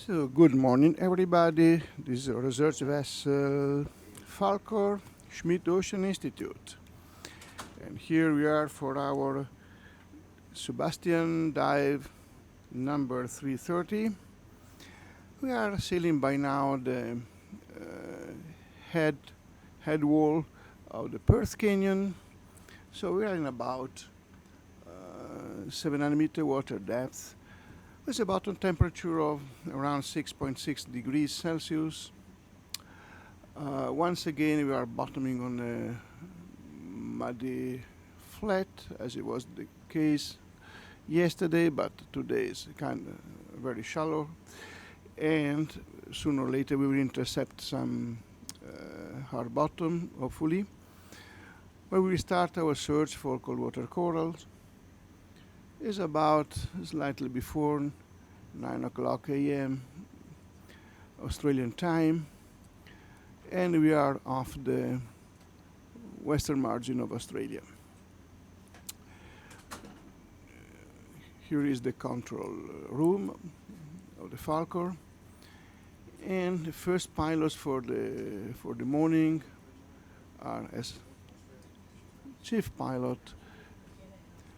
So, good morning, everybody. This is a research vessel Falkor Schmidt Ocean Institute. And here we are for our SuBastian dive number 330. We are sailing by now the head wall of the Perth Canyon. So we are in about 700 meter water depth with a bottom temperature of around 6.6 degrees Celsius. Once again, we are bottoming on a muddy flat, as it was the case yesterday, but today is kind of very shallow. And sooner or later, we will intercept some hard bottom, hopefully, where we start our search for cold water corals. It's about slightly before 9 o'clock a.m. Australian time, and we are off the western margin of Australia. Here is the control room of the Falkor, and the first pilots for the morning are as chief pilot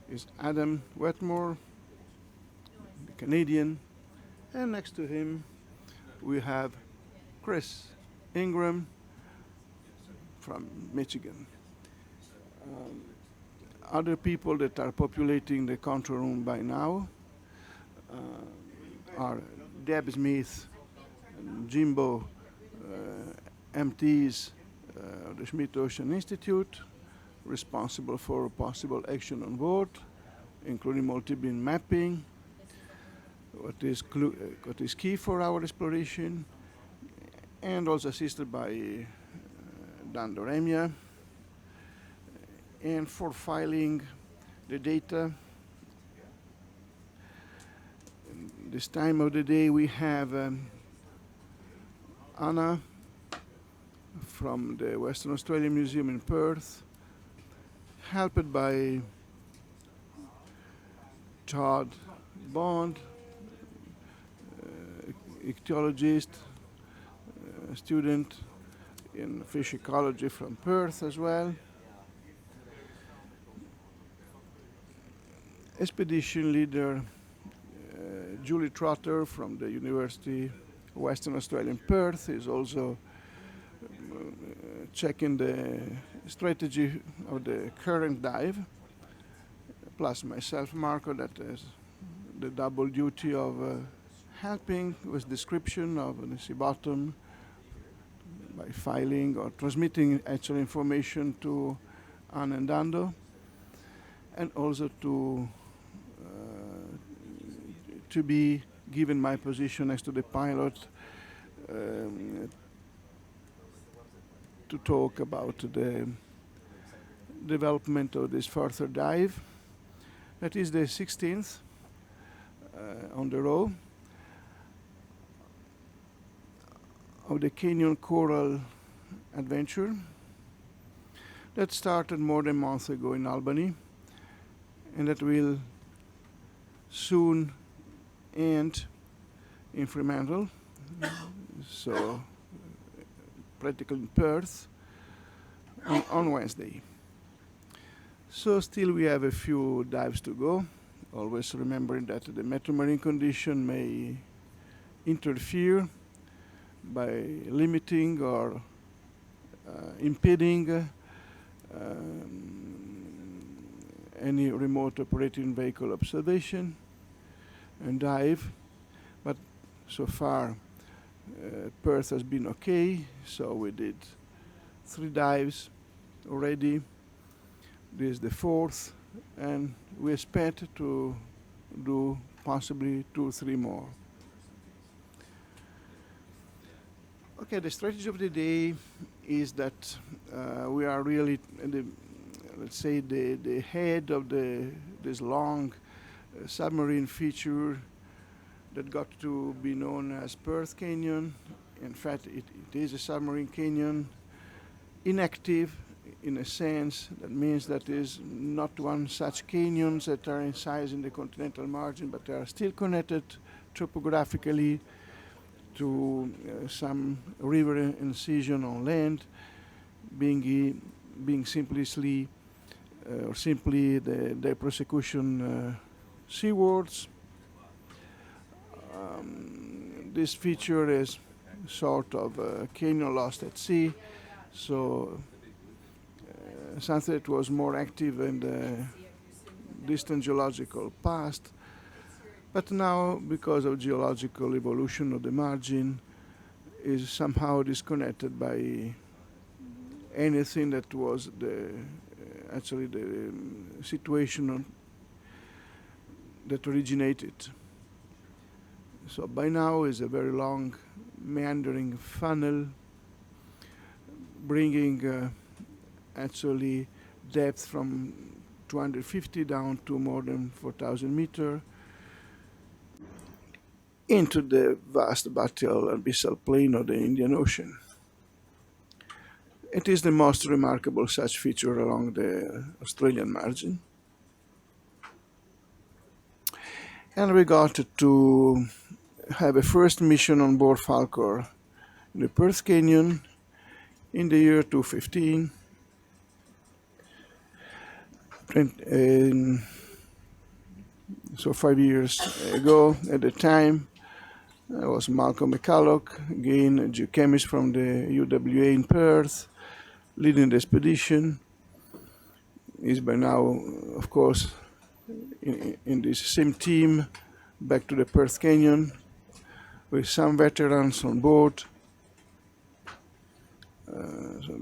is Adam Wetmore, the Canadian, and next to him we have Chris Ingram from Michigan. Other people that are populating the control room by now are Deb Smith and Jimbo, MTs of the Schmidt Ocean Institute, responsible for possible action on board, including multibeam mapping, what is key for our exploration, and also assisted by Dan Doremia, and for filing the data. This time of the day we have Anna from the Western Australian Museum in Perth, helped by Todd Bond, ichthyologist, student in fish ecology from Perth as well. Expedition leader Julie Trotter from the University of Western Australia in Perth is also checking the strategy of the current dive, plus myself, Marco, that is the double duty of helping with description of the sea bottom by filing or transmitting actual information to Anne and Dando, and also to be given my position next to the pilot to talk about the development of this further dive. That is the 16th on the row of the Canyon Coral adventure that started more than a month ago in Albany, and that will soon end in Fremantle, so practically in Perth on Wednesday. So still we have a few dives to go, always remembering that the metamarine condition may interfere by limiting or impeding any remote operating vehicle observation and dive, but so far Perth has been okay, so we did 3 dives already. This is the 4th, and we expect to do possibly 2 or 3 more. Okay, the strategy of the day is that we are really let's say the head of this long submarine feature that got to be known as Perth Canyon. In fact, it is a submarine canyon, inactive in a sense. That means that is not one such canyons that are in size in the continental margin, but they are still connected topographically to some river incision on land, being simply or simply the prosecution seawards. This feature is sort of a canyon lost at sea, so something that was more active in the distant geological past, but now, because of geological evolution of the margin, is somehow disconnected by anything that was actually the situation that originated. So by now is a very long meandering funnel, bringing actually depth from 250 down to more than 4,000 meters into the vast abyssal plain of the Indian Ocean. It is the most remarkable such feature along the Australian margin. And we got to have a first mission on board Falcor in the Perth Canyon in the year 2015. So 5 years ago, at the time, I was Malcolm McCulloch, again a geochemist from the UWA in Perth, leading the expedition. He's by now, of course, in this same team, back to the Perth Canyon, with some veterans on board,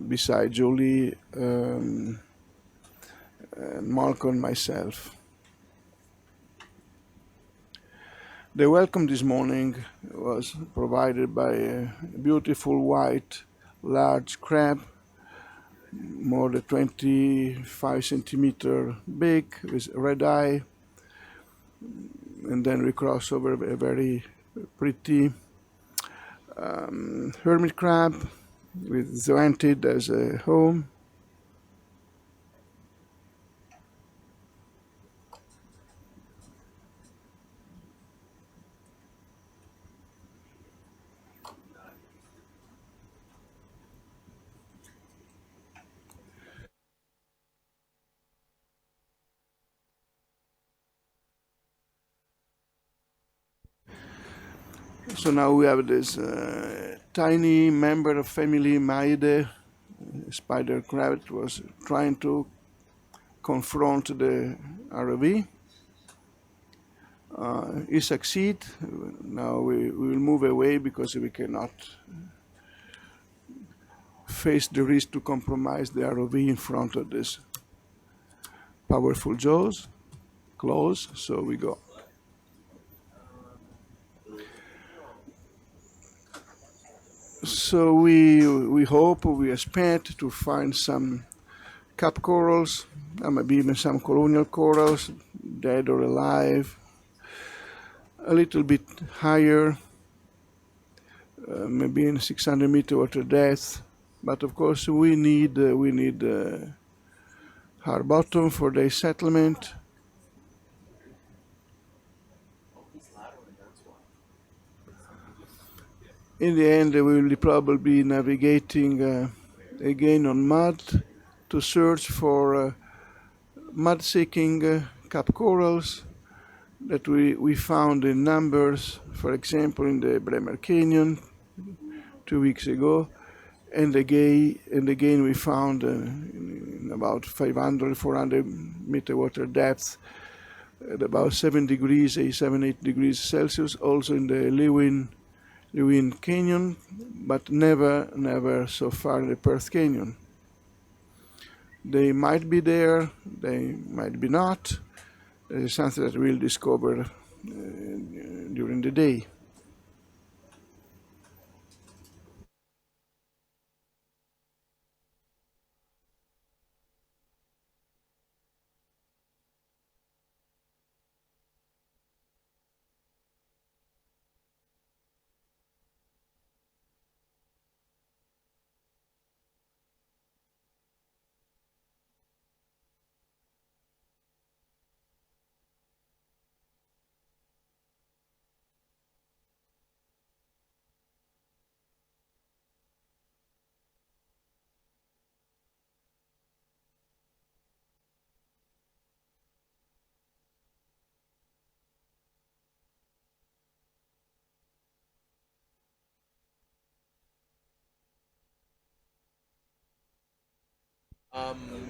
beside Jolie, and Malcolm and myself. The welcome this morning was provided by a beautiful white large crab, more than 25 centimeter big, with red eye, and then we cross over a very pretty hermit crab with zoanthid as a home. So now we have this tiny member of family Maide, spider crab, that was trying to confront the ROV. He succeed. Now we will move away because we cannot face the risk to compromise the ROV in front of this powerful jaws. Close, so we go. So we hope, we expect to find some cap corals, maybe even some colonial corals, dead or alive, a little bit higher, maybe in 600-meter water depth. But of course we need hard bottom for the settlement. In the end, we will probably be navigating again on mud to search for mud-seeking cap corals that we found in numbers, for example, in the Bremer Canyon 2 weeks ago, and again we found in about 500, 400-meter water depth at about 7 degrees, 8 degrees Celsius, also in the Lewin Canyon, but never so far in the Perth Canyon. They might be there, they might be not. It is something that we'll discover during the day.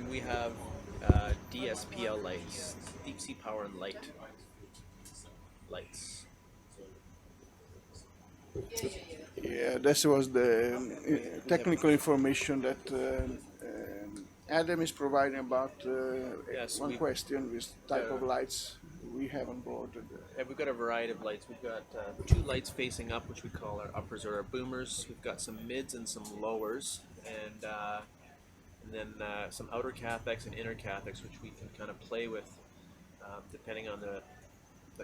We have DSPL lights, deep sea power and light lights. Yeah, this was the We have technical information that Adam is providing about yes, one question with type of lights we have on board. we've got a variety of lights. We've got two lights facing up, which we call our uppers or our boomers. We've got some mids and some lowers, and then some outer cathexts and inner cathexts, which we can kind of play with depending on the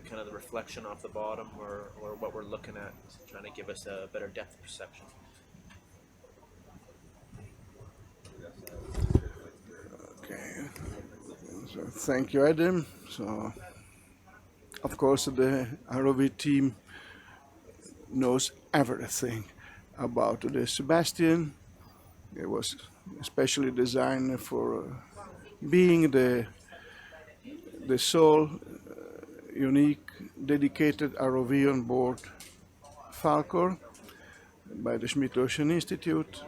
kind of the reflection off the bottom or what we're looking at, trying to give us a better depth perception. Okay, so thank you, Adam. So, of course, the ROV team knows everything about the SuBastian. It was especially designed for being the sole unique dedicated ROV on board Falcor by the Schmidt Ocean Institute.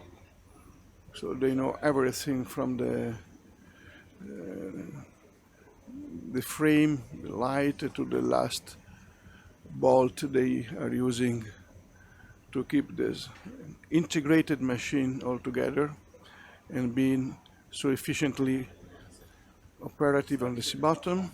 So they know everything from the frame, the light, to the last bolt they are using to keep this integrated machine all together and being so efficiently operative on the sea bottom.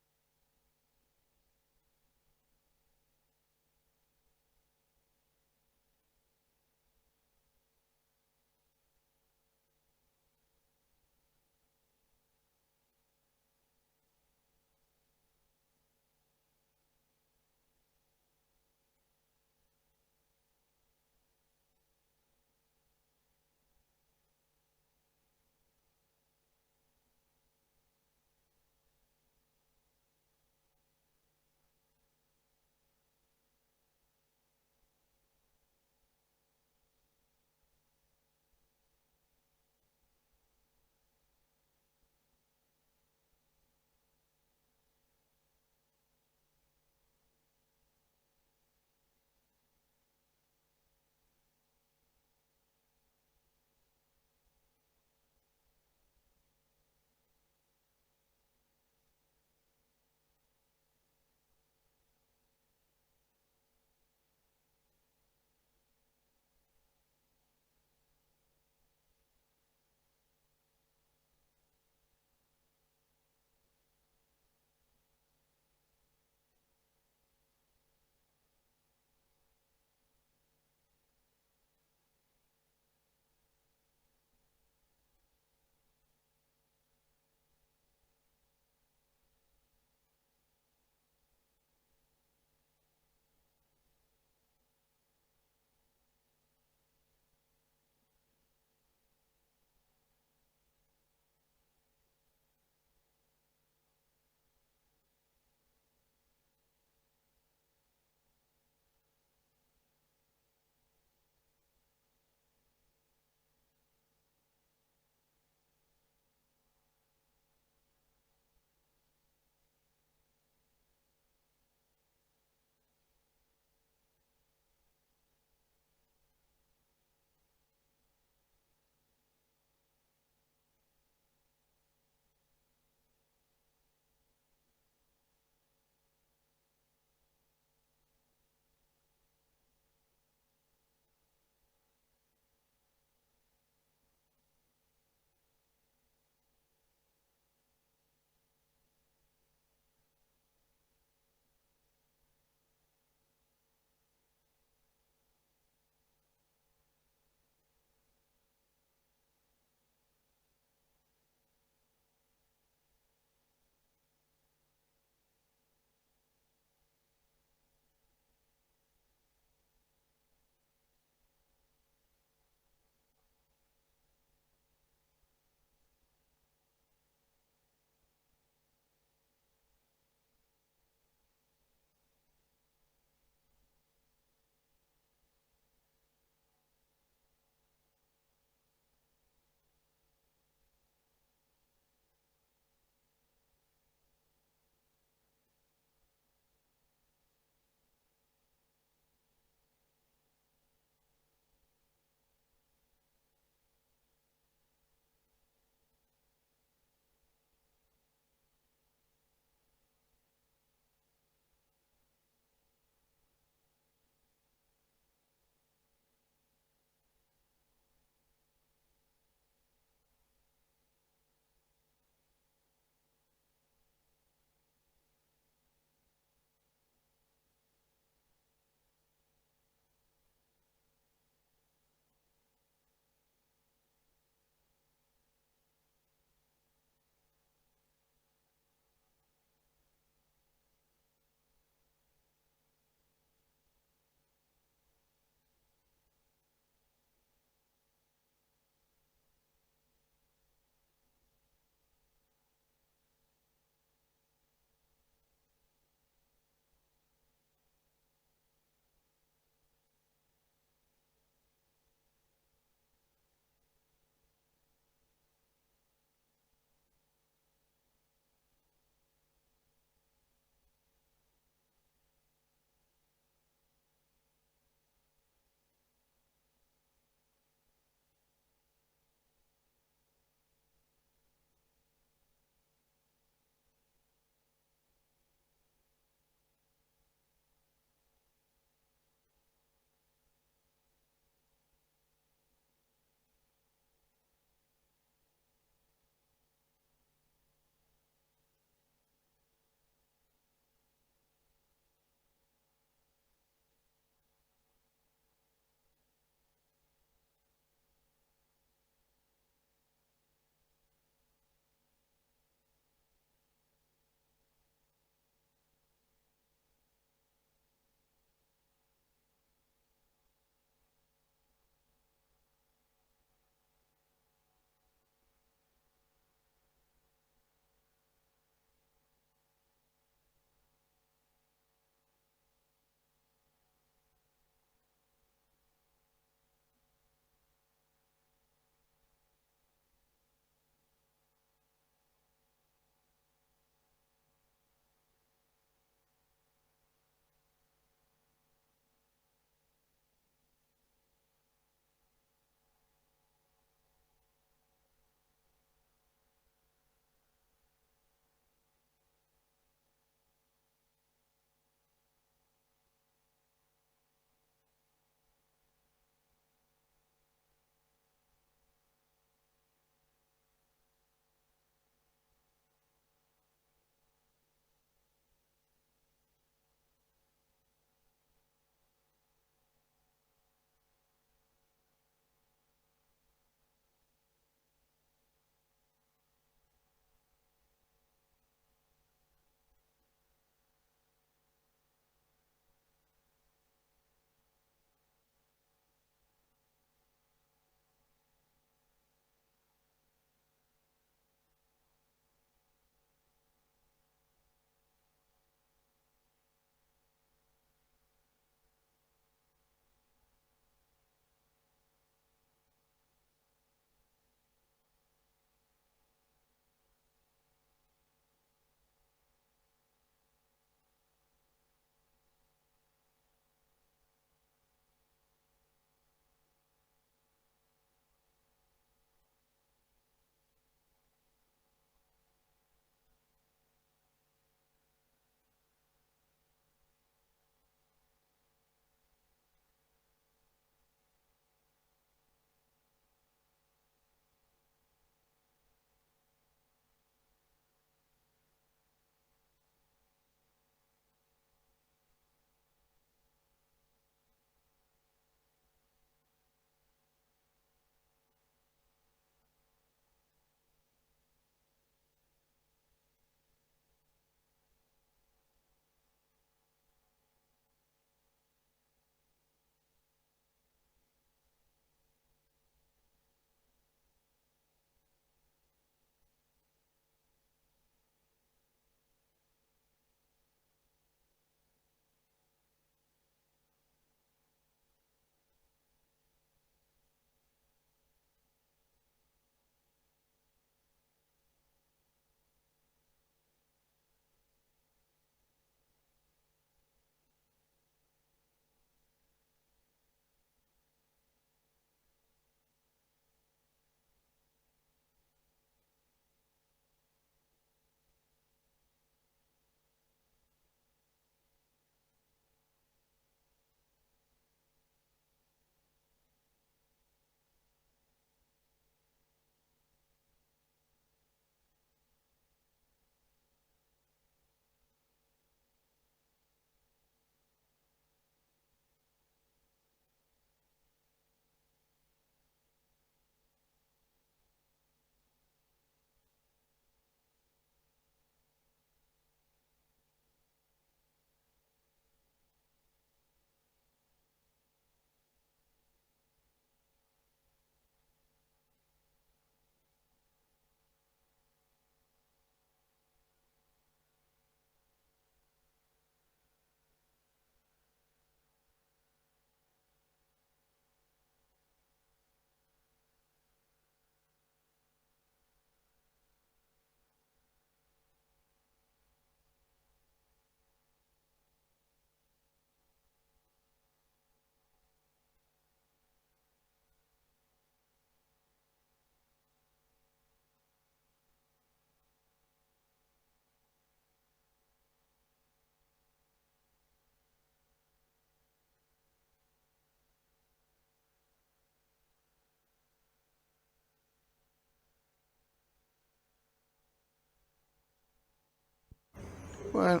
Well,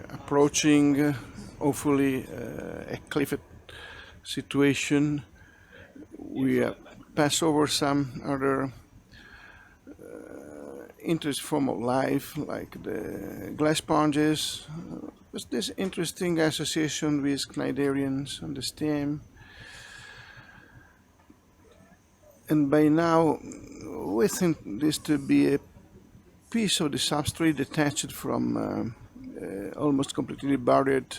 approaching hopefully a cliff situation. We pass over some other interesting form of life, like the glass sponges. There's this interesting association with cnidarians on the stem. And by now, we think this to be a piece of the substrate detached from almost completely buried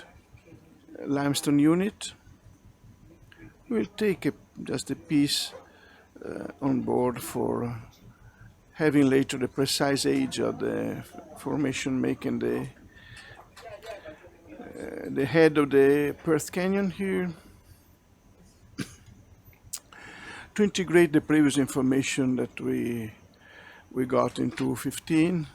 limestone unit. We'll take just a piece on board for having later the precise age of the formation, making the head of the Perth Canyon here. To integrate the previous information that we got in 2015.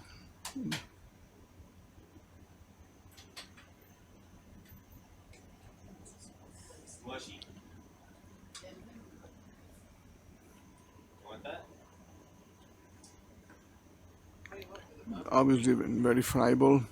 Obviously very friable.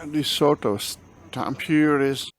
this sort of stamp here is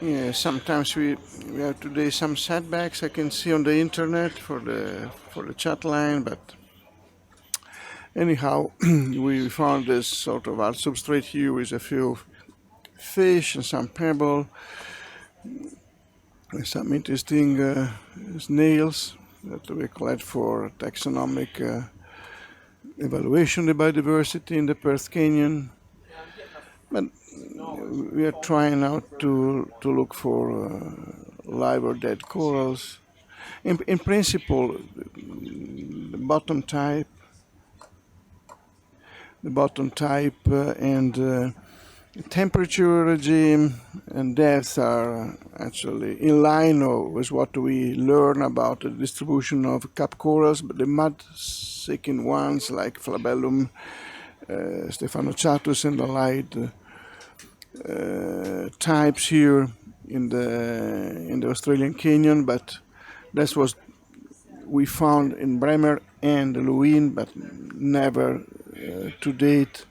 Yeah, sometimes we have today some setbacks I can see on the internet for the chat line, but anyhow, we found this sort of art substrate here with a few fish and some pebble, and some interesting snails that we collect for taxonomic evaluation of the biodiversity in the Perth Canyon. But we are trying now to look for live or dead corals. In principle, the bottom type and temperature regime and depth are actually in line with what we learn about the distribution of cap corals, but the mud-seeking ones like Flabellum, Stephanochatus and the light types here in the Australian Canyon, but that's what we found in Bremer and Lewin, but never to date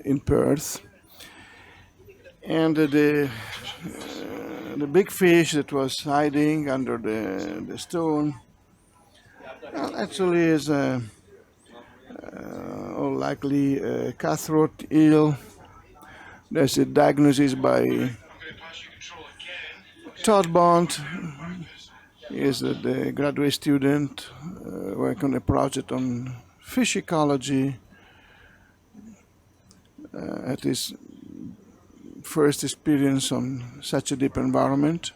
in Perth. And the big fish that was hiding under the stone actually is all likely a cutthroat eel. There's a diagnosis by Todd Bond. He is the graduate student working on a project on fish ecology at his first experience on such a deep environment.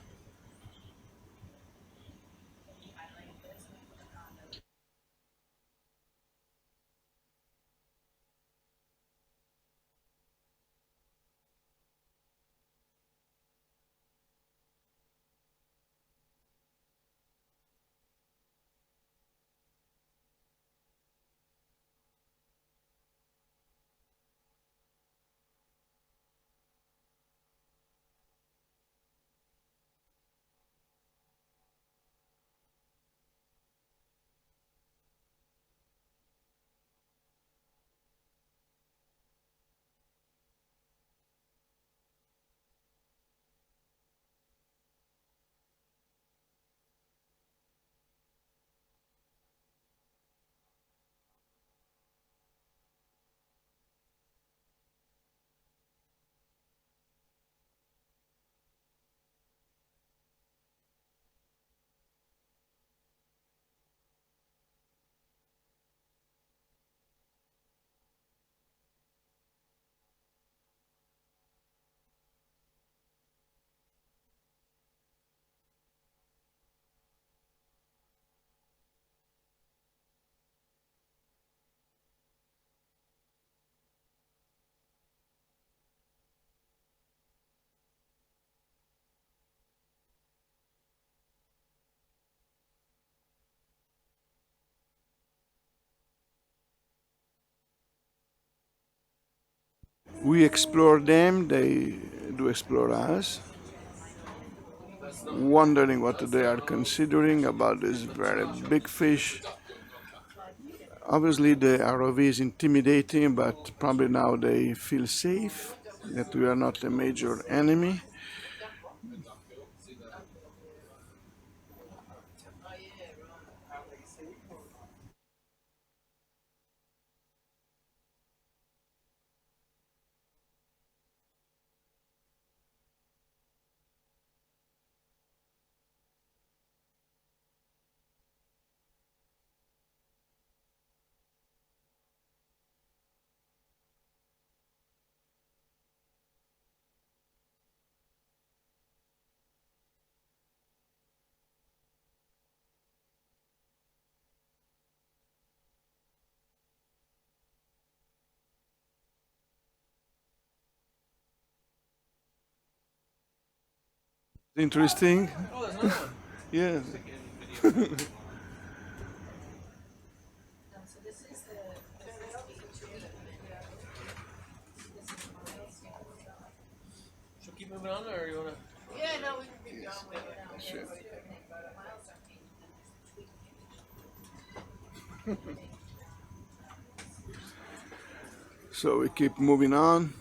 We explore them, they do explore us, wondering what they are considering about this very big fish. Obviously the ROV is intimidating, but probably now they feel safe, that we are not a major enemy. Interesting. Yeah. Should we keep moving on, or you want to? Yeah, no, we can keep going. Sure. So we keep moving on.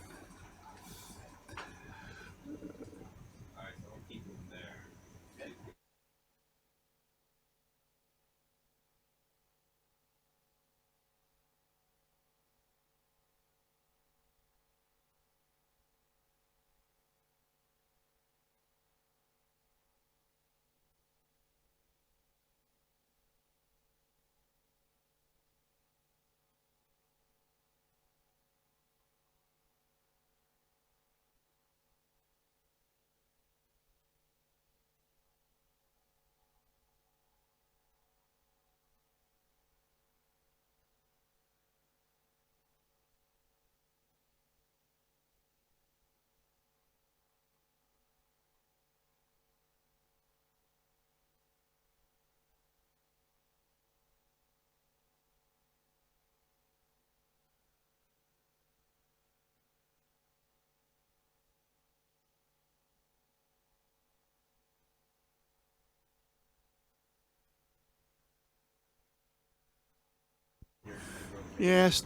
Yes,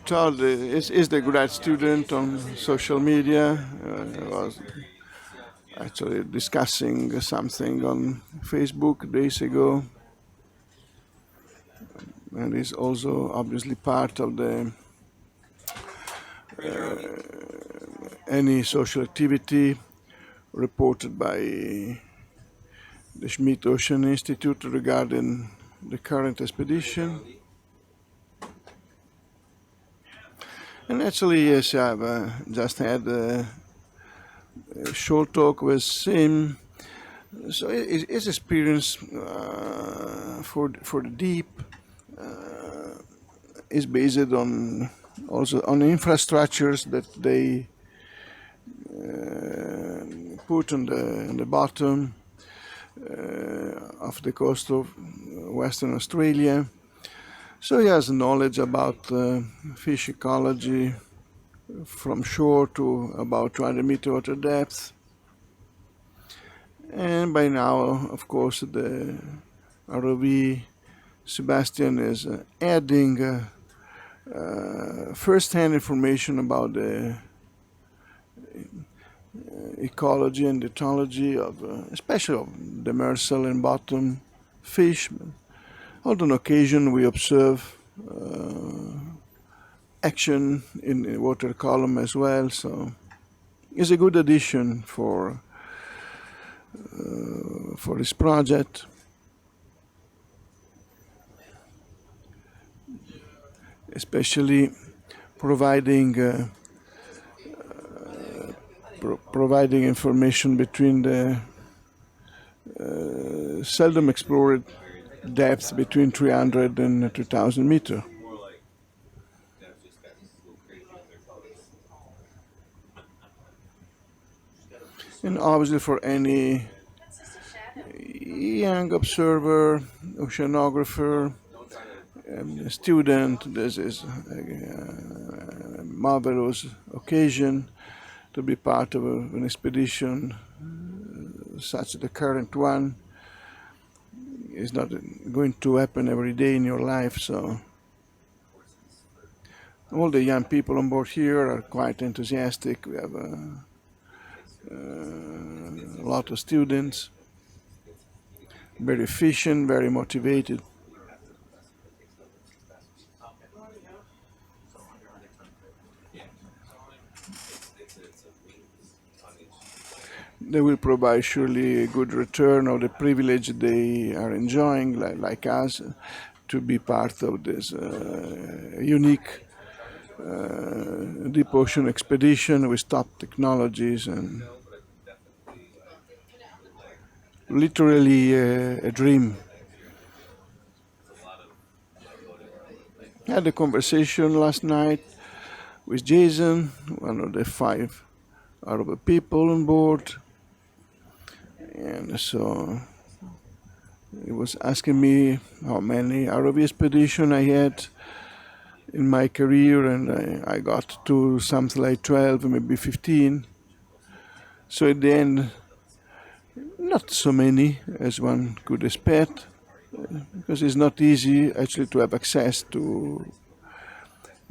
Todd is the grad student on social media. Was actually discussing something on Facebook days ago, and is also obviously part of the any social activity reported by the Schmidt Ocean Institute regarding the current expedition. And actually, yes, I've just had a short talk with him. So his experience for the deep is based on also on infrastructures that they put on the bottom of the coast of Western Australia. So he has knowledge about fish ecology from shore to about 200-meter water depth. And by now, of course, the ROV SuBastian is adding first-hand information about the ecology and ethology of, especially of demersal and bottom fish. On occasion, we observe action in the water column as well. So it's a good addition for this project. Especially providing providing information between the seldom explored depths between 300 and 2,000 meters. And obviously for any young observer, oceanographer, student, this is a marvelous occasion to be part of an expedition such as the current one. Is not going to happen every day in your life, so all the young people on board here are quite enthusiastic. We have a lot of students, very efficient, very motivated. They will provide surely a good return of the privilege they are enjoying, like us, to be part of this unique deep ocean expedition with top technologies and literally a dream. I had a conversation last night with Jason, one of the 5 Arab people on board, and so he was asking me how many ROV expedition I had in my career, and I got to something like 12, maybe 15. So at the end, not so many as one could expect, because it's not easy actually to have access to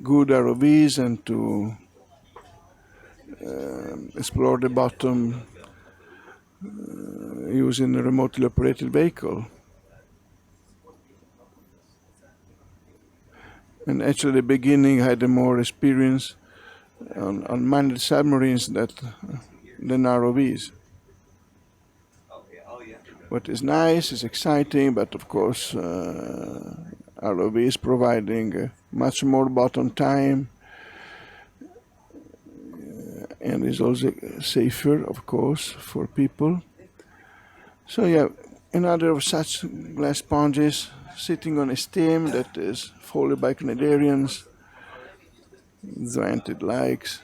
good ROVs and to explore the bottom using a remotely operated vehicle. And actually, at the beginning, I had more experience on manned submarines than ROVs. What is nice, is exciting, but of course, ROV is providing much more bottom time and is also safer, of course, for people. So yeah, another of such glass sponges sitting on a stem that is followed by cnidarians, zoanthid likes.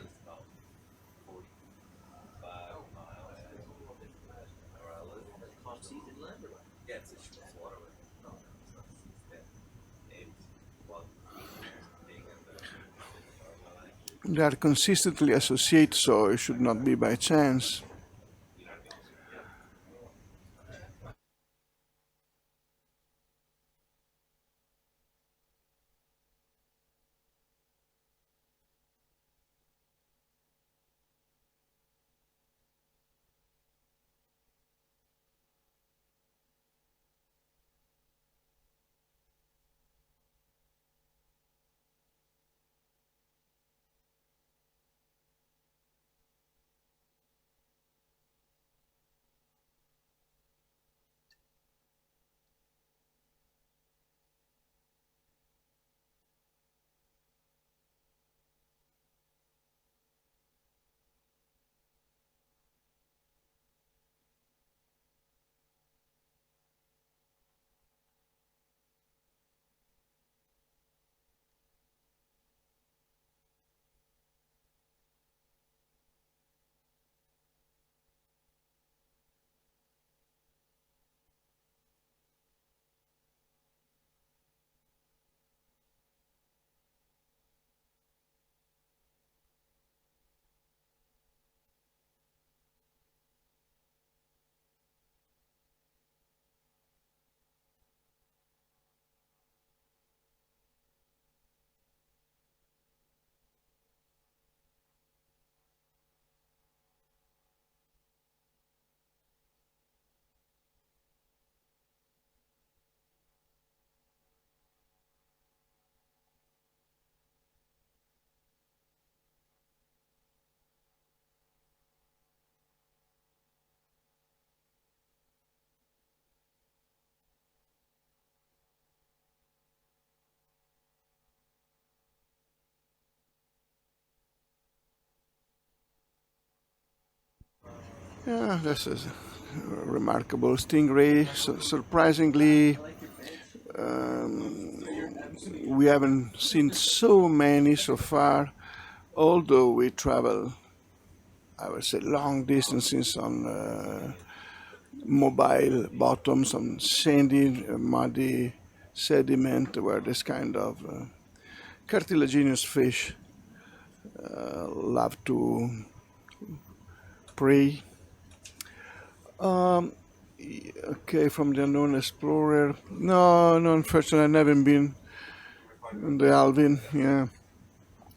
They are consistently associated, so it should not be by chance. Yeah, this is remarkable stingray. Surprisingly, um, we haven't seen so many so far, although we travel, I would say, long distances on mobile bottoms, on sandy, muddy sediment, where this kind of cartilaginous fish love to prey. Um, okay, from the unknown explorer. No, no, unfortunately, I never been in the Alvin. Yeah,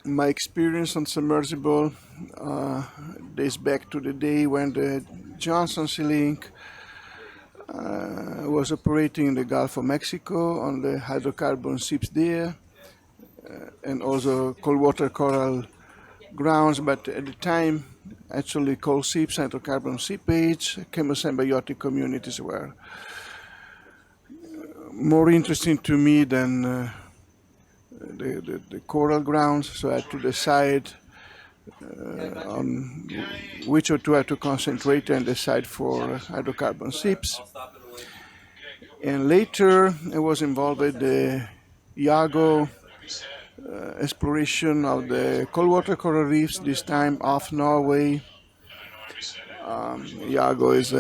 my experience on submersible dates back to the day when the Johnson Sea Link was operating in the Gulf of Mexico on the hydrocarbon ships there, and also cold water coral grounds. But at the time, actually, cold seeps, hydrocarbon seepage, chemosymbiotic communities were more interesting to me than the coral grounds. So I had to decide on which or two I had to concentrate and decide for hydrocarbon seeps. And later I was involved with the Iago exploration of the cold water coral reefs, this time off Norway. Iago is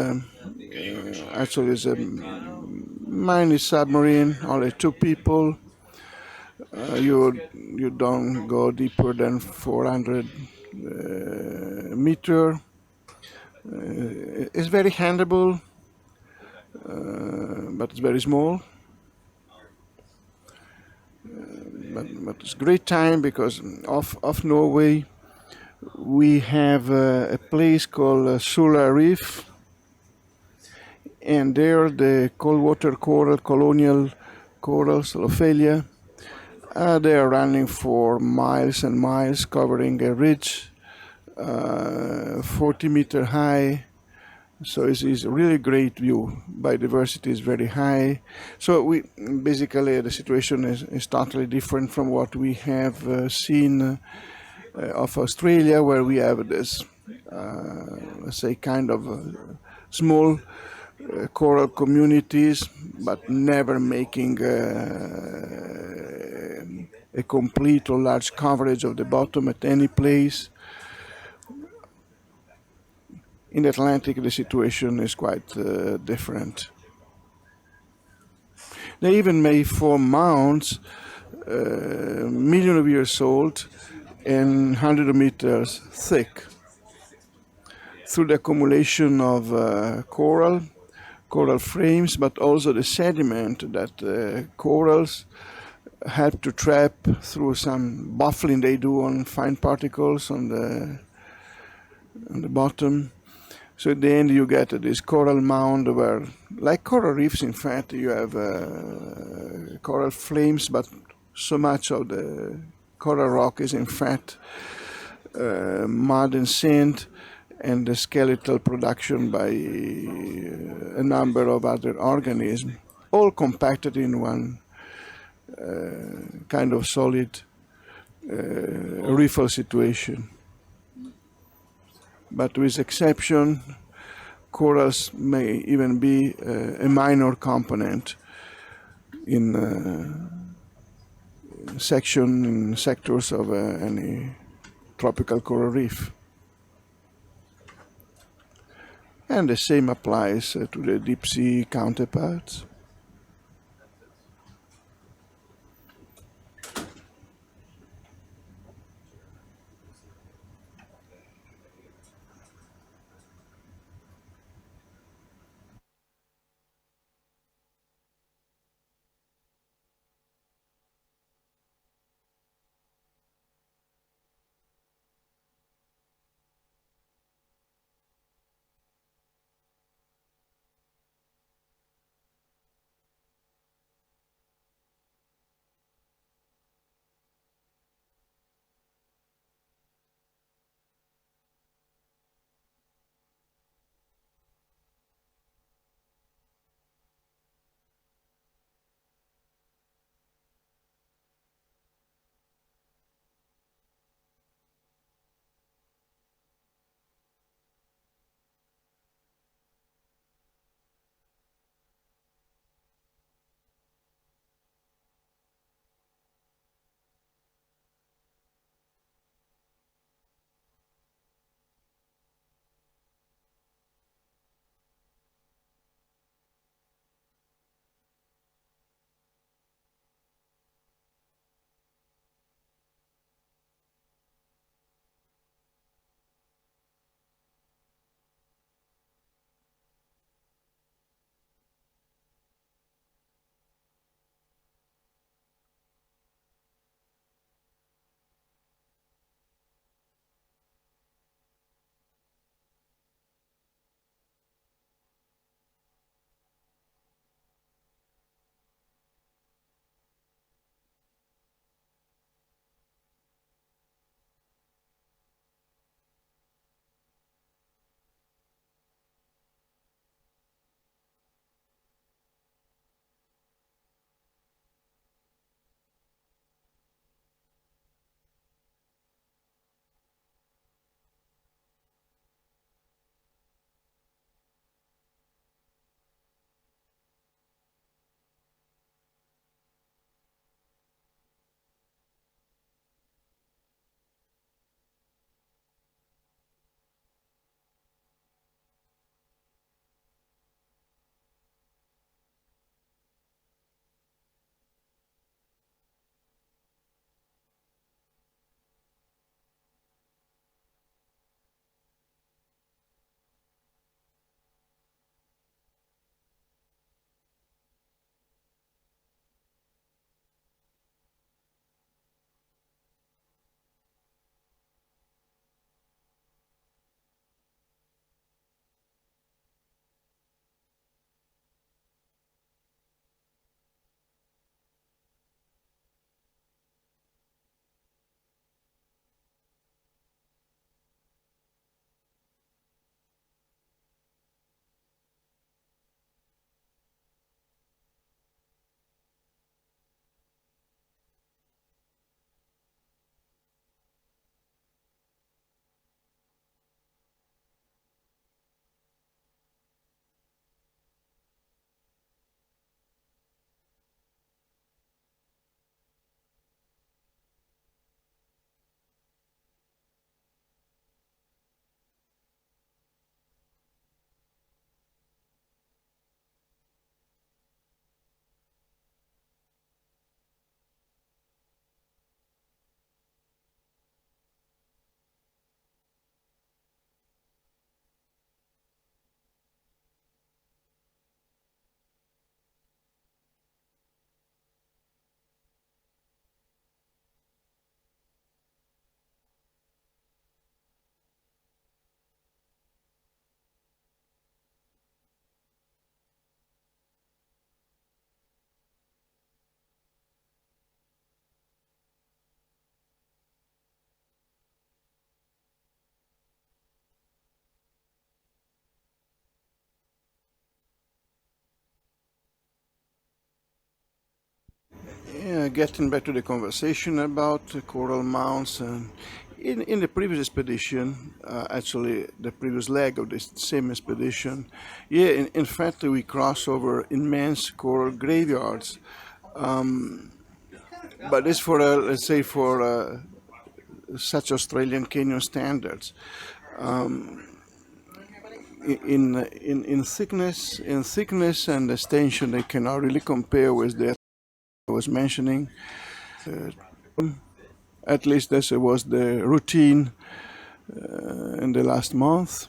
actually is a mini submarine, only two people. You don't go deeper than 400 meter. It's very handleable, but it's very small. But it's great time because off Norway we have a place called Solar Reef, and there the cold water coral, colonial corals, Lophelia, they are running for miles and miles, covering a ridge 40-meter high. So it's a really great view. Biodiversity is very high. So we basically the situation is totally different from what we have seen of Australia, where we have this, let's say, kind of small coral communities, but never making a complete or large coverage of the bottom at any place. In the Atlantic, the situation is quite different. They even may form mounds, millions of years old and 100 meters thick, through the accumulation of coral frames, but also the sediment that corals help to trap through some buffling they do on fine particles on the bottom. So at the end you get this coral mound where, like coral reefs, in fact, you have coral flames, but so much of the coral rock is in fact mud and sand, and the skeletal production by a number of other organisms, all compacted in one kind of solid reefal situation. But with exception, corals may even be a minor component in sectors of any tropical coral reef. And the same applies to the deep sea counterparts. getting back to the conversation about coral mounts, in the previous expedition, actually the previous leg of this same expedition, yeah, in fact we crossed over immense coral graveyards, but it's for let's say for such Australian canyon standards. In thickness and extension, they cannot really compare with that I was mentioning. At least this was the routine in the last month.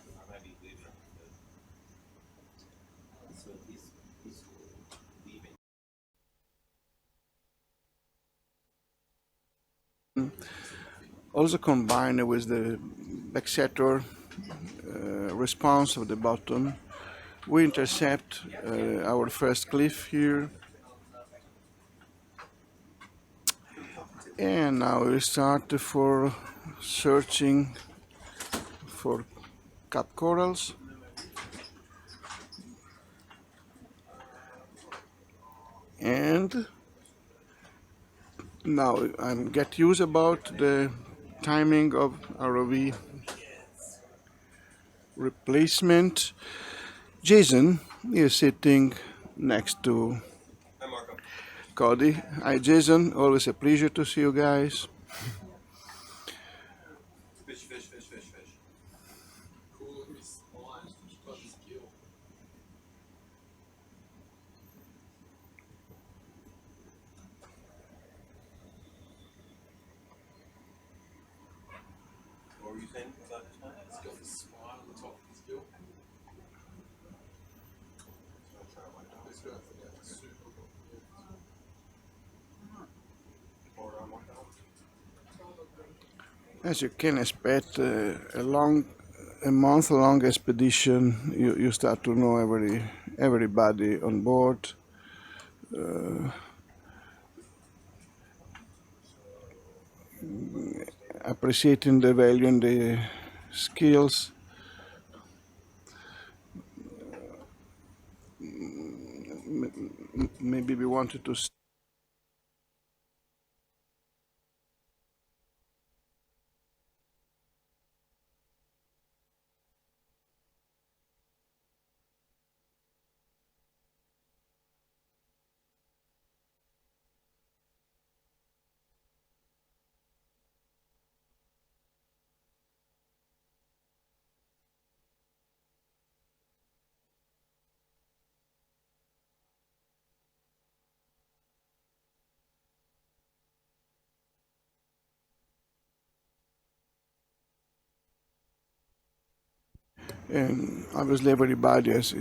Also combined with the backscatter response of the bottom, we intercept our first cliff here. And now we start for searching for cap corals. And now I get used about the timing of ROV replacement. Jason is sitting next to Cody. Hi Jason, always a pleasure to see you guys. What were you saying about this one? It's got this spine on the top of his gill. As you can expect, a month-long expedition, you start to know everybody on board. Appreciating the value and the skills. Maybe we wanted to and obviously everybody has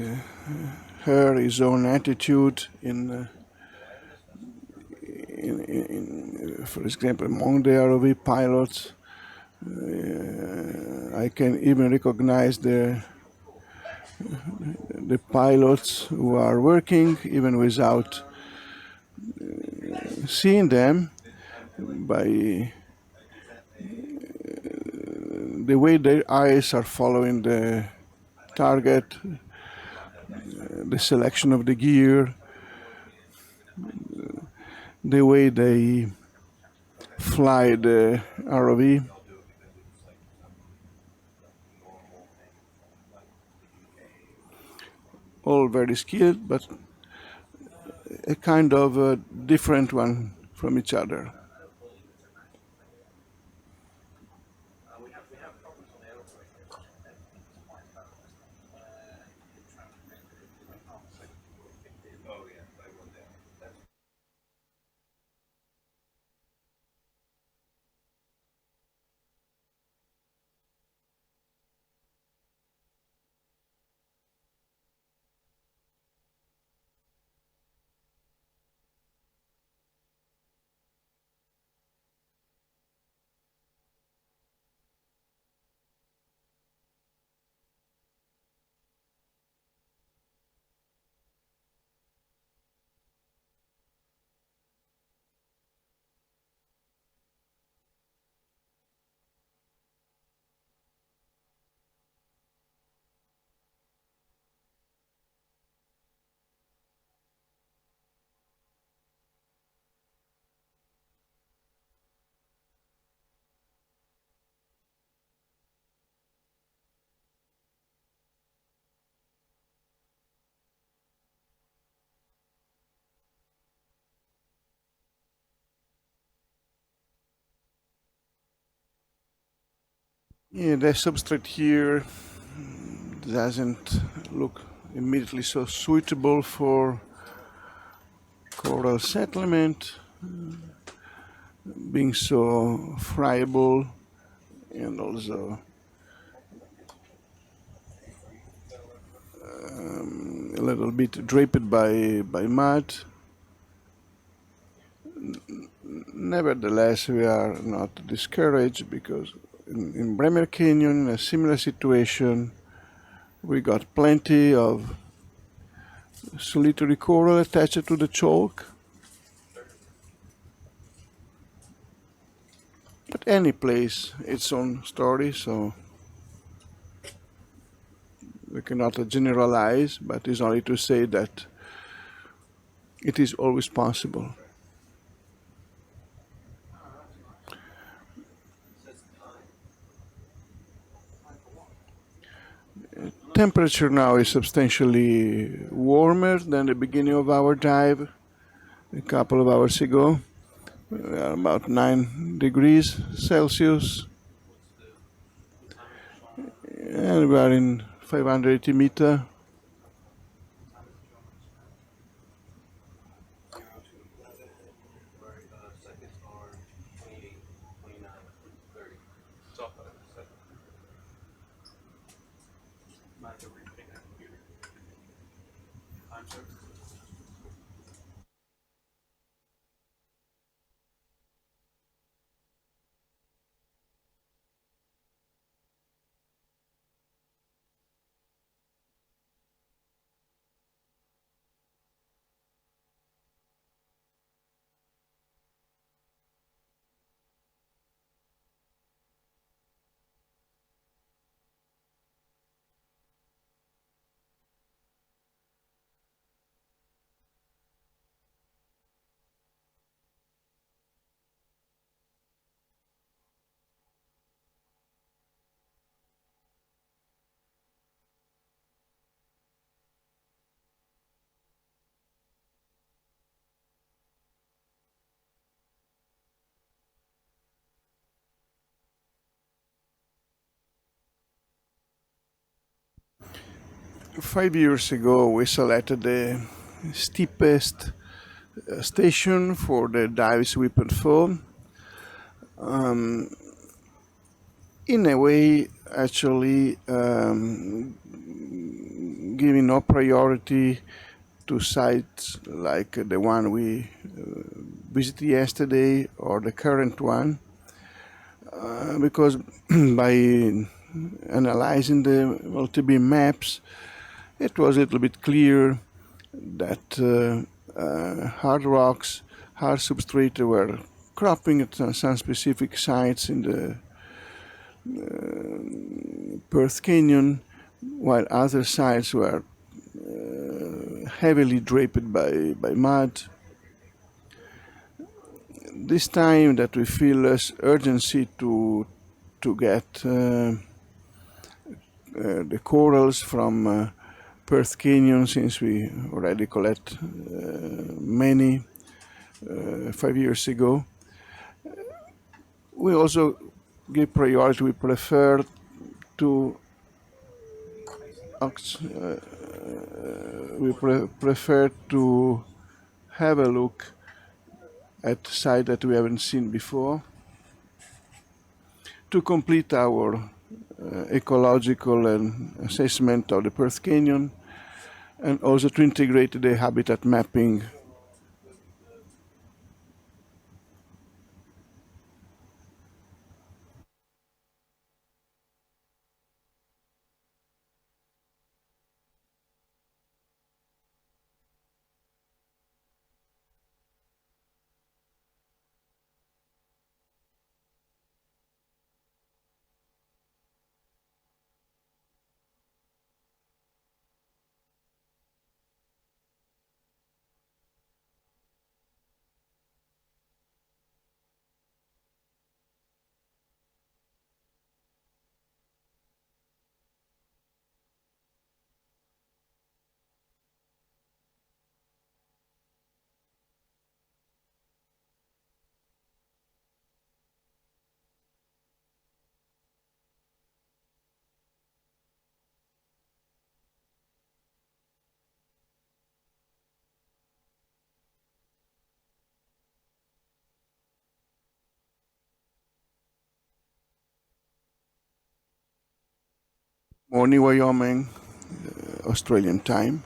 his own attitude for example, among the ROV pilots. I can even recognize the pilots who are working even without seeing them, by the way their eyes are following the target, the selection of the gear, the way they fly the ROV. All very skilled, but a kind of a different one from each other. Yeah, the substrate here doesn't look immediately so suitable for coral settlement, being so friable and also a little bit draped by mud. Nevertheless, we are not discouraged because in Bremer Canyon, in a similar situation, we got plenty of solitary coral attached to the chalk. But any place, its own story, so we cannot generalize, but it's only to say that it is always possible. Temperature now is substantially warmer than the beginning of our dive a couple of hours ago. We are about 9 degrees Celsius, and we are in 580 meter. Five years ago, we selected the steepest station for the dives we perform. In a way, actually, giving no priority to sites like the one we visited yesterday or the current one, because by analyzing the Multibeam maps, it was a little bit clear that hard rocks, hard substrate were cropping at some specific sites in the Perth Canyon, while other sites were heavily draped by mud. This time that we feel less urgency to get the corals from Perth Canyon, since we already collect many 5 years ago. We also give priority. We prefer to prefer to have a look at site that we haven't seen before to complete our ecological and assessment of the Perth Canyon, and also to integrate the habitat mapping. Morning, Wyoming, Australian time.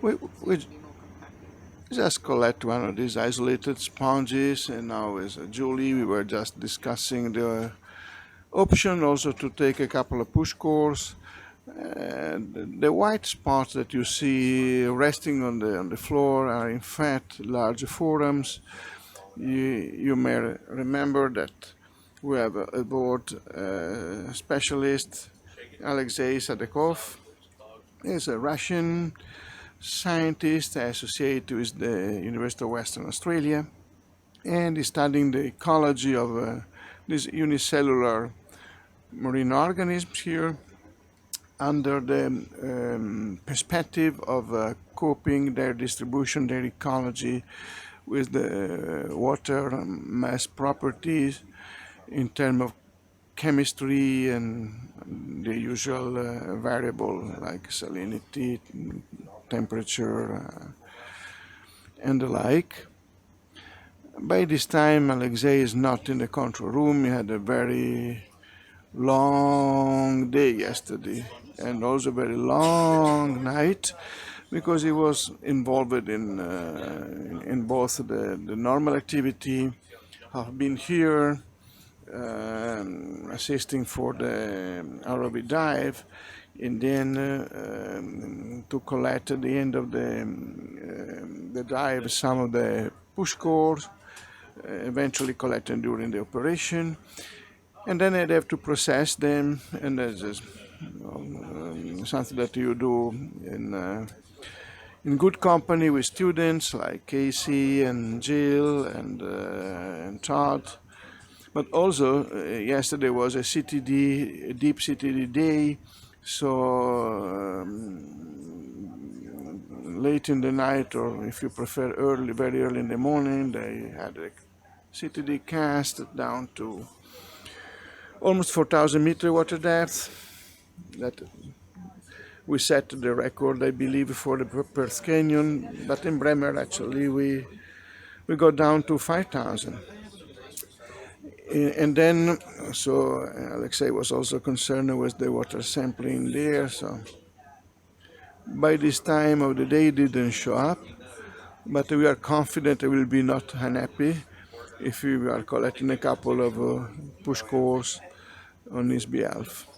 we just collect one of these isolated sponges, and now with Julie we were just discussing the option also to take a couple of push cores. And the white spots that you see resting on the floor are in fact large forams. You may remember that we have aboard specialist Alexei Sadekov. He's a Russian scientist associated with the University of Western Australia, and he's studying the ecology of these unicellular marine organisms here under the perspective of coping their distribution, their ecology with the water mass properties in terms of chemistry and the usual variable like salinity, temperature, and the like. By this time, Alexei is not in the control room. He had a very long day yesterday and also a very long night because he was involved in both the normal activity of being here, assisting for the ROV dive, and then to collect at the end of the dive some of the push cores, eventually collected during the operation, and then I'd have to process them, and that's just something that you do in good company with students like Casey and Jill and Todd. But also, yesterday was a CTD, a deep CTD day, so late in the night, or if you prefer early, very early in the morning, they had a CTD cast down to almost 4,000 meter water depth. That we set the record, I believe, for the Perth Canyon, but in Bremer actually we got down to 5,000. And then, so Alexei was also concerned with the water sampling there. So by this time of the day, didn't show up, but we are confident we will be not unhappy if we are collecting a couple of push cores on his behalf.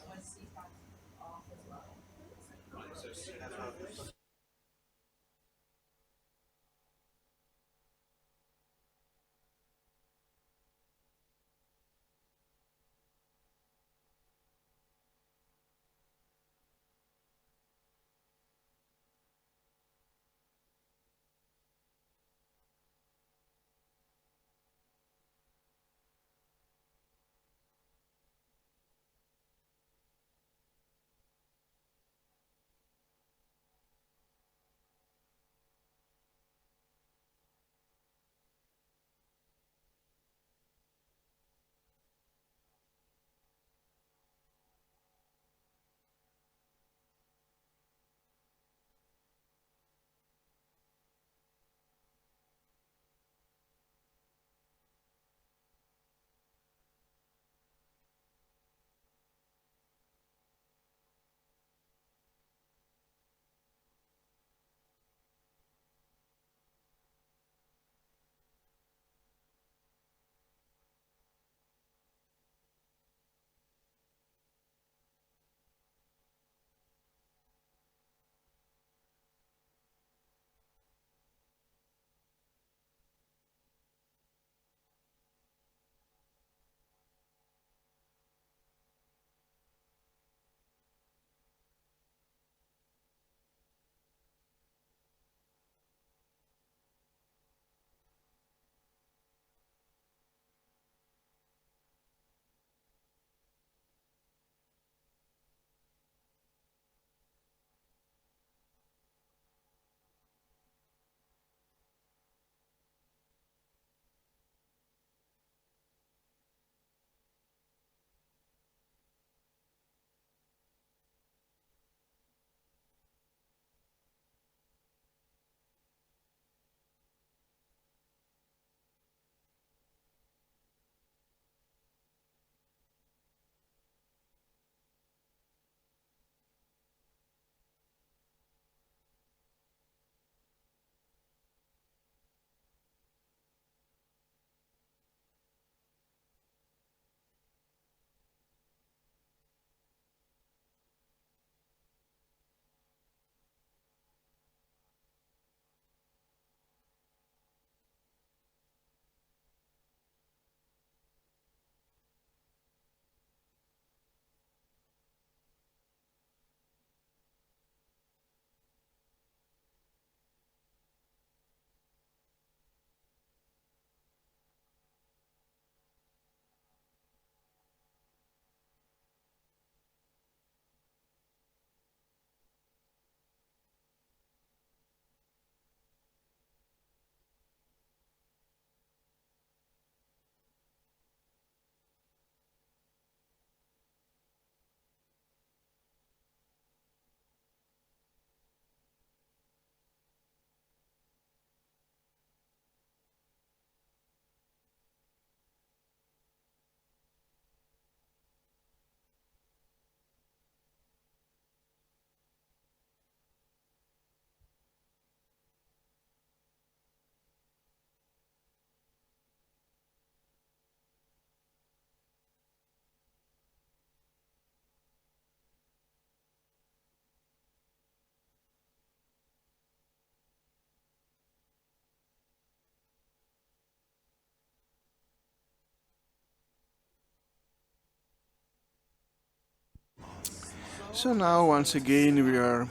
So now once again we are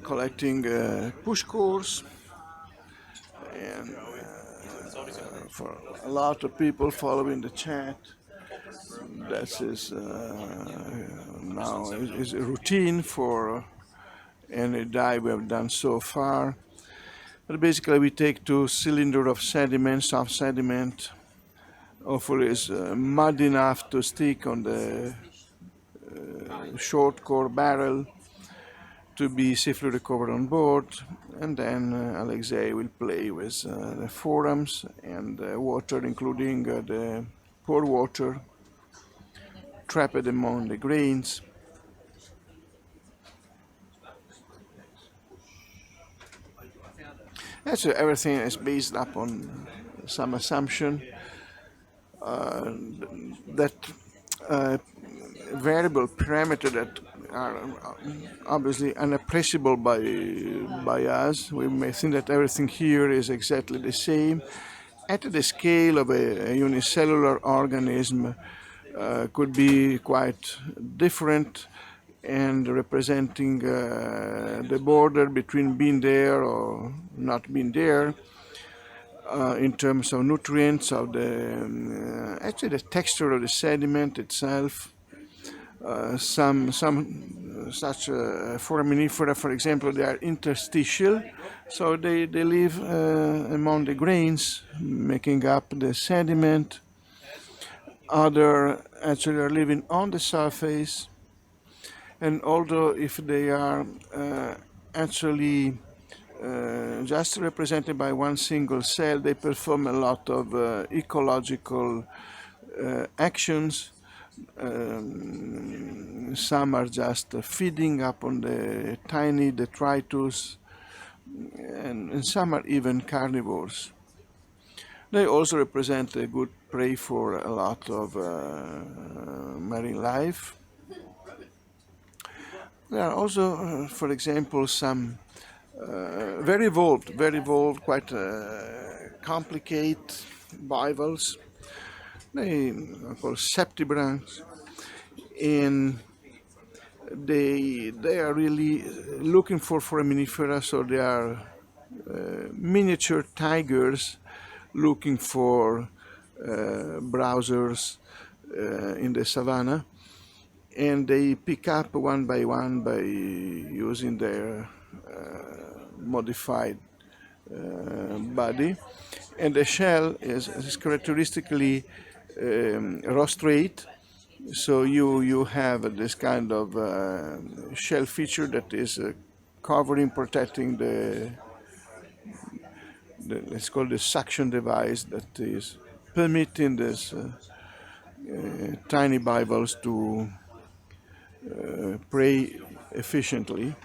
collecting push cores, and for a lot of people following the chat, that is now is a routine for any dive we have done so far. But basically we take 2 cylinders of sediment, soft sediment. Hopefully it's mud enough to stick on the short core barrel to be safely recovered on board, and then Alexei will play with the forams and water, including the pore water trapped among the grains. Actually, everything is based upon some assumption that variable parameter that are obviously unappreciable by us. We may think that everything here is exactly the same. At the scale of a unicellular organism, could be quite different and representing the border between being there or not being there. In terms of nutrients, of the actually the texture of the sediment itself. Some such foraminifera, for example, they are interstitial, so they live among the grains, making up the sediment. Other actually are living on the surface, and although if they are actually just represented by one single cell, they perform a lot of ecological actions. Some are just feeding upon the tiny detritus, and some are even carnivores. They also represent a good prey for a lot of marine life. There are also, for example, some very evolved, quite complicated bivalves. They are called septibranchs, and they are really looking for foraminifera, so they are miniature tigers looking for browsers in the savannah, and they pick up one by one by using their modified body, and the shell is characteristically rostrate. So you have this kind of shell feature that is covering, protecting the let's call it the suction device that is permitting this tiny bivalves to prey efficiently.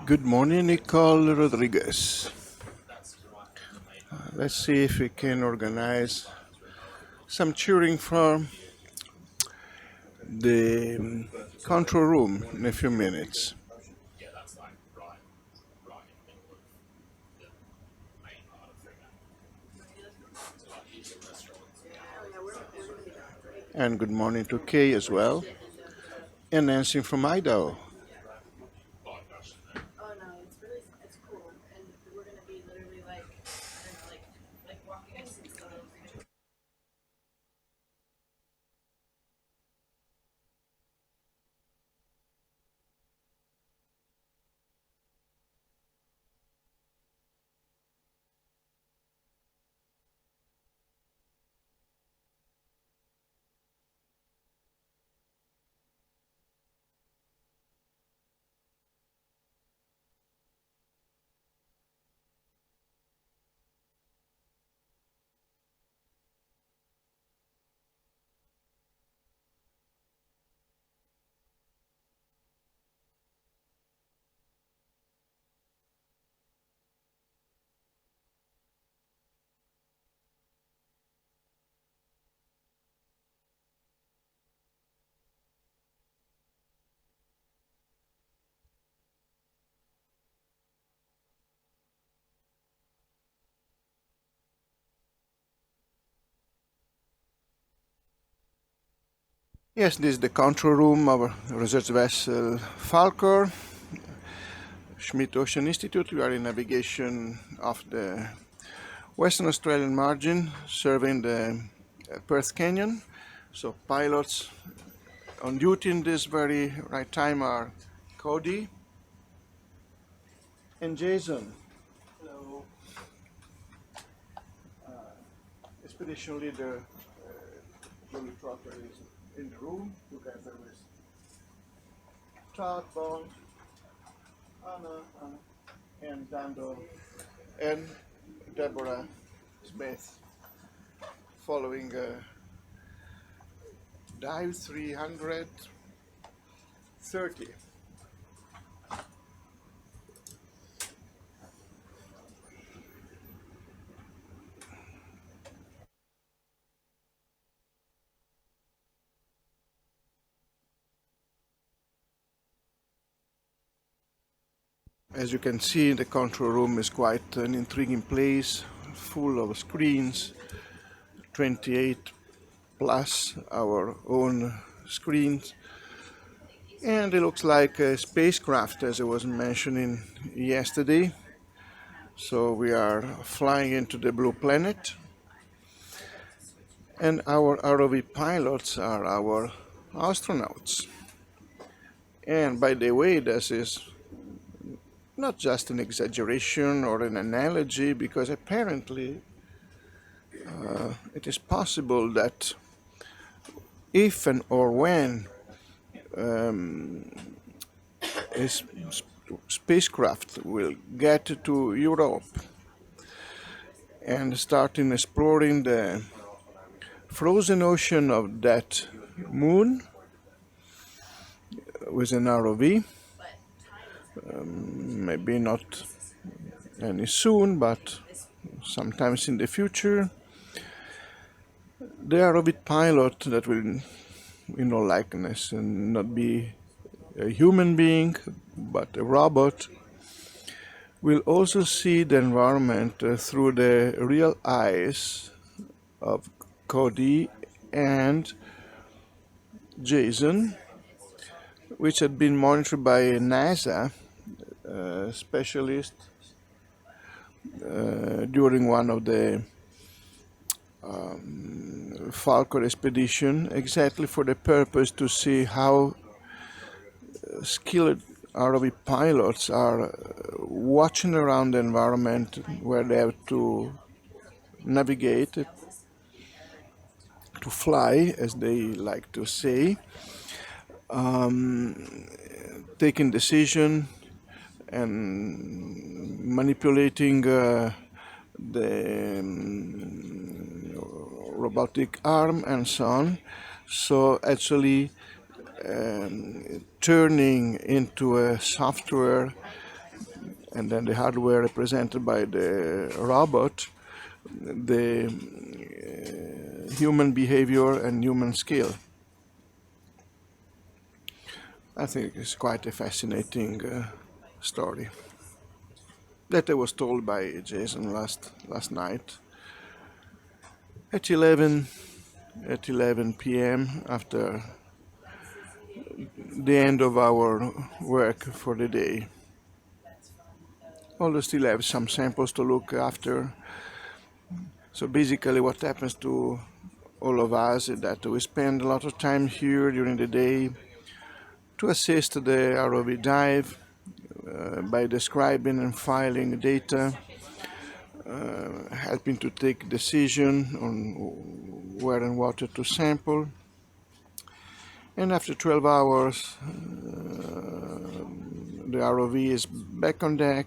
Good morning, Nicole Rodriguez. Let's see if we can organize some cheering for the control room in a few minutes. And good morning to Kay as well. And Nancy from Idaho. Yes, this is the control room of our research vessel Falcor, Schmidt Ocean Institute. We are in navigation of the Western Australian margin, serving the Perth Canyon. So pilots on duty in this very right time are Cody and Jason. Hello. Expedition leader Julie Trotter is in the room together with Todd Bond, Anna, and Dando, and Deborah Smith, following dive 330. As you can see, the control room is quite an intriguing place, full of screens, 28 plus our own screens. And it looks like a spacecraft, as I was mentioning yesterday. So we are flying into the blue planet. And our ROV pilots are our astronauts. And by the way, this is not just an exaggeration or an analogy, because apparently it is possible that if and or when a spacecraft will get to Europe and start in exploring the frozen ocean of that moon with an ROV, maybe not any soon, but sometimes in the future, the ROV pilot that will, likeness and not be a human being, but a robot, will also see the environment through the real eyes of Cody and Jason, which had been monitored by a NASA specialist during one of the Falcor expedition, exactly for the purpose to see how skilled ROV pilots are watching around the environment where they have to navigate, to fly, as they like to say, taking decision and manipulating the robotic arm and so on. So actually turning into a software, and then the hardware represented by the robot, the human behavior and human skill. I think it's quite a fascinating story that I was told by Jason last night at 11 p.m. after the end of our work for the day. Although still have some samples to look after. So basically what happens to all of us is that we spend a lot of time here during the day to assist the ROV dive by describing and filing data, helping to take decision on where and what to sample. And after 12 hours, the ROV is back on deck.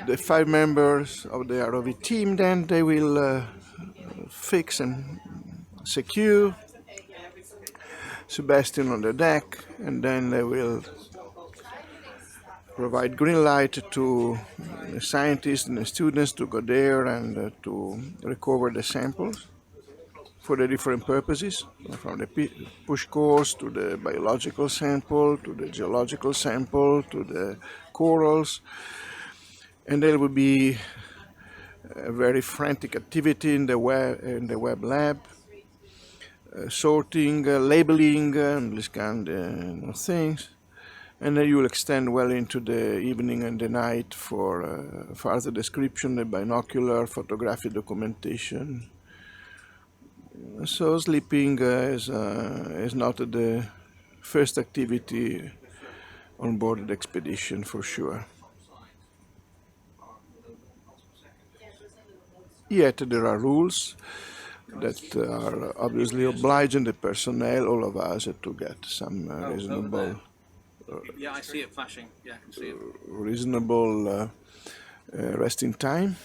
The 5 members of the ROV team, then they will fix and secure SuBastian on the deck, and then they will provide green light to the scientists and the students to go there and to recover the samples for the different purposes, from the push course to the biological sample, to the geological sample, to the corals. And there will be a very frantic activity in the web lab, sorting, labeling, and this kind of things. And then you will extend well into the evening and the night for further description, the binocular photographic documentation. So sleeping is not the first activity on board the expedition, for sure. Yet there are rules that are obviously obliging the personnel, all of us, to get some reasonable. Yeah, I see it flashing. Yeah, I can see it. Reasonable resting time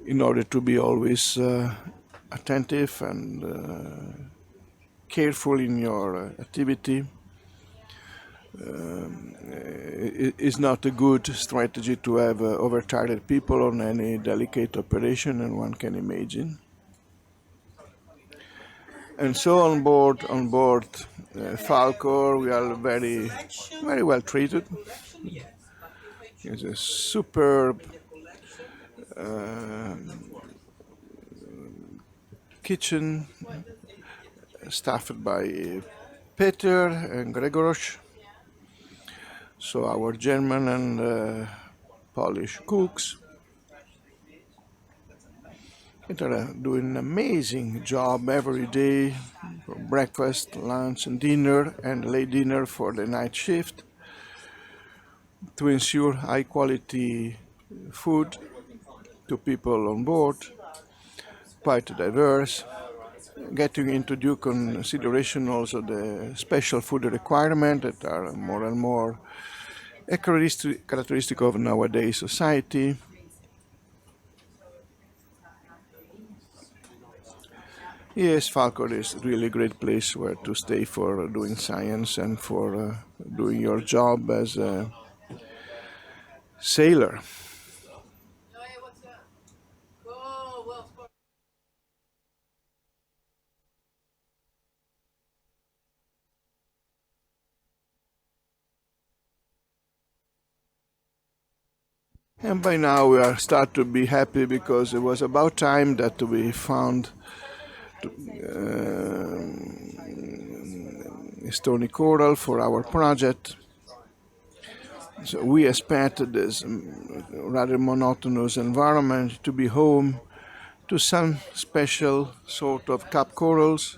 in order to be always attentive and careful in your activity. It's not a good strategy to have overtired people on any delicate operation, and one can imagine. And so on board Falcor, we are very well treated. It's a superb kitchen staffed by Peter and Gregorosh. So our German and Polish cooks, that are doing an amazing job every day for breakfast, lunch and dinner, and late dinner for the night shift, to ensure high quality food to people on board, quite diverse, getting into due consideration also the special food requirements that are more and more a characteristic of nowadays society. Yes, Falcor is really a great place where to stay for doing science and for doing your job as a sailor. And by now we are start to be happy because it was about time that we found stony coral for our project. So we expected this rather monotonous environment to be home to some special sort of cap corals.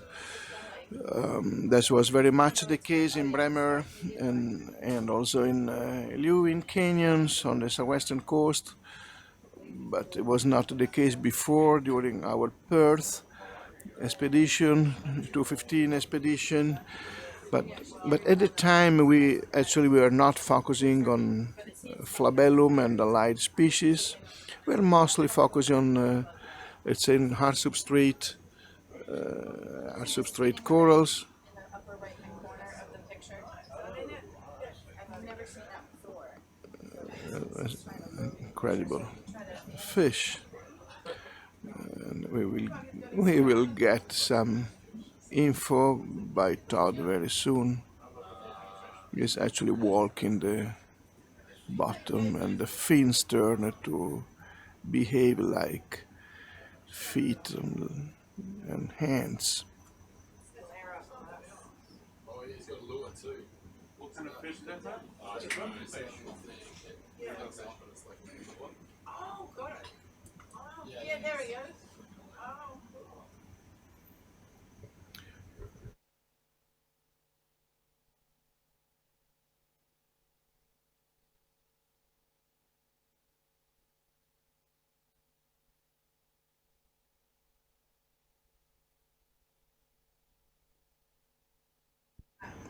That was very much the case in Bremer and also in Lewin Canyons on the southwestern coast, but it was not the case before during our Perth expedition, 215 expedition. But at the time we were not focusing on flabellum and allied species. We were mostly focusing on, let's say, hard substrate are substrate corals. Incredible fish. And we will get some info by Todd very soon. He's actually walking the bottom, and the fins turn to behave like feet and hands. What kind of fish is that? Oh, got it. Oh, yeah, there he goes. Oh.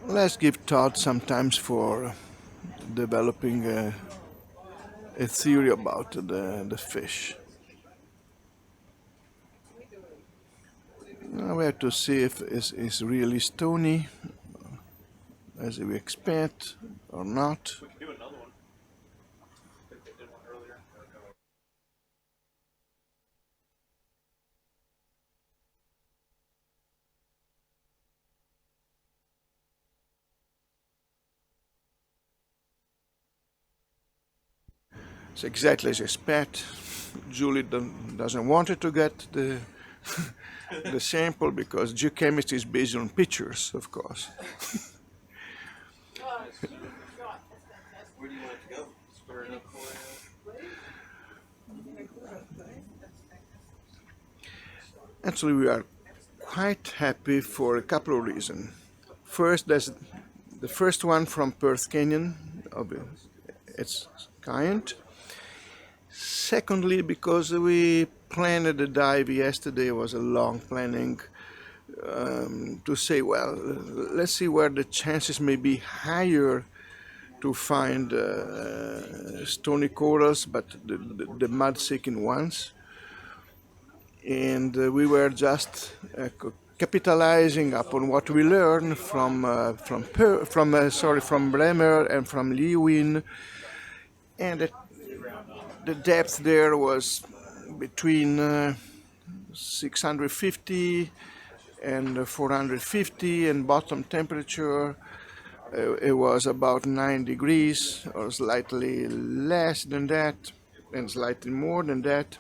Let's give Todd some time for developing a theory about the fish. Now we have to see if it's really stony, as we expect, or not. We can do another one. I think they did one earlier. It's exactly as you expect. Julie doesn't want it to get the the sample because geochemistry is based on pictures, of course. Where do you want it to go? Square it up for Actually, we are quite happy for a couple of reasons. First, there's the first one from Perth Canyon of its kind. Secondly, because we planned the dive yesterday, was a long planning to say, well, let's see where the chances may be higher to find stony corals, but the mud-seeking ones. And we were just capitalizing upon what we learned from Bremer and from Lewin, and the depth there was between 650 and 450, and bottom temperature it was about 9 degrees, or slightly less than that, and slightly more than that.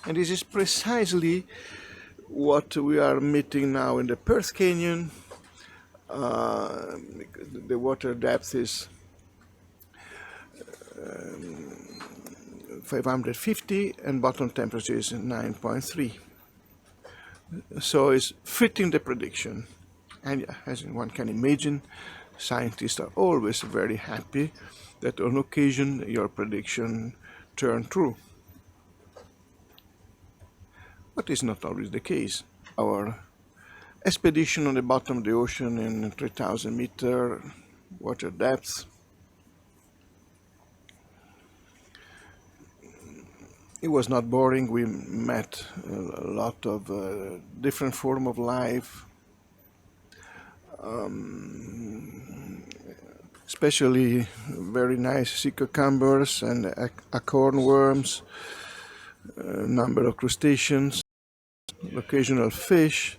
And this is precisely what we are meeting now in the Perth Canyon. The water depth is 550 and bottom temperature is 9.3. So it's fitting the prediction. And as one can imagine, scientists are always very happy that on occasion your prediction turned true. But it's not always the case. Our expedition on the bottom of the ocean in 3,000 meter water depth, it was not boring. We met a lot of different form of life, especially very nice sea cucumbers and acorn worms, a number of crustaceans, occasional fish.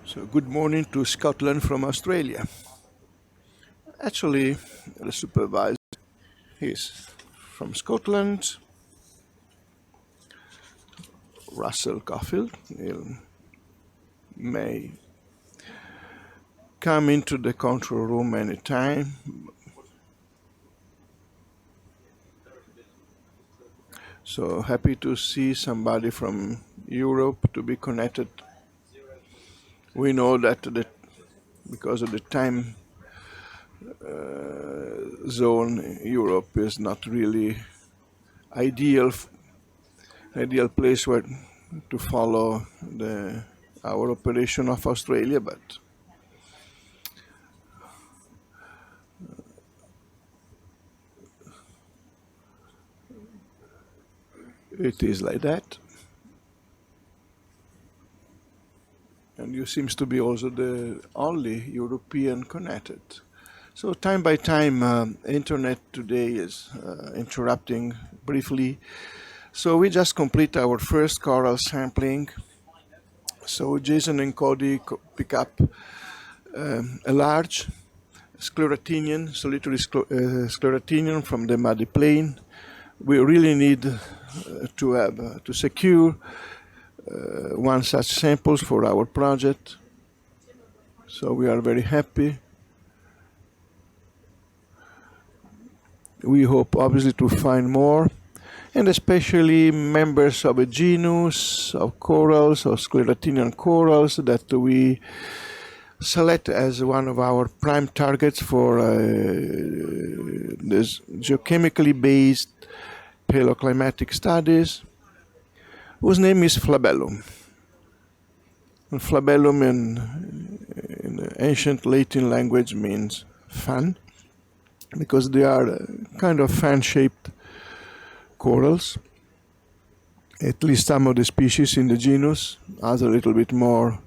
So good morning to Scotland from Australia. Actually, the supervisor is from Scotland, Russell Caulfield. He may come into the control room anytime. So happy to see somebody from Europe to be connected. We know that because of the time zone, Europe is not really ideal ideal place where to follow our operation of Australia, but it is like that. And you seems to be also the only European connected. So time by time, internet today is interrupting briefly. So we just complete our first coral sampling. So Jason and Cody pick up a large Scleractinian, solitary Scleractinian from the muddy plain. We really need to secure one such samples for our project. So we are very happy. We hope obviously to find more, and especially members of a genus of corals, of Scleractinian corals, that we select as one of our prime targets for this geochemically based paleoclimatic studies, whose name is flabellum. And flabellum in ancient Latin language means fan, because they are kind of fan-shaped corals. At least some of the species in the genus, others a little bit more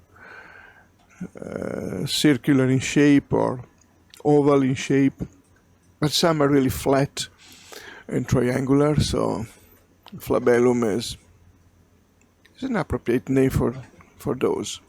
circular in shape or oval in shape, but some are really flat and triangular. So flabellum is an appropriate name for those.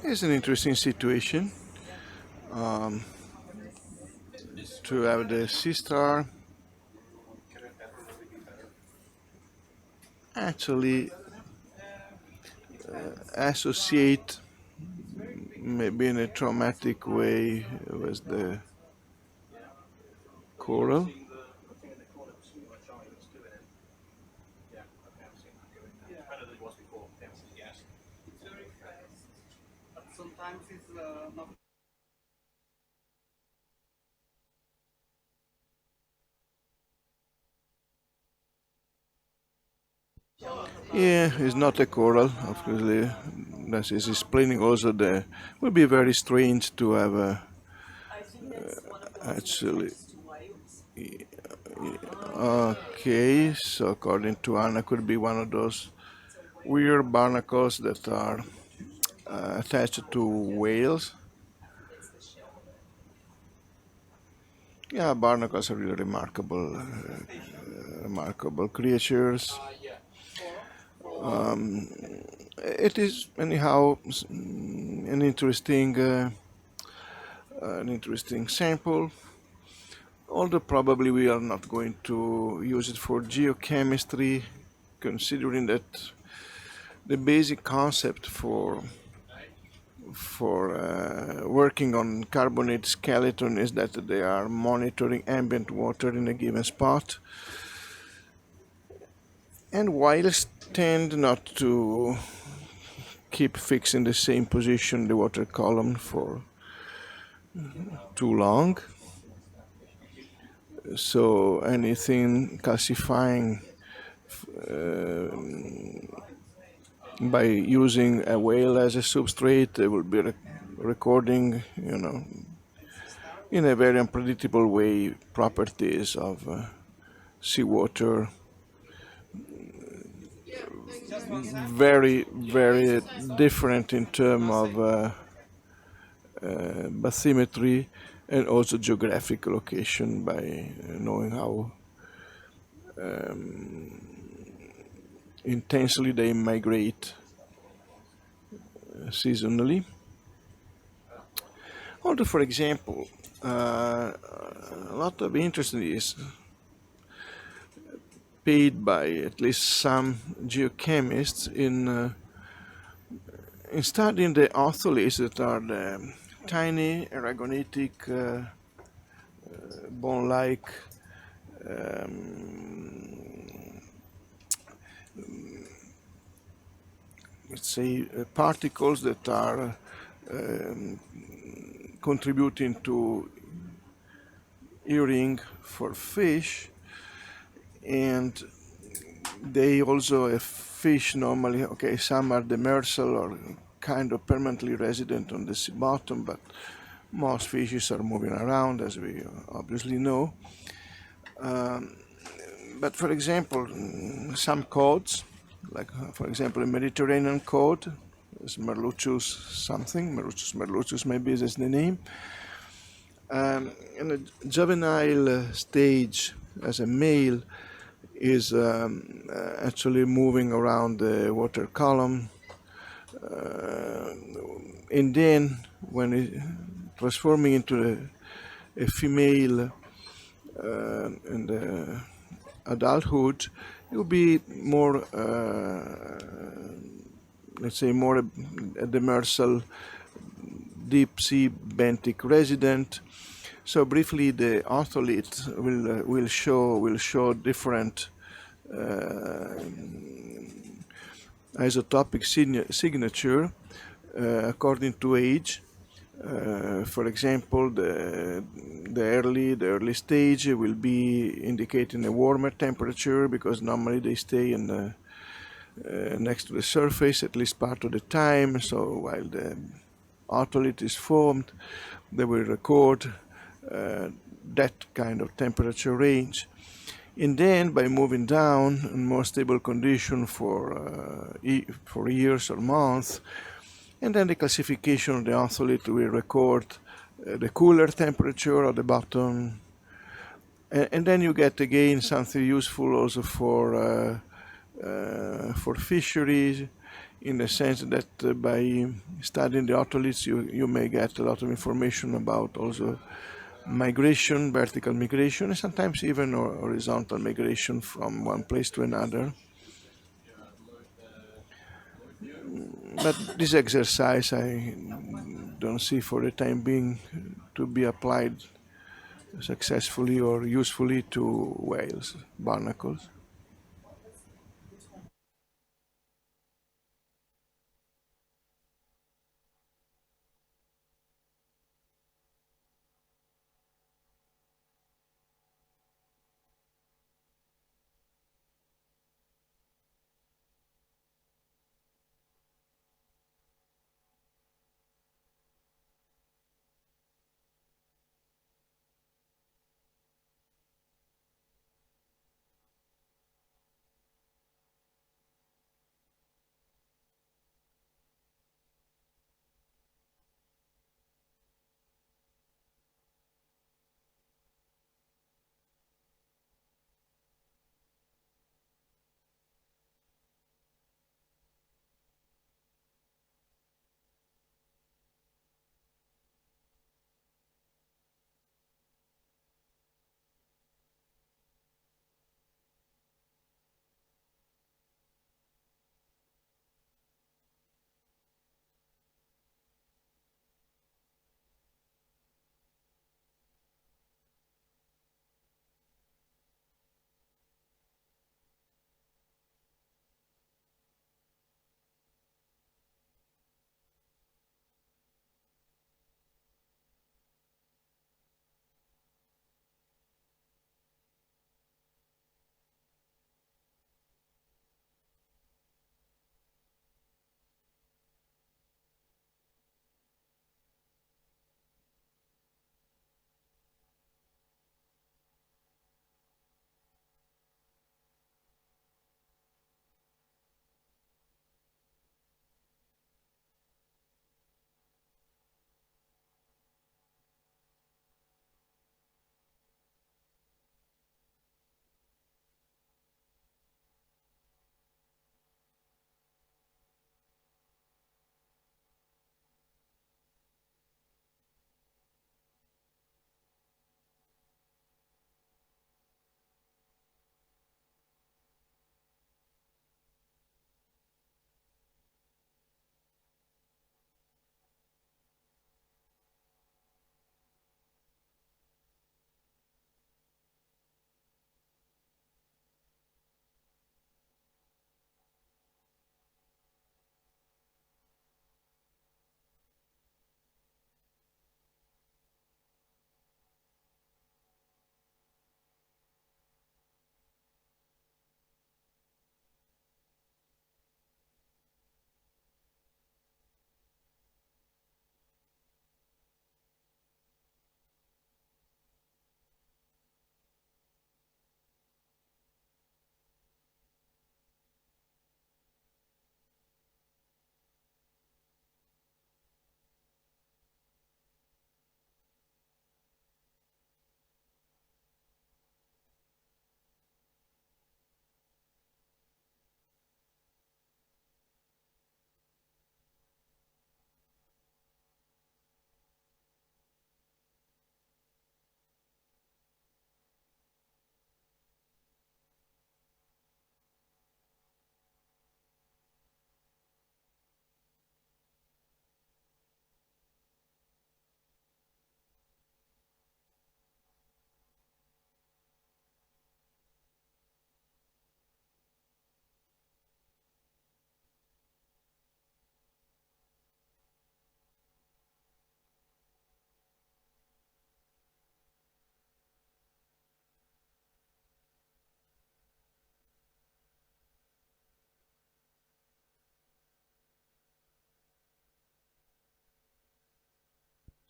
It's an interesting situation to have the sea star actually associate maybe in a traumatic way with the coral. Sometimes it's not. Yeah, it's not a coral, obviously. That is explaining also the. Would be very strange to have a. Actually. Okay, so according to Anna, could be one of those weird barnacles that are attached to whales. Yeah, barnacles are really remarkable creatures. It is anyhow an interesting sample. Although probably we are not going to use it for geochemistry, considering that the basic concept for working on carbonate skeleton is that they are monitoring ambient water in a given spot, and whales tend not to keep fixed in the same position, the water column, for too long. So anything calcifying by using a whale as a substrate, they will be recording, in a very unpredictable way, properties of seawater. Very, very different in terms of bathymetry and also geographic location by knowing how intensely they migrate seasonally. Although, for example, a lot of interest is paid by at least some geochemists in studying the otoliths that are the tiny aragonetic bone-like let's say particles that are contributing to earring for fish, and they also have fish normally. Okay, some are demersal or kind of permanently resident on the sea bottom, but most fishes are moving around, as we obviously know. But for example, some codes, like for example a Mediterranean code, is Merluccius something, Merluccius maybe is the name. In a juvenile stage, as a male, is actually moving around the water column, and then when it transforming into a female in the adulthood, it will be more, let's say, more a demersal deep sea benthic resident. So briefly, the otolith will show different isotopic signature according to age. For example, the early stage will be indicating a warmer temperature, because normally they stay in the, next to the surface at least part of the time. So while the otolith is formed, they will record that kind of temperature range. And then by moving down in more stable condition for years or months, and then the classification of the otolith will record the cooler temperature at the bottom, and then you get again something useful also for fisheries, in the sense that by studying the otoliths you may get a lot of information about also migration, vertical migration, and sometimes even horizontal migration from one place to another. But this exercise I don't see for the time being to be applied successfully or usefully to whales, barnacles.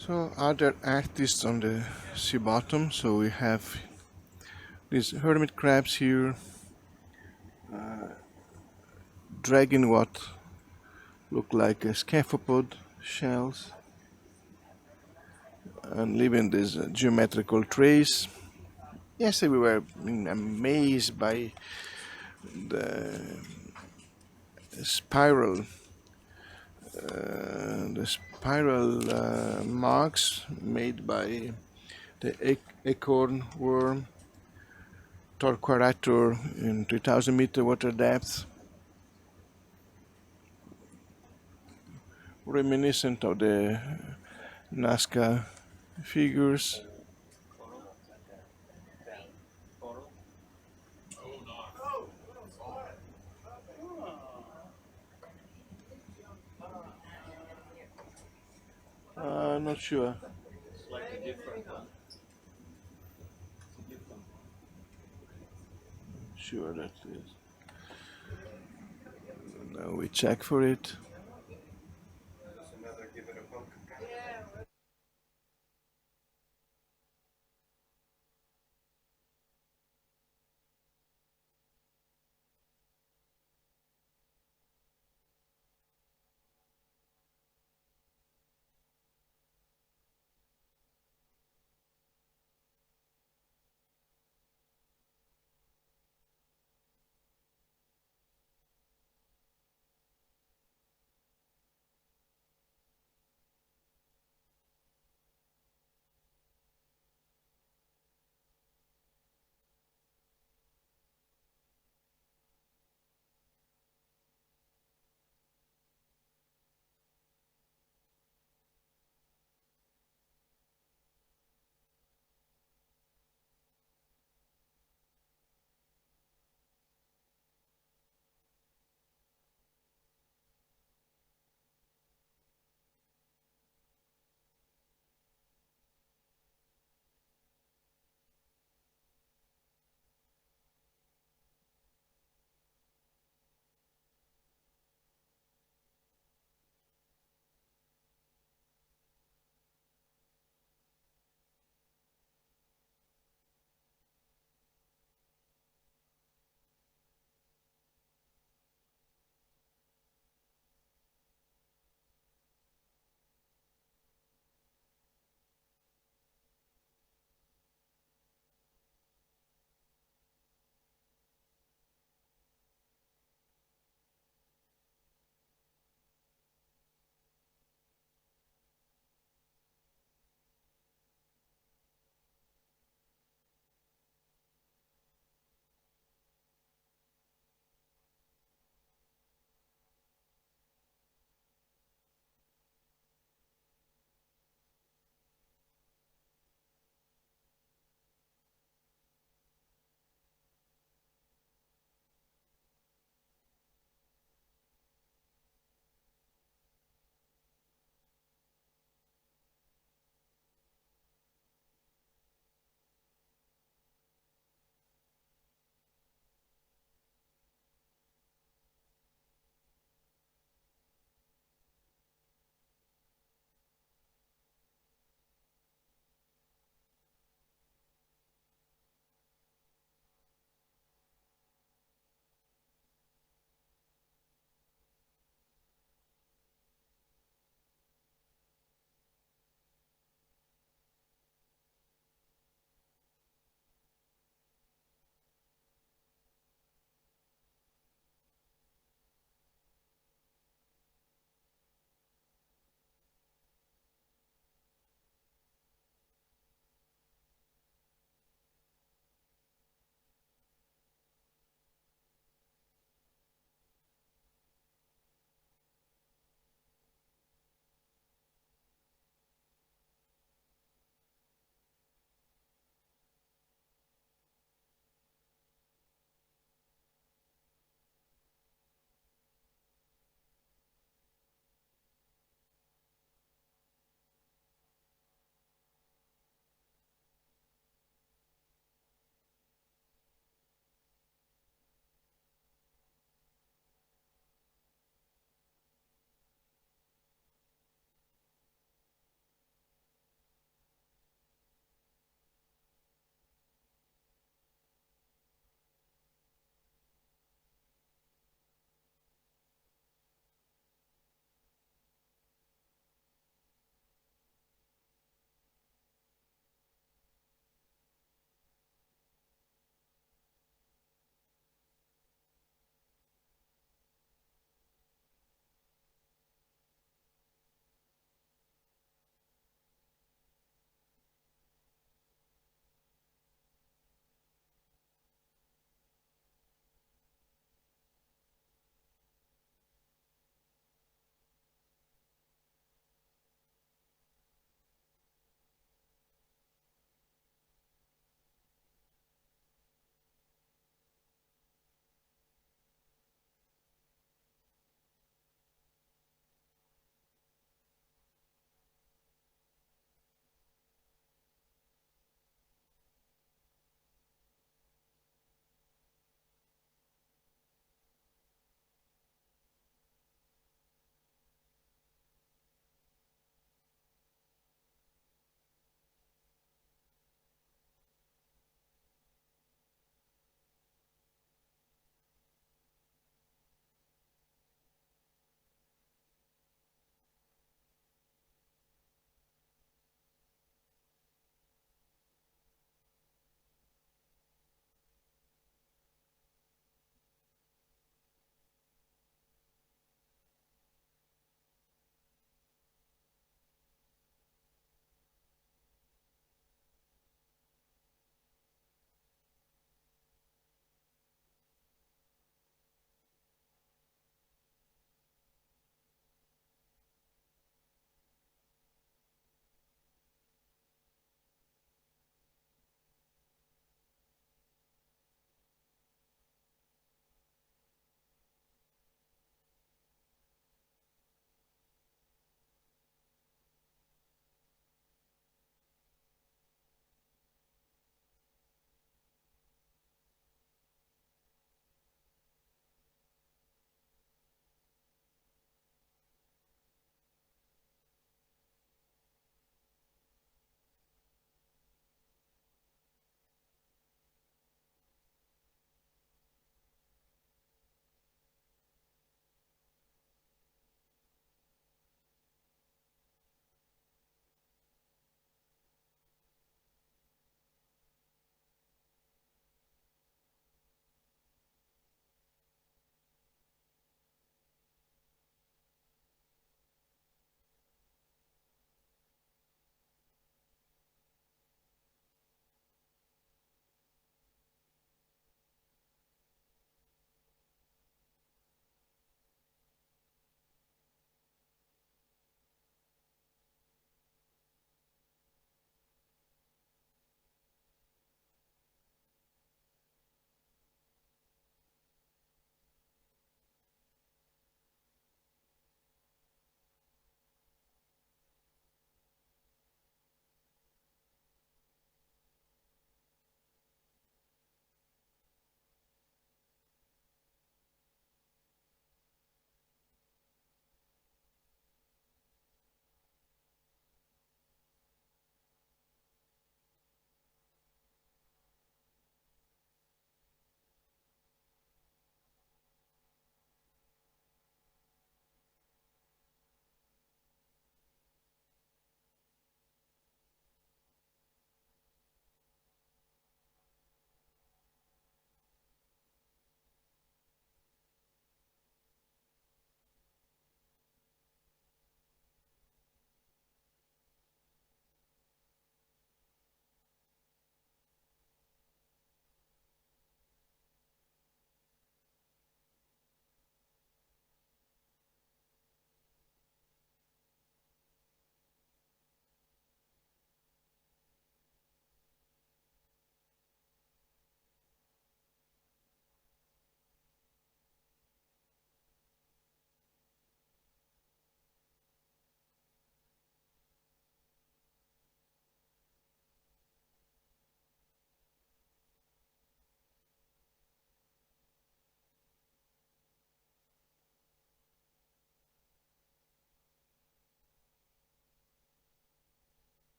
So other artists on the sea bottom. So we have these hermit crabs here, dragging what look like a scaphoid shells and leaving this geometrical trace. Yesterday we were amazed by the spiral the spiral marks made by the acorn worm Torquerator in 3000 meter water depth, reminiscent of the Nazca figures. Not sure. Slightly different, huh? Sure that is. Now we check for it.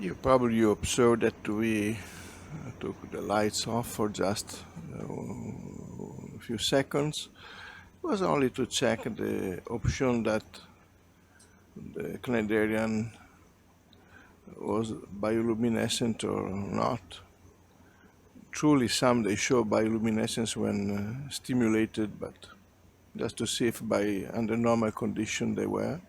You probably observed that we took the lights off for just a few seconds. It was only to check the option that the Cnidarian was bioluminescent or not. Truly, some they show bioluminescence when stimulated, but just to see if under normal condition they were.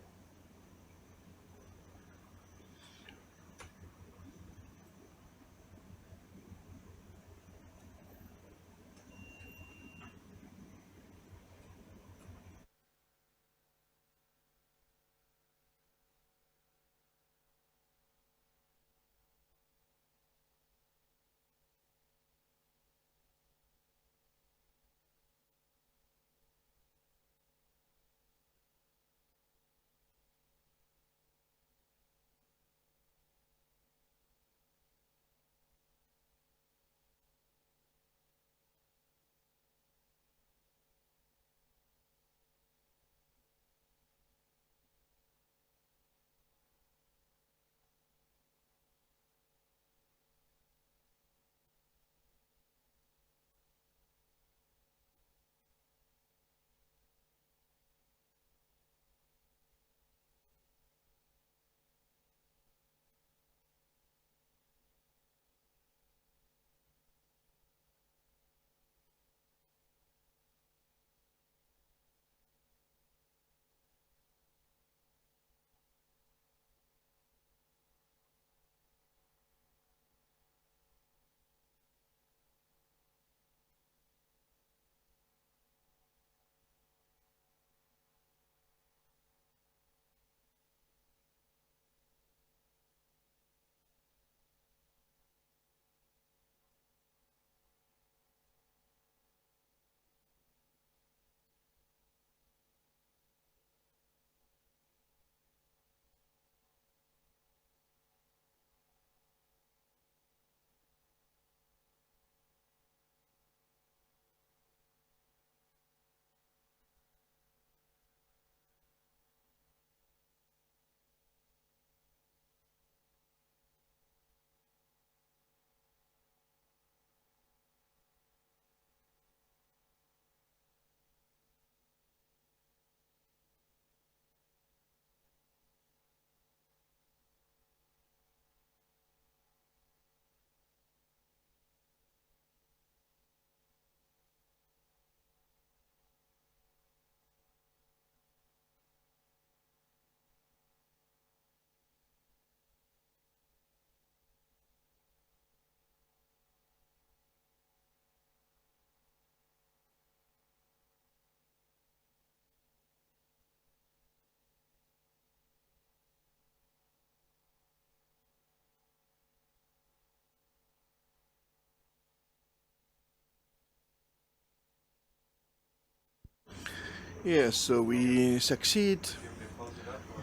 Yes, so we succeed.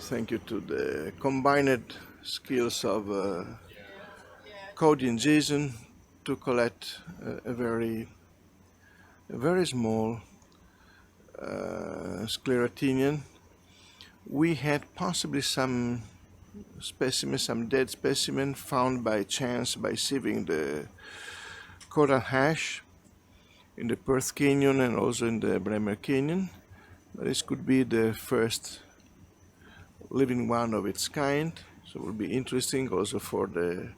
Thank you to the combined skills of Cody and Jason to collect a very small Scleractinian. We had possibly some specimens, some dead specimen found by chance by sieving the coral hash in the Perth Canyon and also in the Bremer Canyon. This could be the first living one of its kind, so it will be interesting also for the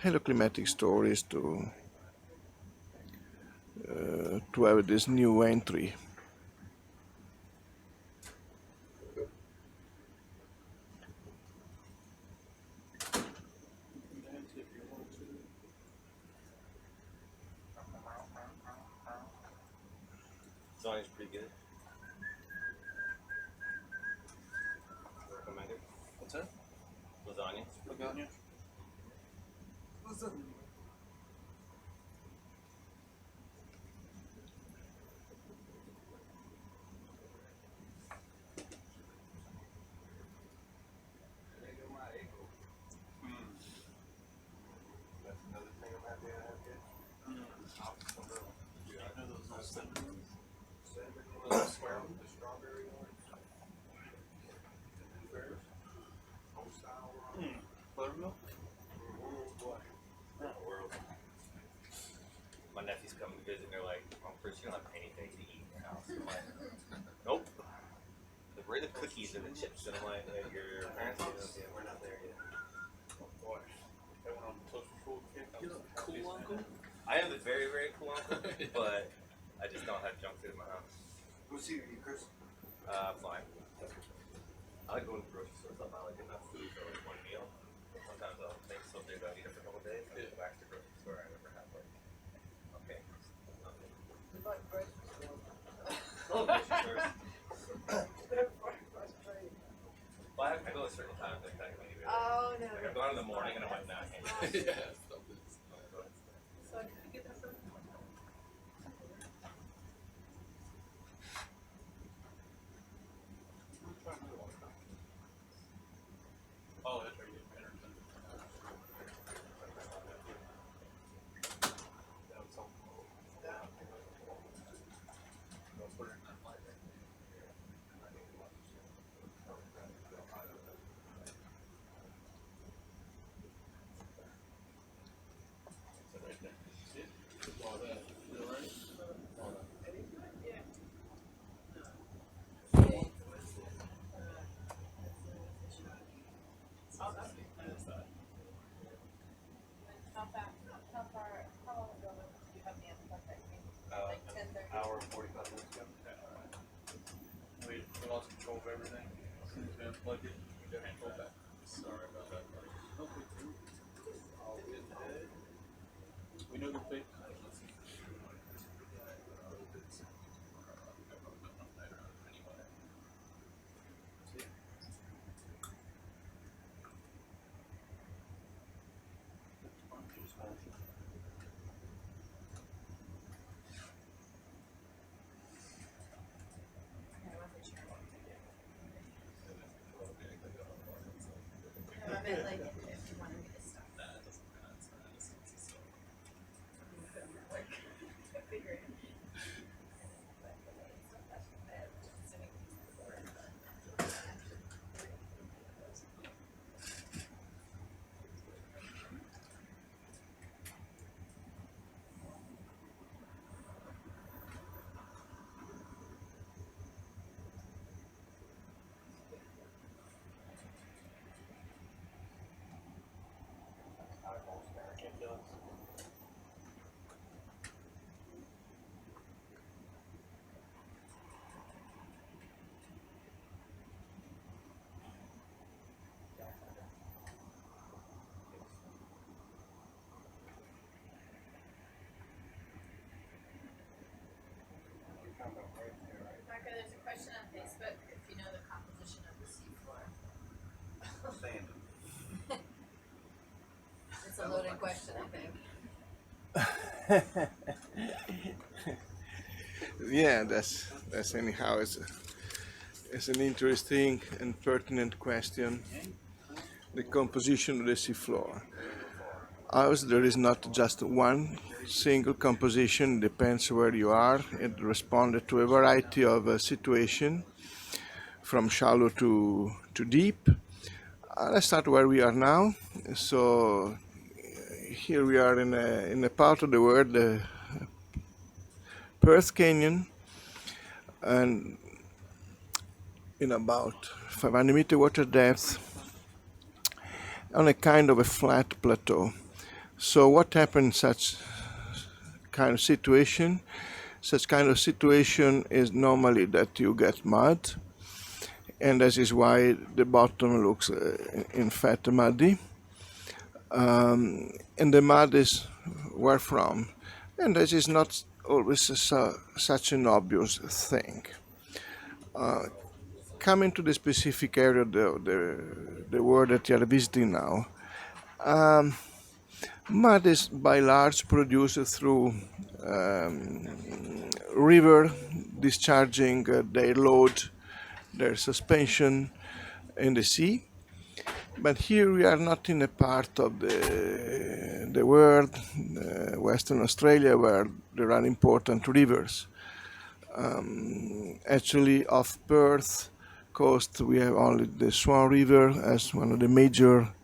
paleoclimatic stories to have this new entry. Lasagna's pretty good. Recommended. What's that? Lasagna. Lasagna. Lasagna. milk? My nephews come to visit and they're like, "Oh, Chris, you don't have anything to eat in your house." I'm like, "Nope. Where are the cookies and the chips?" And I'm like, "Your parents are yeah, we're not there yet." Oh boy. That went on the toast food kick. You're a cool uncle? I am a very, very cool uncle, but I just don't have junk food in my house. What's he eat, Chris? Fine. I like going to the grocery store. Something I like enough food for like one meal. Sometimes I'll make something that I'll eat it for a couple of days. I go back to the grocery store. I never have like, okay. Oh, grocery stores. Well, I go at certain times. Like, I can eat it. Oh, no. Like, I'm going in the morning and I'm like, nah, I can't do it. Yeah. So can I get that from Oh, that's right. That was helpful. I'll put it in that light. So right there. See it? All that. You all right? All that. how long ago did you have the Anthropic? Like 10, 30? Hour and 45 minutes ago. We lost control of everything. As soon as we unplugged it, we got control back. Sorry about that, buddy. All good. We know the fix. No, I meant like if you wanted me to stop. I figured. Marco, there's a question on Facebook if you know the composition of the seafloor. It's a loaded question, I think. Yeah, that's anyhow it's an interesting and pertinent question. The composition of the seafloor. Ours, there is not just one single composition. Depends where you are. It responded to a variety of situations, from shallow to deep. Let's start where we are now. So here we are in a part of the world, the Perth Canyon, and in about 500 meter water depth on a kind of a flat plateau. So what happens in such kind of situation? Such kind of situation is normally that you get mud, and this is why the bottom looks in fact muddy. And the mud is where from? And this is not always such an obvious thing. Coming to the specific area, the world that you are visiting now, mud is by large produced through river discharging their load, their suspension in the sea. But here we are not in a part of the world, Western Australia, where there are important rivers. Actually, off Perth coast, we have only the Swan River as one of the major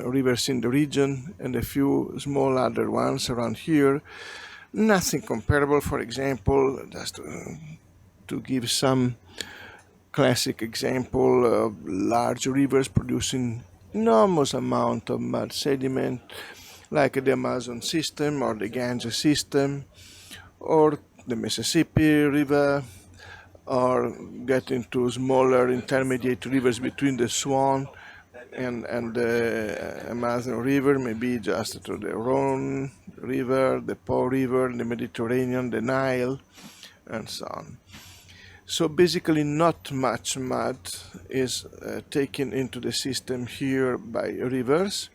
rivers in the region and a few small other ones around here. Nothing comparable, for example, just to give some classic example of large rivers producing enormous amount of mud sediment, like the Amazon system or the Ganges system or the Mississippi River, or get into smaller intermediate rivers between the Swan and the Amazon River, maybe just to the Rhone River, the Po River, the Mediterranean, the Nile, and so on. So basically not much mud is taken into the system here by rivers.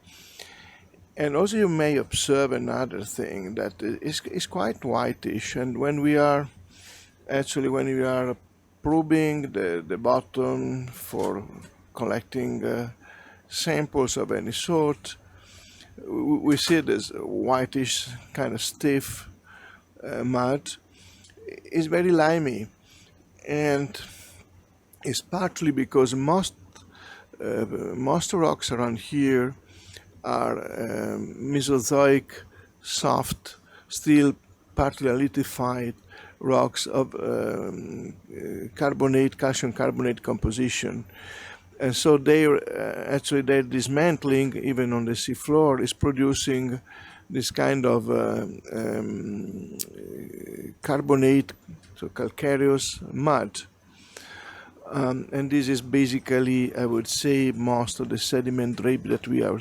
And also you may observe another thing that is quite whitish, and when we are probing the bottom for collecting samples of any sort, we see this whitish kind of stiff mud. It's very limey, and it's partly because most rocks around here are Mesozoic, soft, still partly lithified rocks of calcium carbonate composition. And so actually their dismantling, even on the seafloor, is producing this kind of carbonate, so calcareous mud. And this is basically, I would say, most of the sediment drape that we are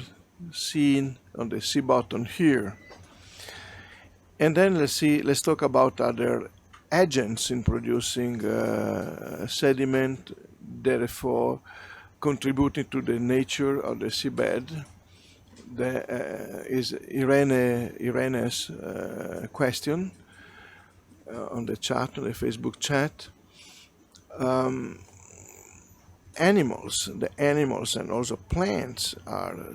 seeing on the sea bottom here. And then let's talk about other agents in producing sediment, therefore contributing to the nature of the seabed. There is Irene's question on the chat, on the Facebook chat. The animals and also plants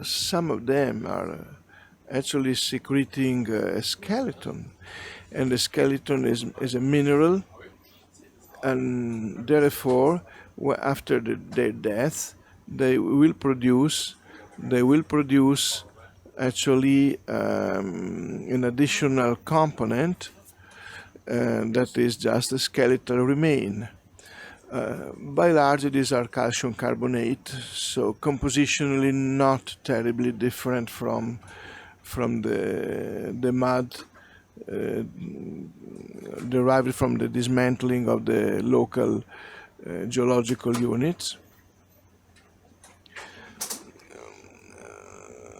some of them are actually secreting a skeleton, and the skeleton is a mineral, and therefore after their death they will produce actually an additional component that is just a skeletal remain. By large, these are calcium carbonate, so compositionally not terribly different from the mud derived from the dismantling of the local geological units.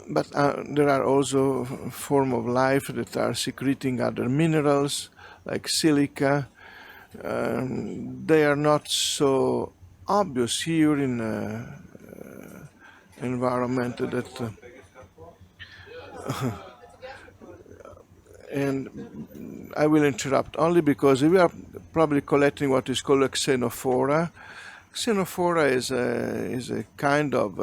But there are also forms of life that are secreting other minerals like silica. They are not so obvious here in environment that and I will interrupt only because we are probably collecting what is called a xenophora. Xenophora is a kind of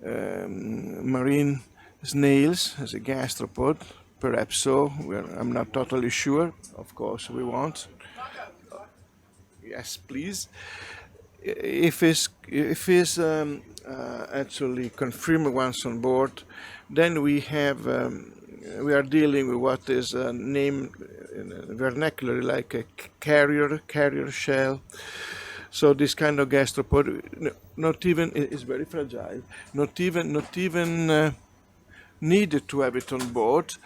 marine snails, as a gastropod, perhaps so. I'm not totally sure. Of course, we won't. Yes, please. If it's actually confirmed once on board, then we are dealing with what is named vernacularly like a carrier shell. So this kind of gastropod, not even is very fragile. Not even needed to have it on board.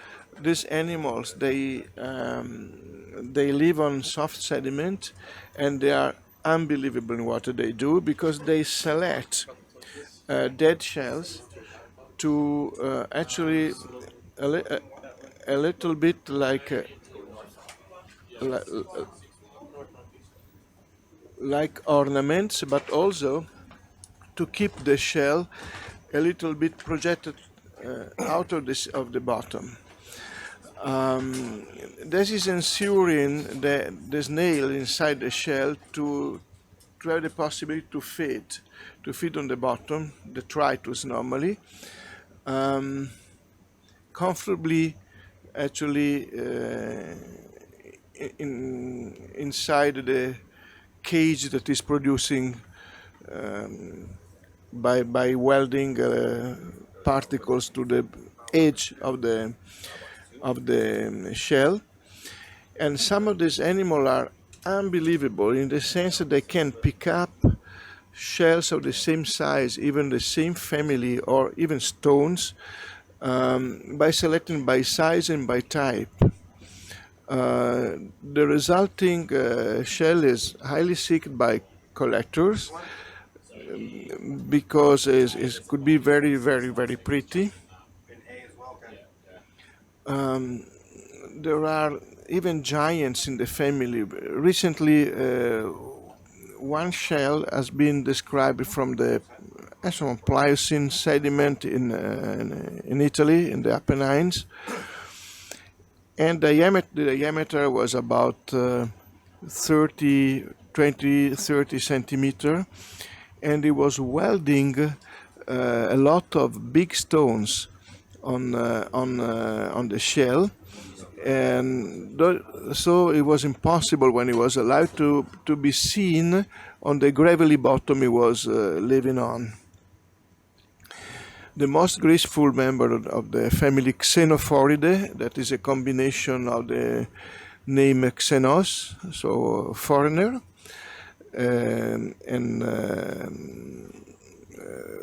These animals, they live on soft sediment, and they are unbelievable in what they do, because they select dead shells to actually a little bit like ornaments, but also to keep the shell a little bit projected out of the bottom. This is ensuring the snail inside the shell to have the possibility to feed on the bottom, the tritus normally, comfortably actually inside the cage that is producing by welding particles to the edge of the shell. And some of these animals are unbelievable in the sense that they can pick up shells of the same size, even the same family, or even stones, by selecting by size and by type. The resulting shell is highly sought by collectors because it could be very, very, very pretty. There are even giants in the family. Recently, one shell has been described from the Pliocene sediment in Italy, in the Apennines, and the diameter was about 30 centimeter, and it was welding a lot of big stones on the shell, and so it was impossible when it was allowed to be seen on the gravelly bottom it was living on. The most graceful member of the family Xenophoridae, that is a combination of the name Xenos, so foreigner, and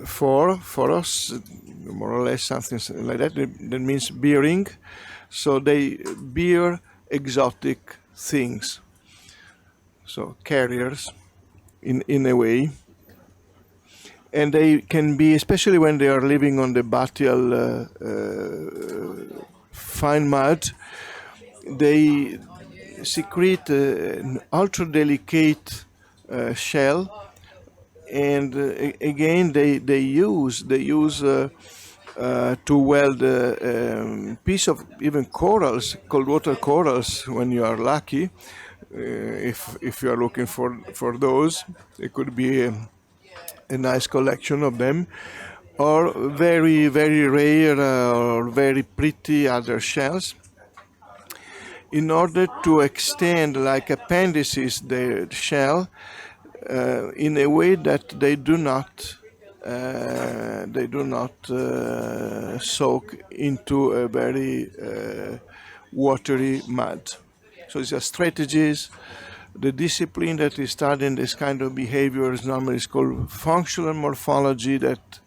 foros, more or less something like that. That means bearing. So they bear exotic things, so carriers in a way. And they can be, especially when they are living on the bathyal fine mud, they secrete an ultra delicate shell, and again they use to weld a piece of even corals, cold water corals, when you are lucky. If you are looking for those, it could be a nice collection of them, or very, very rare or very pretty other shells, in order to extend like appendices the shell in a way that they do not soak into a very watery mud. So these are strategies. The discipline that is studying this kind of behavior is normally called functional morphology, that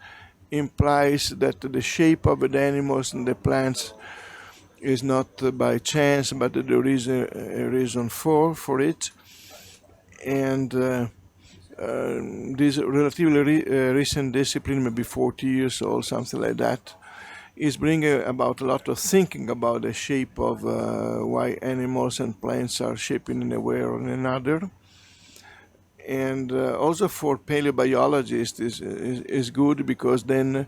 implies that the shape of the animals and the plants is not by chance, but that there is a reason for it. And this relatively recent discipline, maybe 40 years old, something like that, is bringing about a lot of thinking about the shape of why animals and plants are shaped in a way or another. And also for paleobiologists is good, because then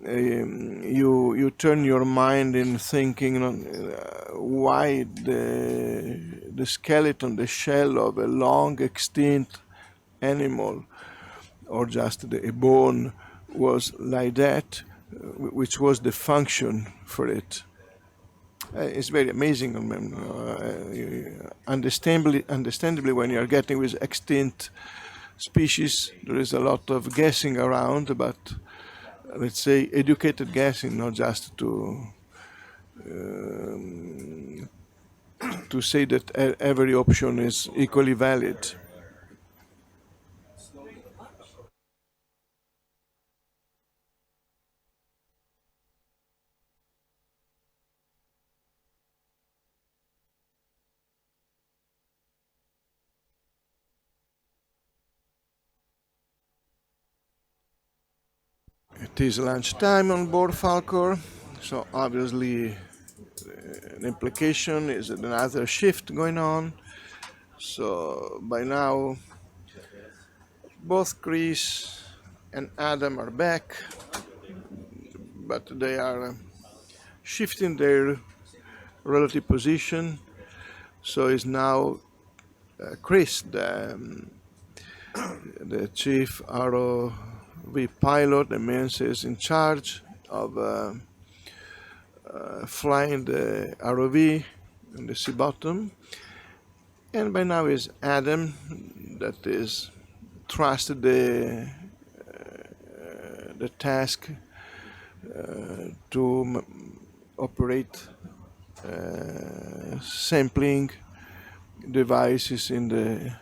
you turn your mind in thinking why the skeleton, the shell of a long extinct animal, or just a bone, was like that, which was the function for it. It's very amazing. Understandably, when you are getting with extinct species, there is a lot of guessing around, but let's say educated guessing, not just to say that every option is equally valid. It is lunchtime on board Falcor, so obviously the implication is another shift going on. So by now, both Chris and Adam are back, but they are shifting their relative position. So it's now Chris, the chief ROV pilot, the man is in charge of flying the ROV in the sea bottom. And by now is Adam, that is trusted the the task to operate sampling devices in the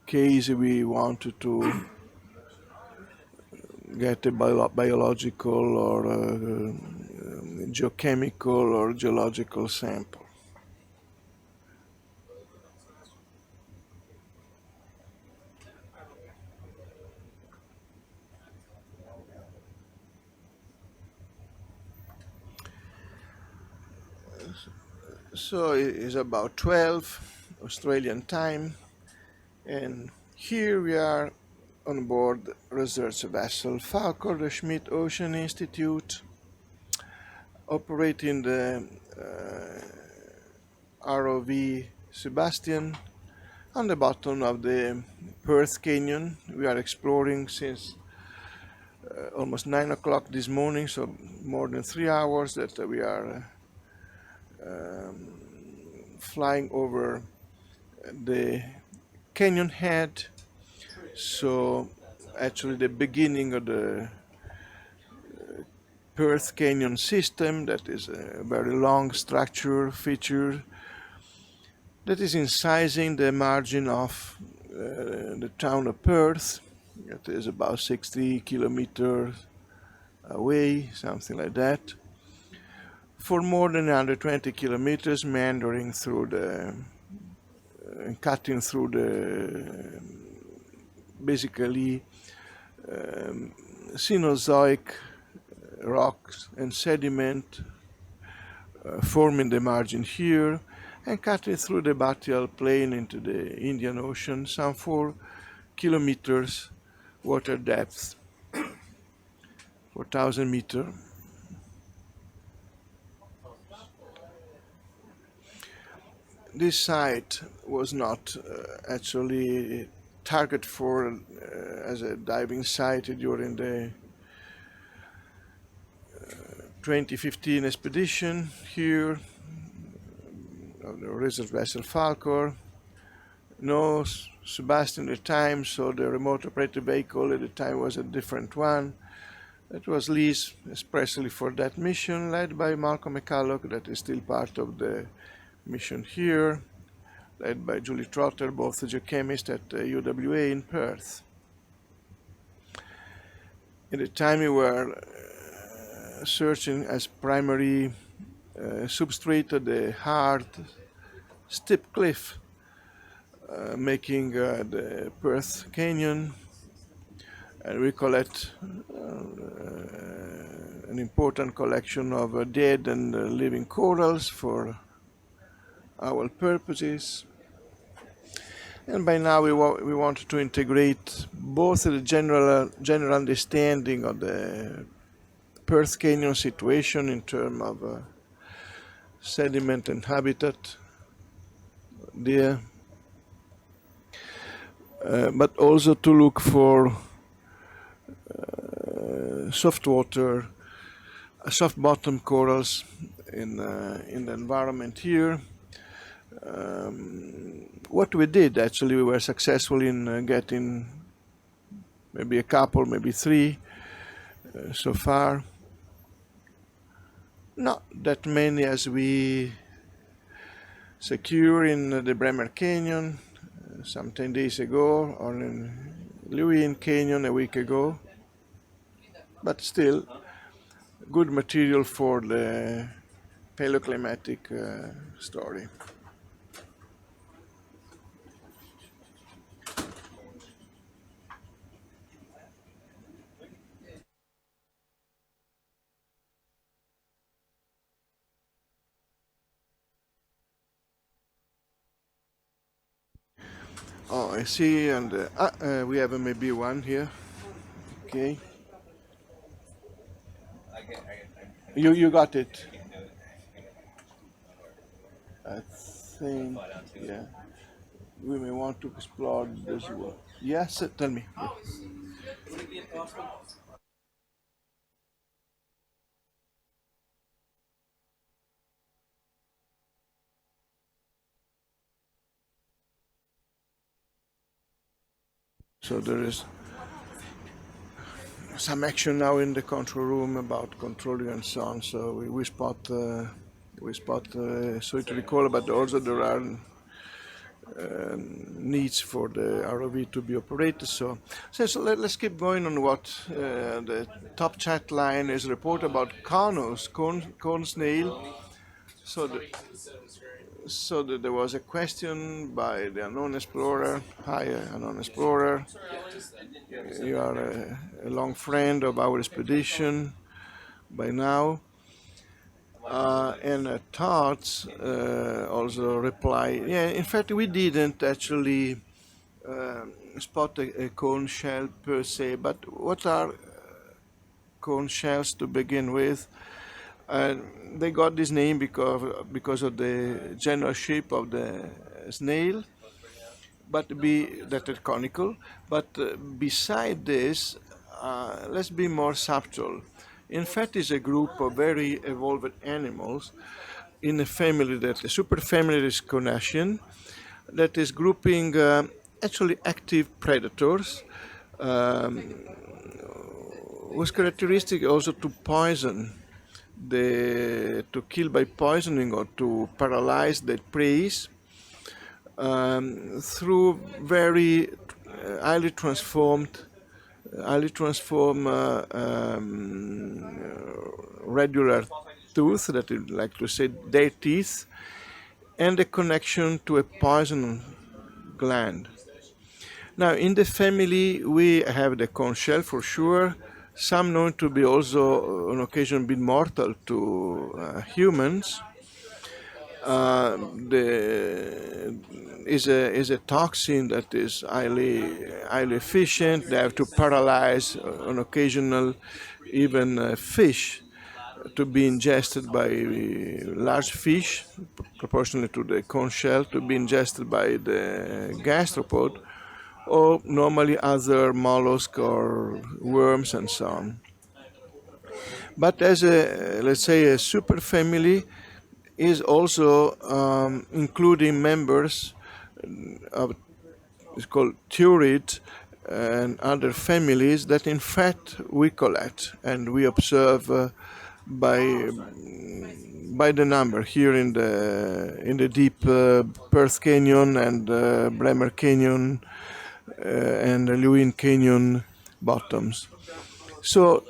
case we wanted to get a biological or geochemical or geological sample. So it is about 12 Australian time, and here we are on board research vessel Falcor, the Schmidt Ocean Institute, operating the ROV SuBastian on the bottom of the Perth Canyon. We are exploring since almost 9 o'clock this morning, so more than 3 hours that we are flying over the canyon head. So actually the beginning of the Perth Canyon system, that is a very long structure feature that is incising the margin of the town of Perth. It is about 60 kilometers away, something like that, for more than 120 kilometers, meandering through the cutting through the basically Cenozoic rocks and sediment forming the margin here, and cutting through the Bathyal Plain into the Indian Ocean, some 4 kilometers water depth, 4,000 meters. This site was not actually target for as a diving site during the 2015 expedition here of the research vessel Falcor. No SuBastian at the time, so the remote operated vehicle at the time was a different one. It was leased expressly for that mission, led by Malcolm McCulloch, that is still part of the mission here, led by Julie Trotter, both a geochemist at UWA in Perth. At the time we were searching as primary substrate of the hard, steep cliff making the Perth Canyon, and we collect an important collection of dead and living corals for our purposes. And by now we want to integrate both the general understanding of the Perth Canyon situation in terms of sediment and habitat there, but also to look for soft water, soft bottom corals in the environment here. What we did, actually, we were successful in getting maybe a couple, maybe 3 so far. Not that many as we secure in the Bremer Canyon some 10 days ago, or in Lewin Canyon a week ago, but still good material for the paleoclimatic story. Oh, I see, and we have maybe one here. Okay. You got it. I think, yeah. We may want to explore this one. Yes, tell me. Yeah. Would it be impossible? So there is some action now in the control room about controlling and so on. So we spot so to recall, but also there are needs for the ROV to be operated. So let's keep going on what the top chat line is report about Carnos, cone snail. So there was a question by the unknown explorer. Hi, unknown explorer. You are a long friend of our expedition by now. And Tots also reply, yeah, in fact, we didn't actually spot a cone shell per se, but what are cone shells to begin with? They got this name because of the general shape of the snail, but that are conical. But beside this, let's be more subtle. In fact, it's a group of very evolved animals in a family that the superfamily is Conacean, that is grouping actually active predators, with characteristic also to poison, to kill by poisoning or to paralyze the prey through very highly transformed regular tooth, that is like to say their teeth, and a connection to a poison gland. Now, in the family, we have the conch shell for sure. Some known to be also on occasion be mortal to humans. Is a toxin that is highly efficient. They have to paralyze on occasional even fish to be ingested by large fish, proportionally to the conch shell, to be ingested by the gastropod, or normally other mollusks or worms and so on. But as let's say, a superfamily is also including members of, it's called Theurids and other families that in fact we collect and we observe by the number here in the deep Perth Canyon and Bremer Canyon and Lewin Canyon bottoms. So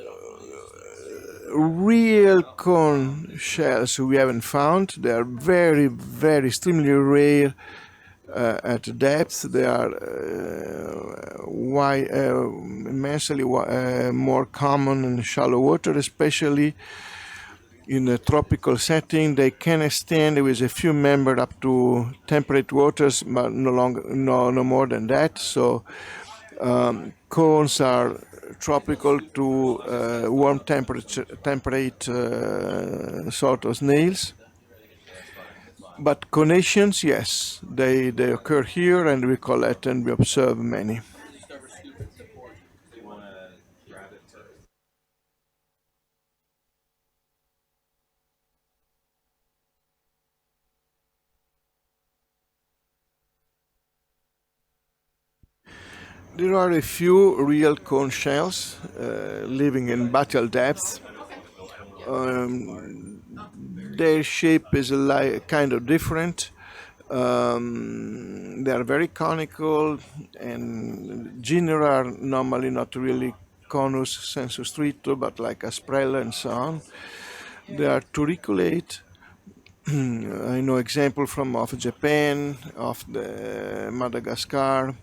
real cone shells we haven't found. They are very, very extremely rare at depth. They are immensely more common in shallow water, especially in a tropical setting. They can extend with a few members up to temperate waters, but no more than that. So cones are tropical to warm temperate sort of snails. But conaceans, yes, they occur here, and we collect and we observe many. There are a few real cone shells living in bathyal depth. Their shape is kind of different. They are very conical, and genera are normally not really Conus sensostrito, but like Asprella and so on. They are turiculate. I know example from off Japan, of the Madagascar.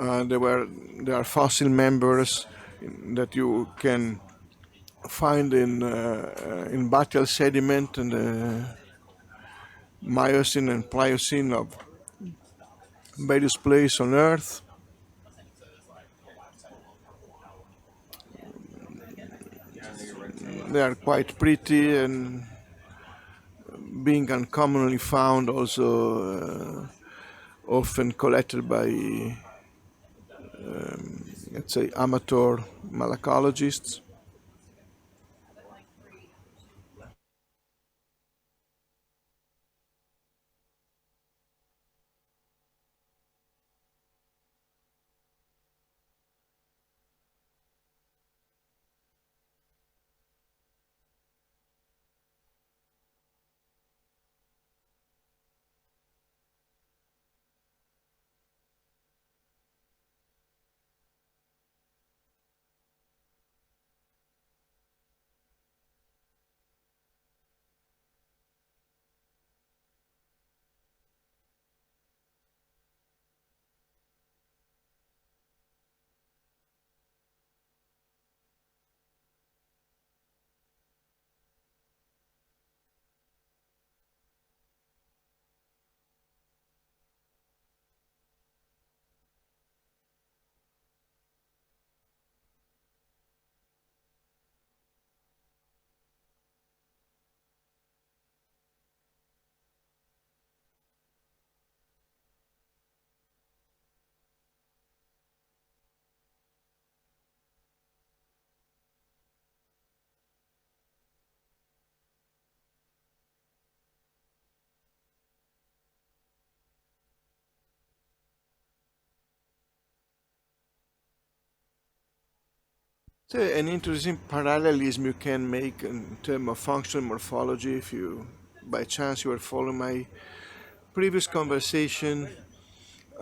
There are fossil members that you can find in bathyal sediment and Miocene and Pliocene of various places on Earth. They are quite pretty and being uncommonly found, also often collected by let's say amateur malacologists. So an interesting parallelism you can make in terms of functional morphology, if you, by chance, you are following my previous conversation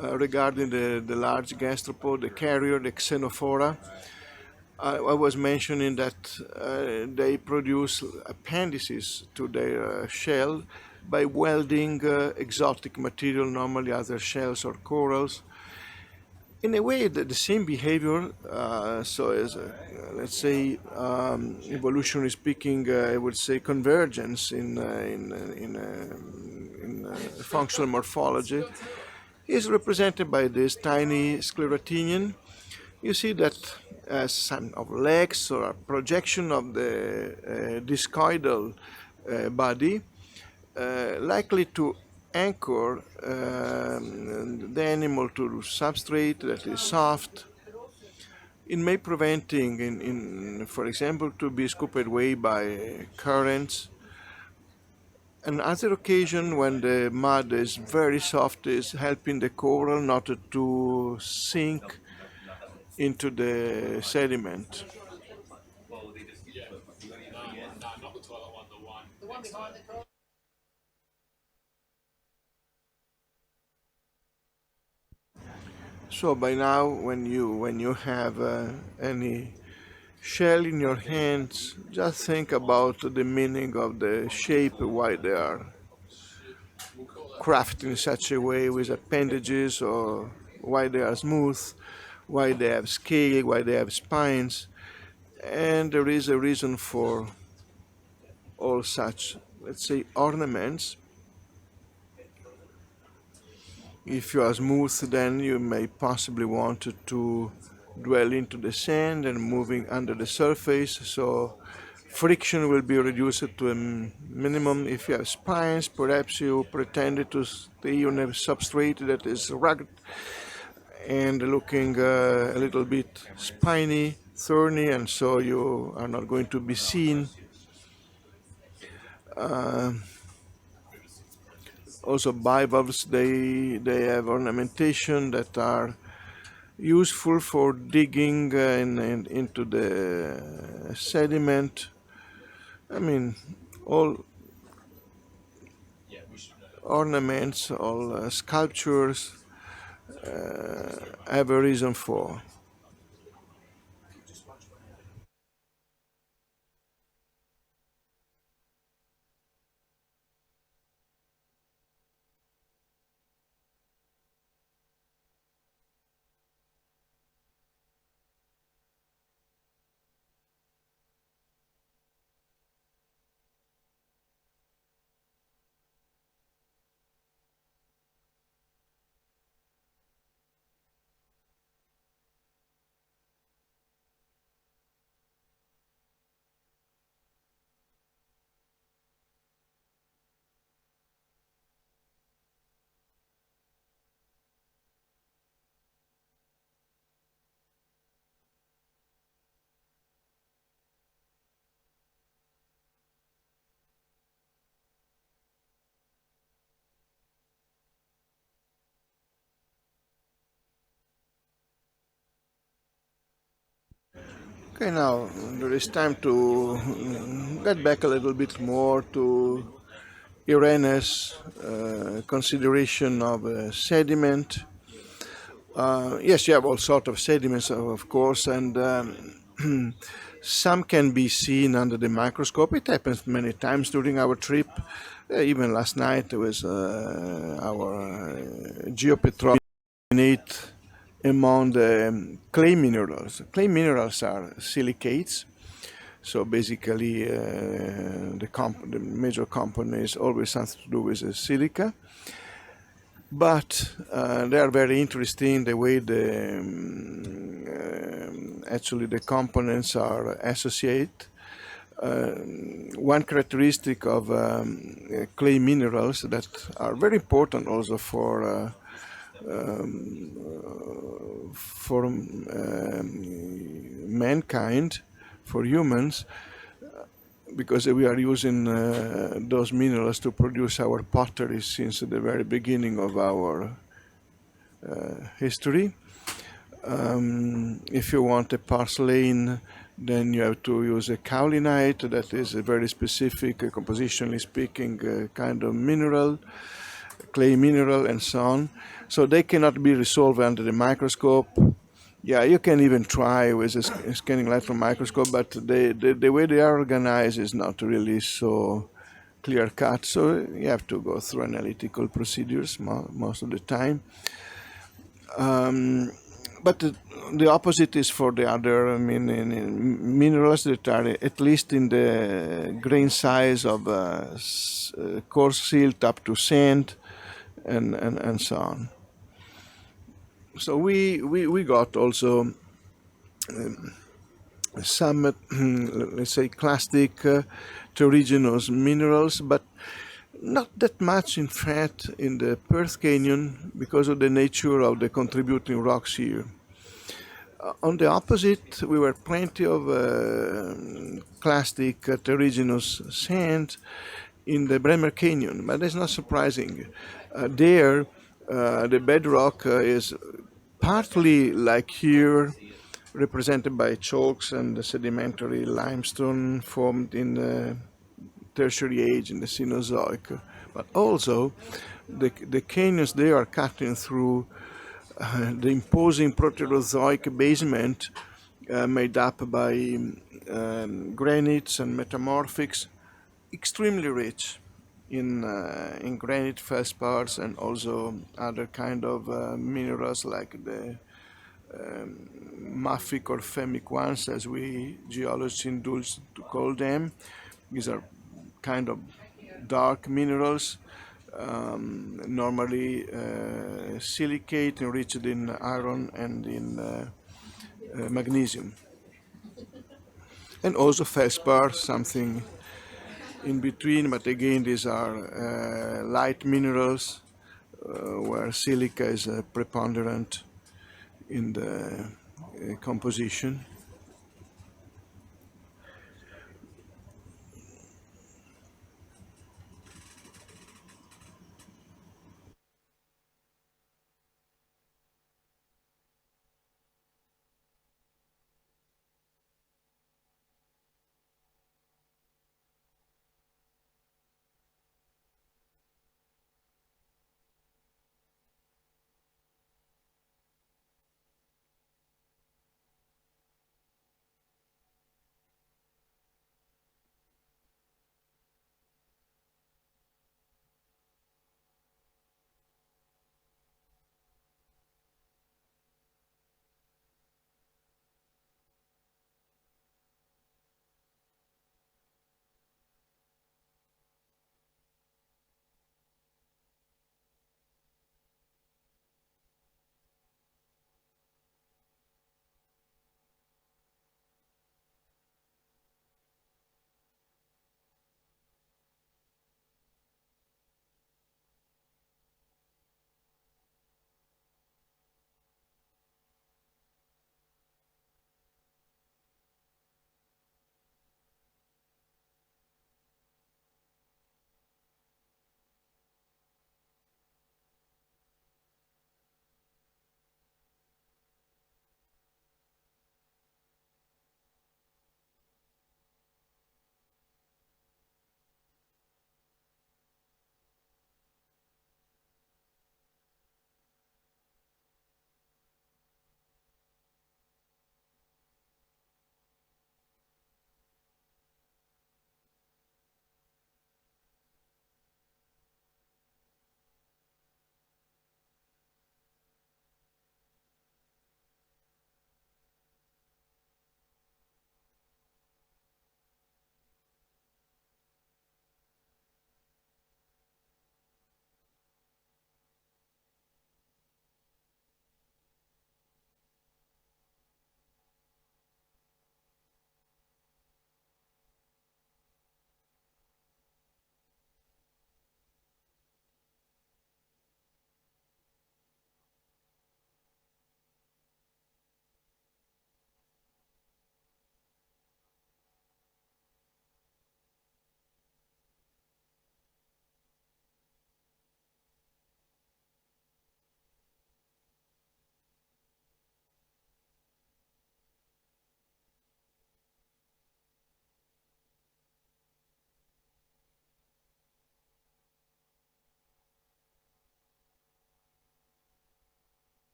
regarding the large gastropod, the carrier, the xenophora. I was mentioning that they produce appendices to their shell by welding exotic material, normally other shells or corals. In a way, the same behavior, so as, let's say, evolutionary speaking, I would say convergence in functional morphology is represented by this tiny Scleractinian. You see that as some of legs or a projection of the discoidal body, likely to anchor the animal to substrate that is soft. It may preventing, for example, to be scooped away by currents. Another occasion when the mud is very soft is helping the coral not to sink into the sediment. Not the toilet one, the one behind the toilet. So by now, when you have any shell in your hands, just think about the meaning of the shape, why they are crafted in such a way with appendages, or why they are smooth, why they have scale, why they have spines, and there is a reason for all such, let's say, ornaments. If you are smooth, then you may possibly want to dwell into the sand and moving under the surface, so friction will be reduced to a minimum. If you have spines, perhaps you pretend to stay on a substrate that is rugged and looking a little bit spiny, thorny, and so you are not going to be seen. Also, bivalves, they have ornamentation that are useful for digging into the sediment. I mean, all ornaments, all sculptures have a reason for. Okay, now there is time to get back a little bit more to Irena's consideration of sediment. Yes, you have all sorts of sediments, of course, and some can be seen under the microscope. It happens many times during our trip. Even last night there was our geopetrol among the clay minerals. Clay minerals are silicates. So basically, the major component is always something to do with silica. But they are very interesting the way actually the components are associated. One characteristic of clay minerals that are very important also for mankind, for humans, because we are using those minerals to produce our pottery since the very beginning of our history. If you want a porcelain Then you have to use a kaolinite, that is a very specific, compositionally speaking, kind of mineral, clay mineral, and so on. So they cannot be resolved under the microscope. Yeah, you can even try with a scanning electron microscope, but the way they are organized is not really so clear cut. So you have to go through analytical procedures most of the time. But the opposite is for the other, I mean, in minerals that are at least in the grain size of coarse silt up to sand, and so on. So we got also some, let's say, clastic terrigenous minerals, but not that much, in fact, in the Perth Canyon because of the nature of the contributing rocks here. On the opposite, we were plenty of clastic terrigenous sand in the Bremer Canyon, but that's not surprising. There, the bedrock is partly like here, represented by chalks and the sedimentary limestone formed in the Tertiary age, in the Cenozoic, but also the canyons they are cutting through the imposing Proterozoic basement made up by granites and metamorphics, extremely rich in granite feldspars and also other kind of minerals like the mafic or phemic ones, as we geologists indulge to call them. These are kind of dark minerals, normally silicate enriched in iron and in magnesium. And also feldspar, something in between, but again these are light minerals where silica is preponderant in the composition.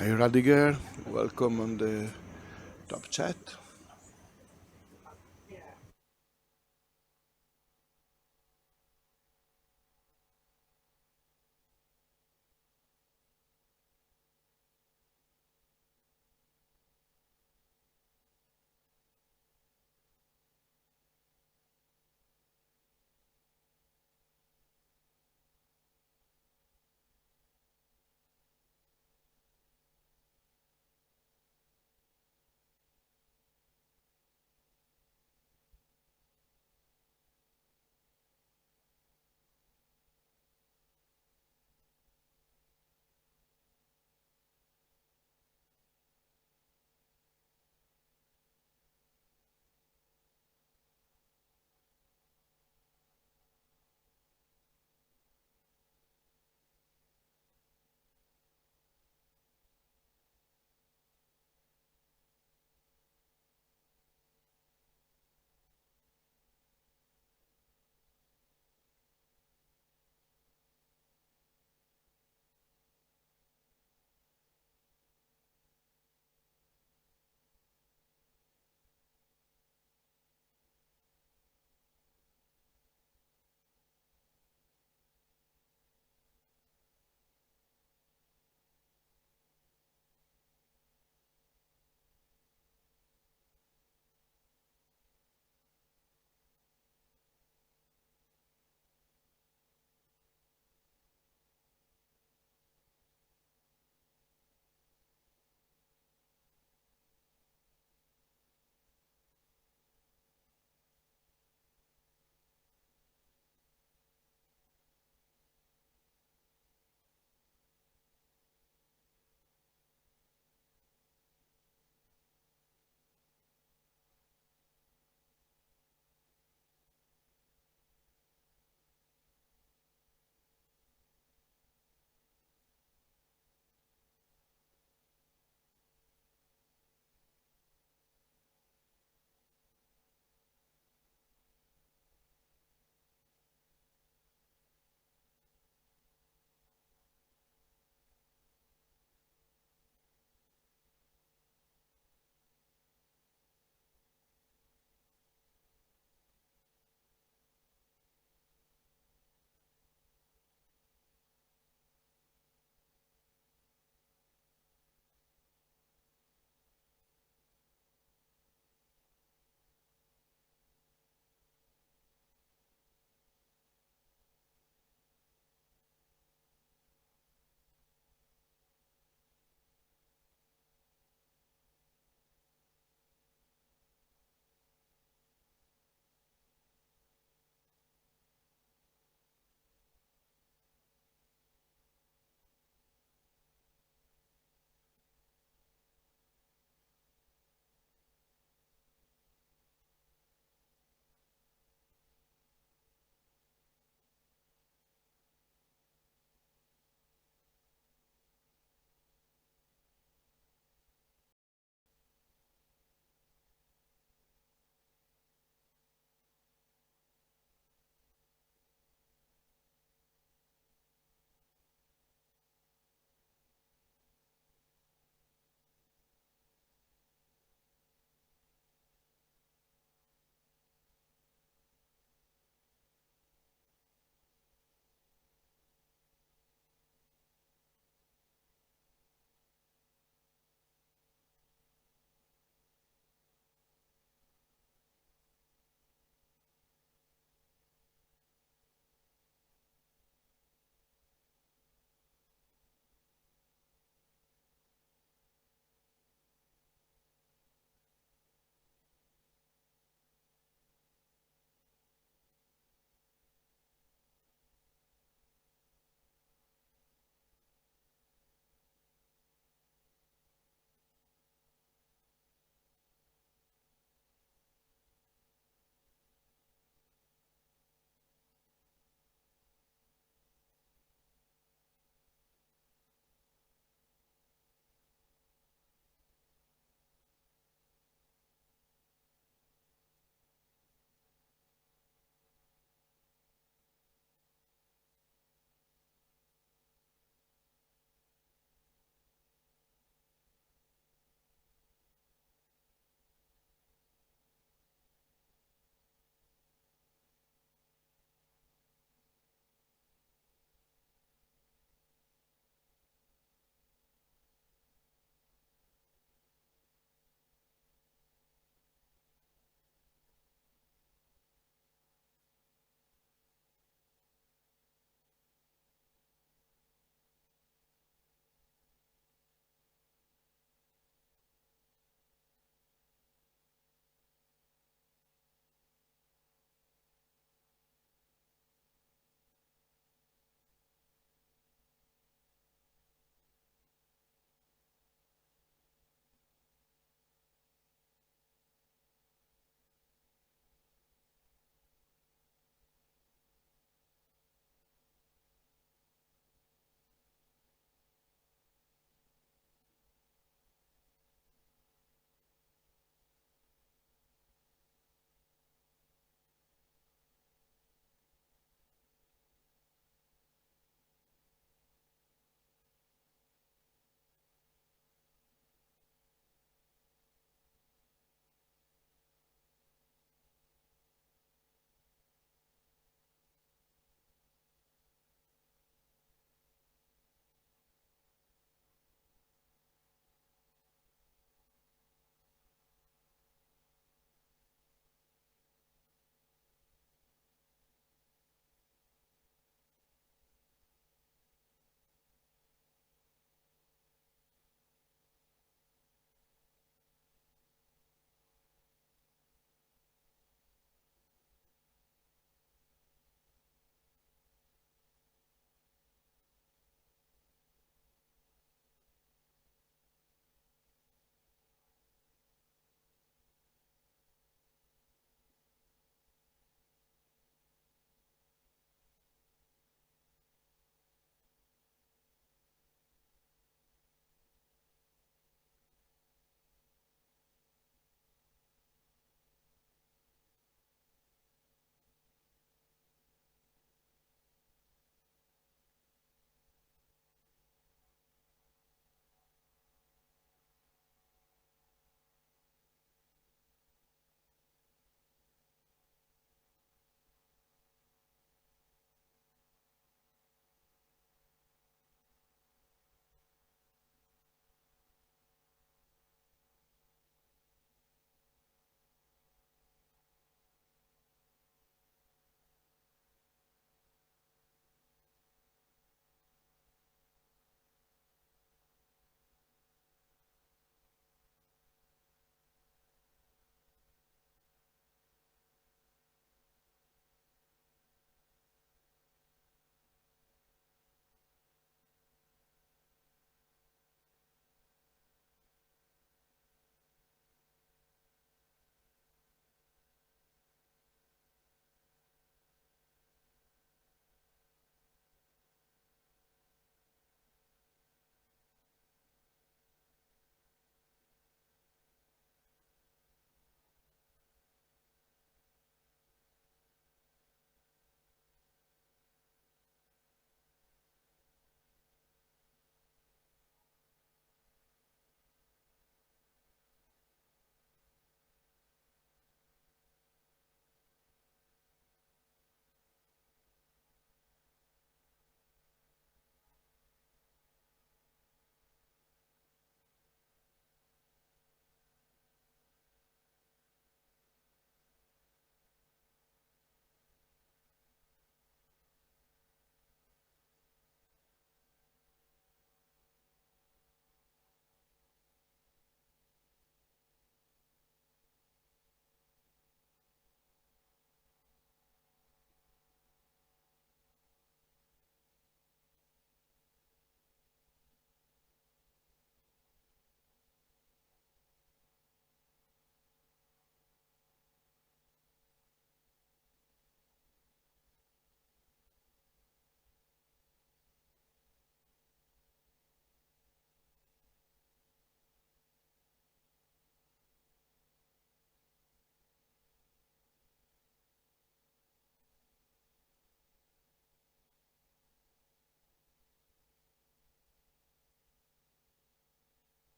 Hi Radiger, welcome on the top chat.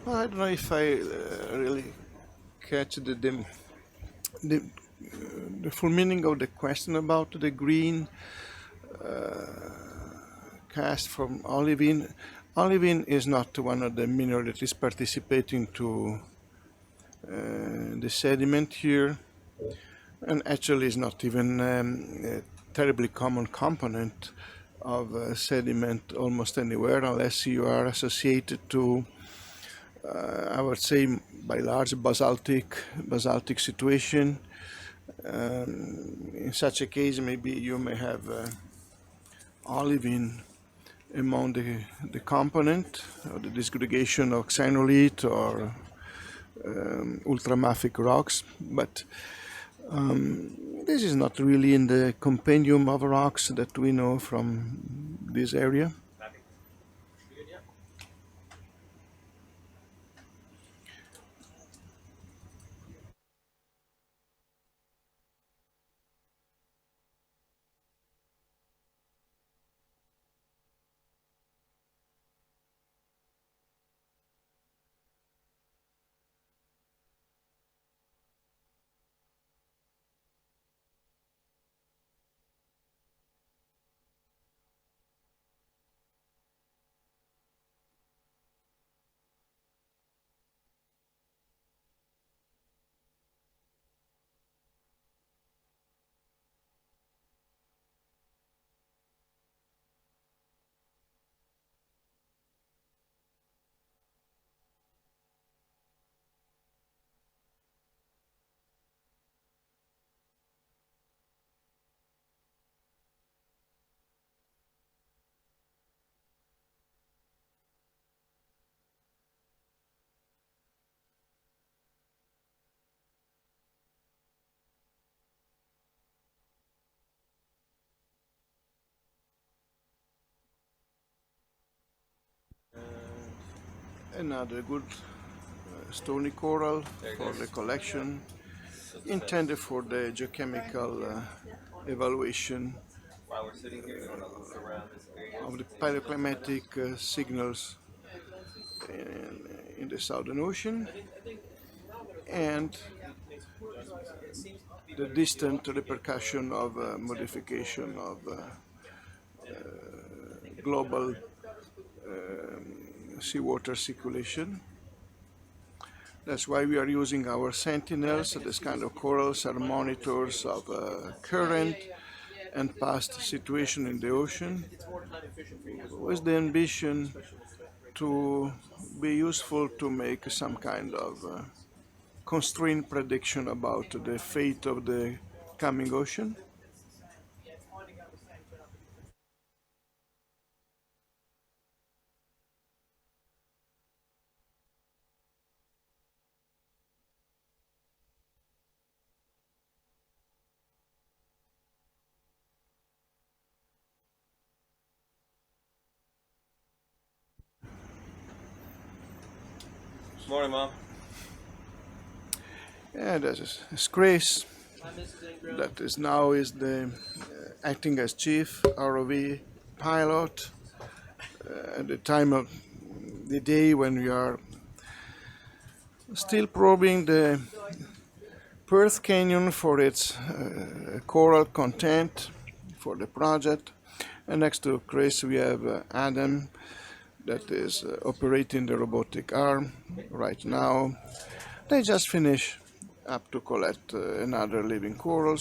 Well, I don't know if I really catch the, the full meaning of the question about the green cast from olivine. Olivine is not one of the minerals that is participating to the sediment here, and actually is not even a terribly common component of sediment almost anywhere, unless you are associated to, I would say, by large basaltic situation. In such a case, maybe you may have olivine among the component, or the disgregation of xenolite or ultramafic rocks, but this is not really in the compendium of rocks that we know from this area. Another good stony coral for the collection, intended for the geochemical evaluation While we're sitting here, you want to look around this area. of the paleoclimatic signals in the Southern Ocean, and the distant repercussion of modification of global seawater circulation. That's why we are using our sentinels. This kind of corals are monitors of current and past situation in the ocean, with the ambition to be useful to make some kind of constrained prediction about the fate of the coming ocean. Morning, Mom. And there's Grace, that is now is the acting as chief ROV pilot at the time of the day when we are still probing the Perth Canyon for its coral content for the project. And next to Chris we have Adam, that is operating the robotic arm right now. They just finished up to collect another living coral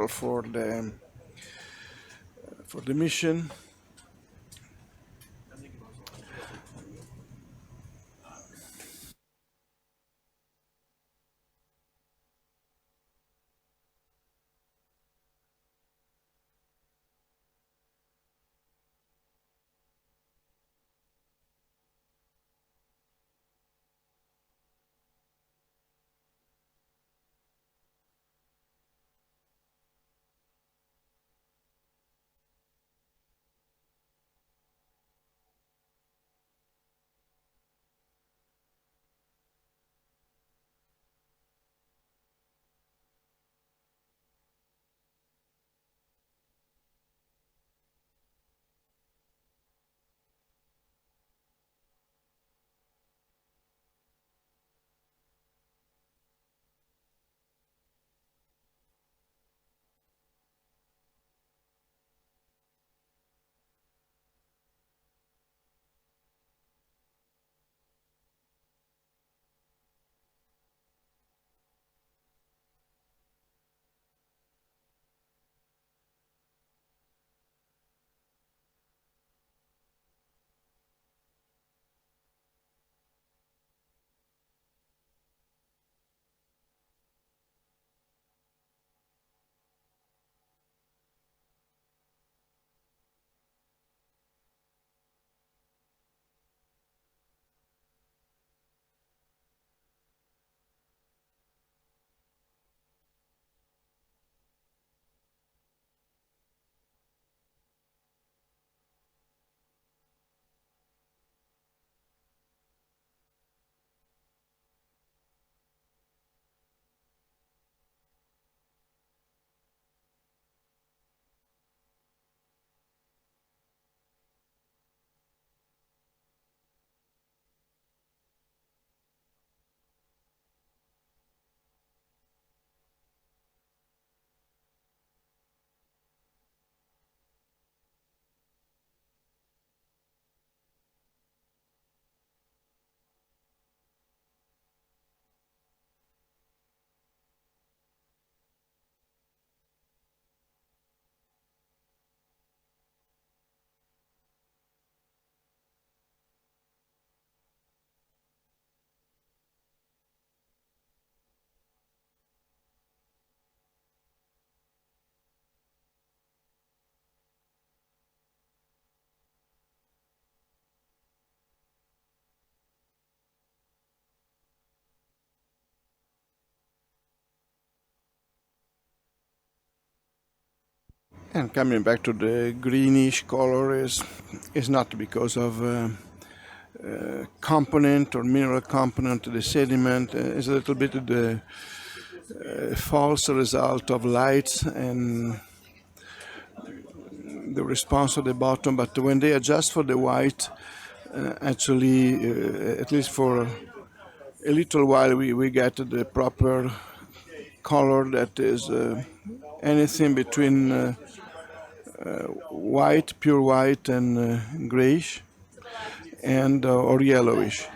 for the mission. And coming back to the greenish color is not because of component or mineral component of the sediment. It's a little bit of the false result of lights and the response at the bottom. But when they adjust for the white, actually, at least for a little while, we get the proper color that is anything between white, pure white, and grayish, and or yellowish.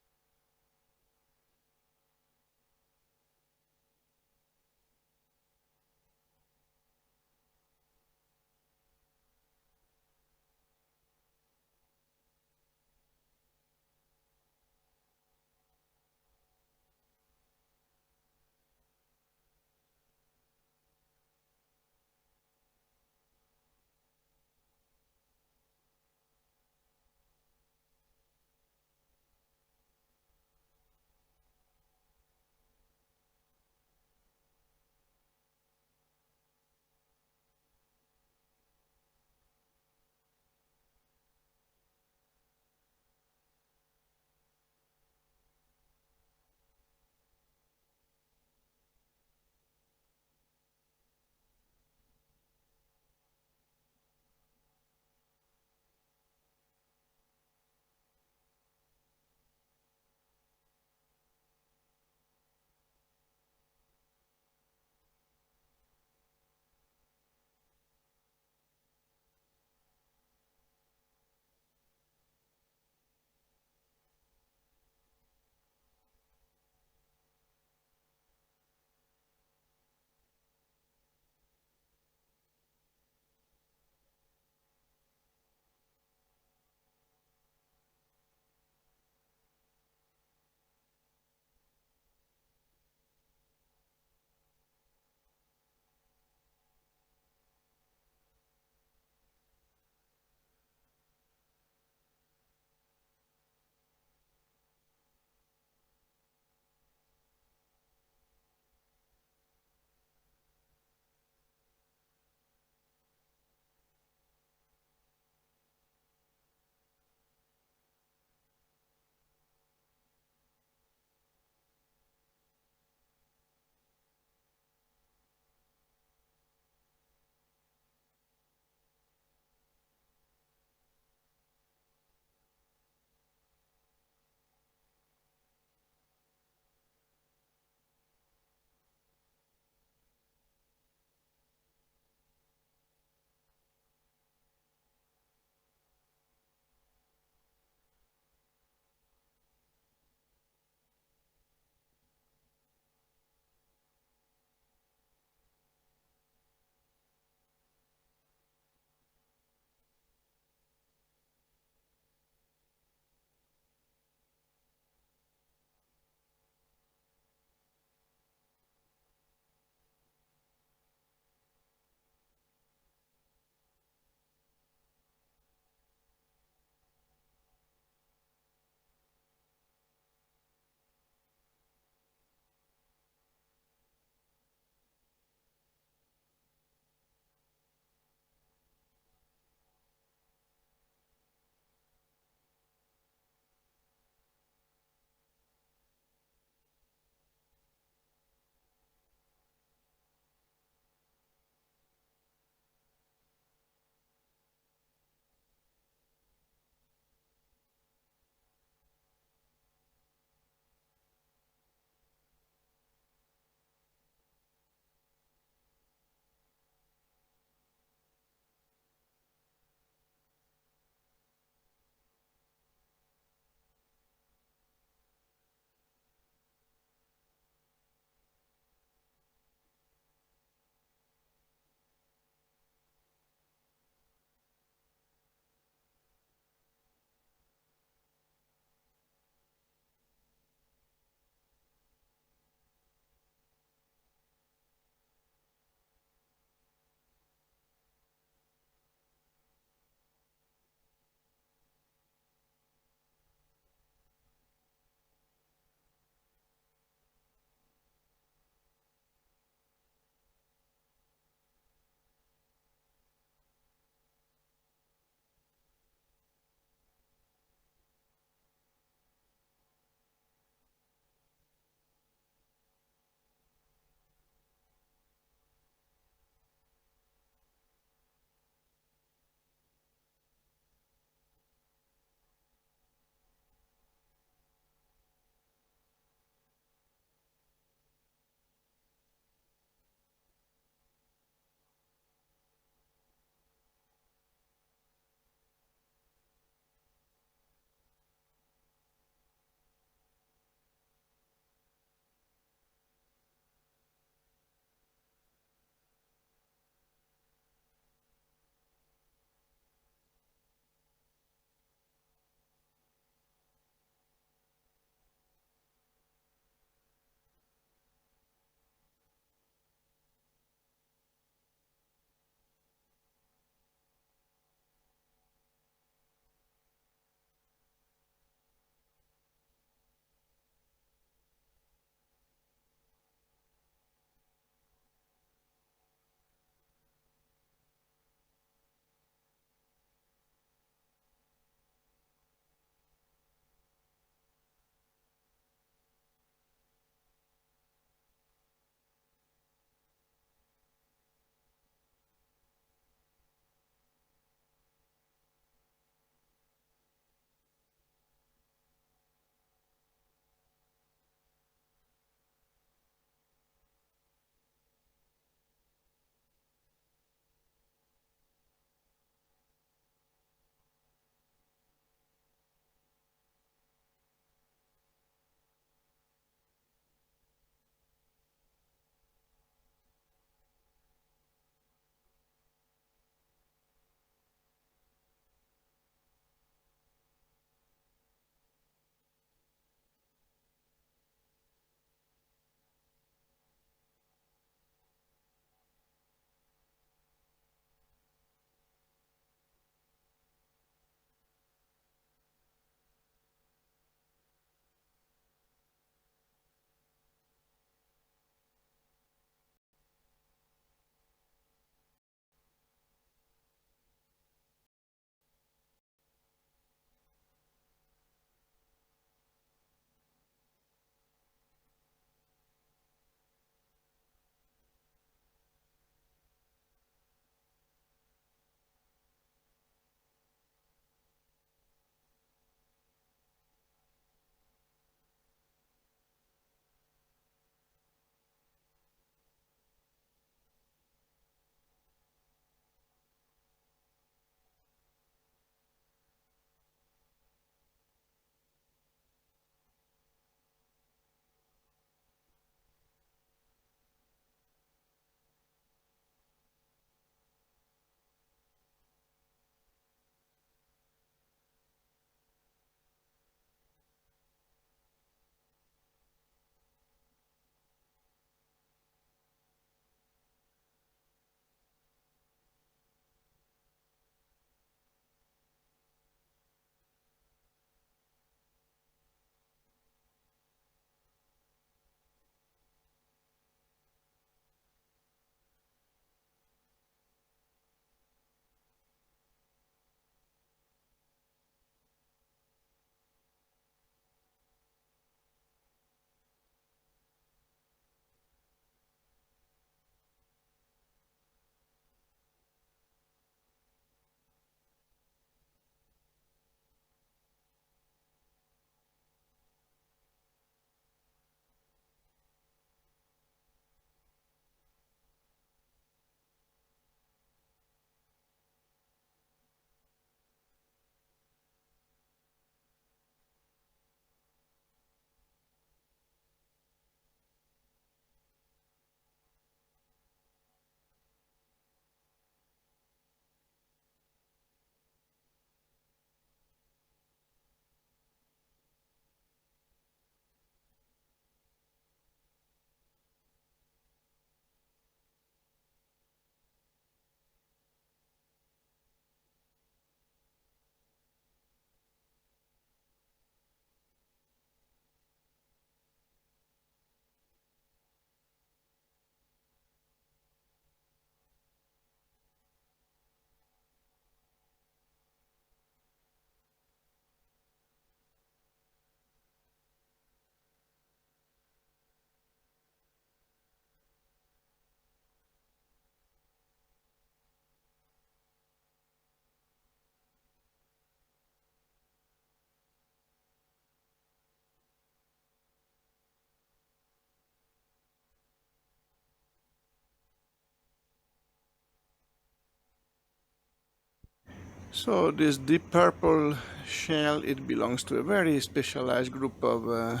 So this deep purple shell, it belongs to a very specialized group of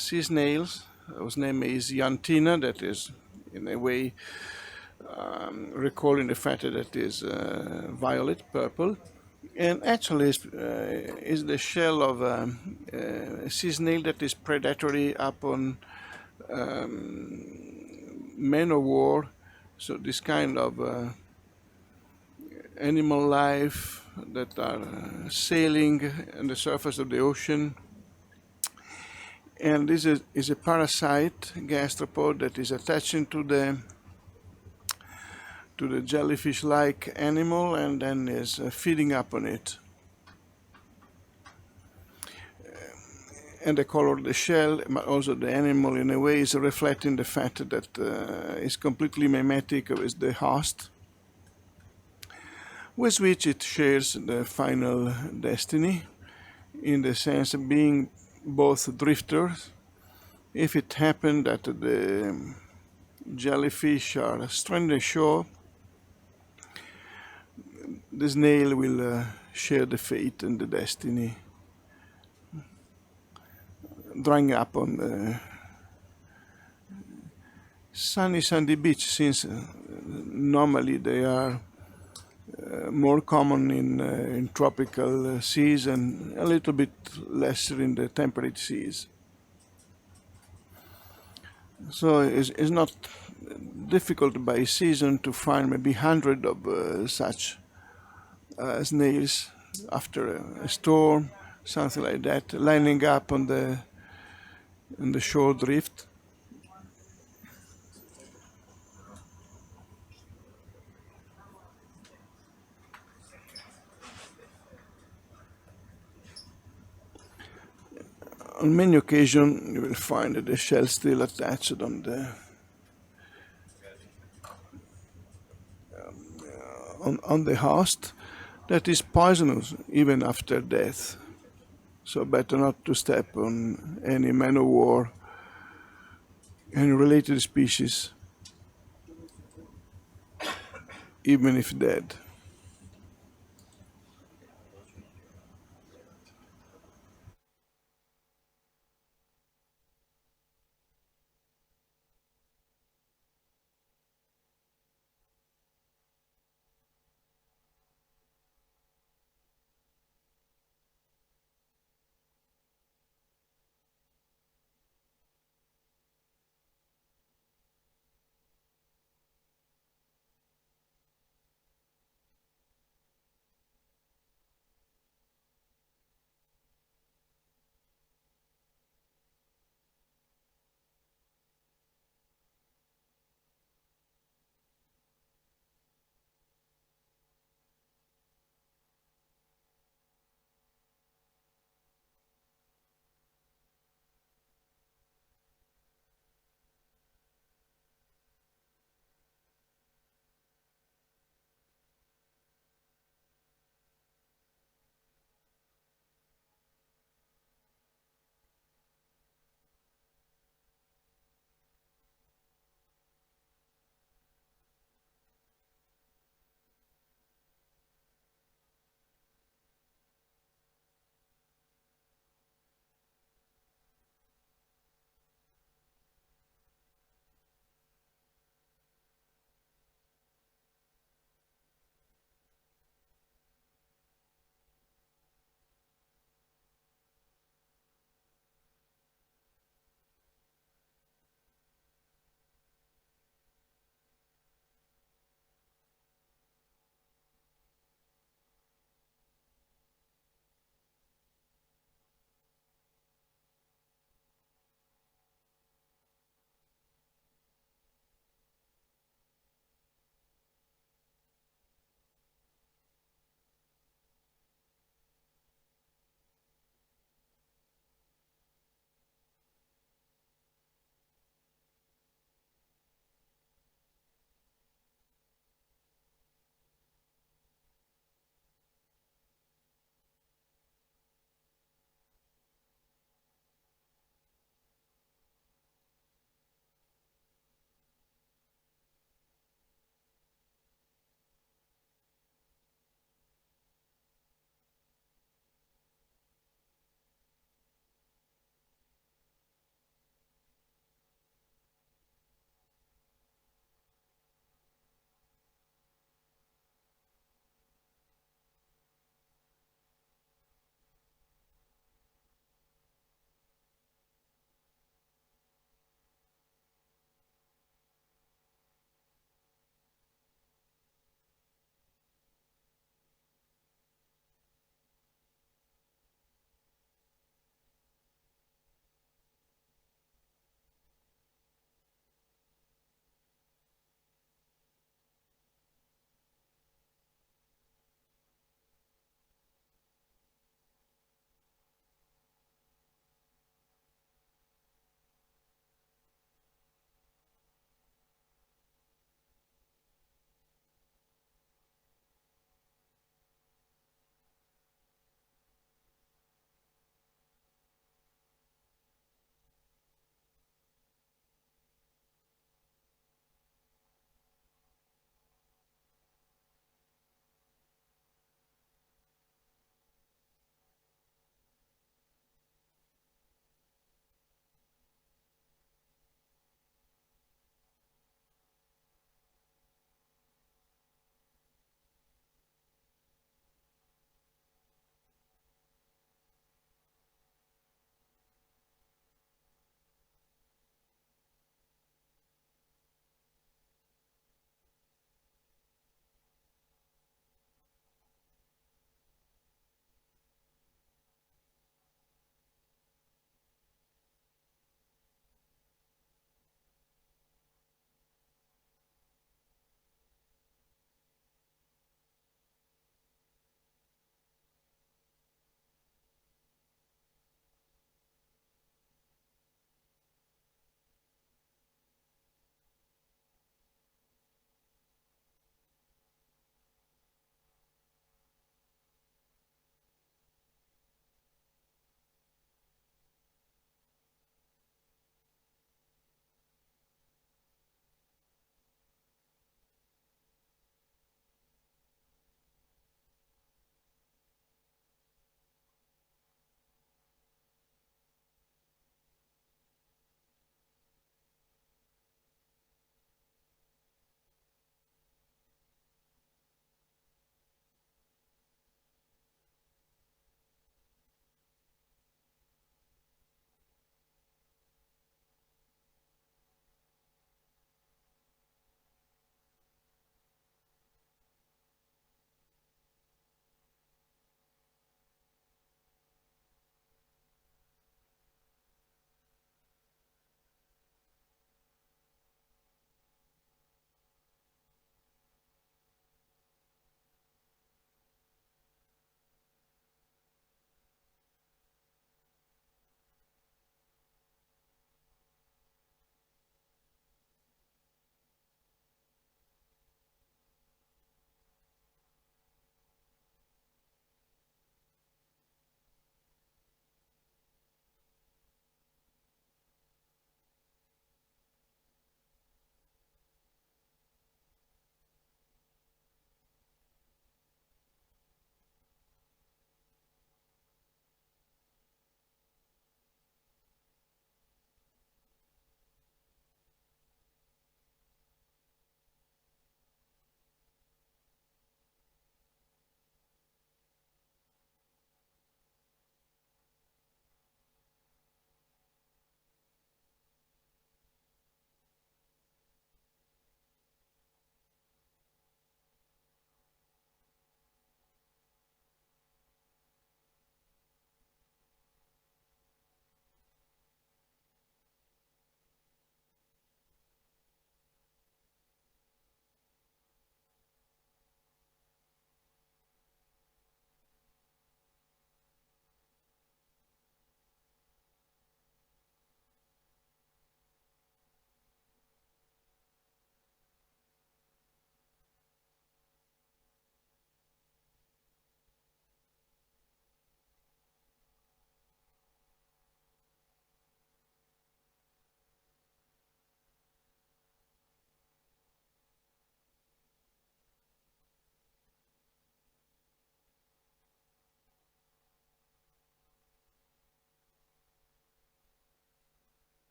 sea snails, whose name is Yantina, that is in a way recalling the fact that it is violet purple. And actually is the shell of a sea snail that is predatory upon men of war. So this kind of animal life that are sailing on the surface of the ocean. And this is a parasite gastropod that is attaching to the jellyfish-like animal and then is feeding upon it. And the color of the shell, but also the animal in a way is reflecting the fact that it's completely mimetic with the host, with which it shares the final destiny, in the sense of being both drifters. If it happened that the jellyfish are stranded ashore, the snail will share the fate and the destiny, drying up on the sandy beach, since normally they are more common in tropical seas and a little bit lesser in the temperate seas. So it's not difficult by season to find maybe 100 of such snails after a storm, something like that, lining up on the shore drift. On many occasions, you will find that the shell still attached on the host, that is poisonous even after death. So better not to step on any man of war, any related species, even if dead.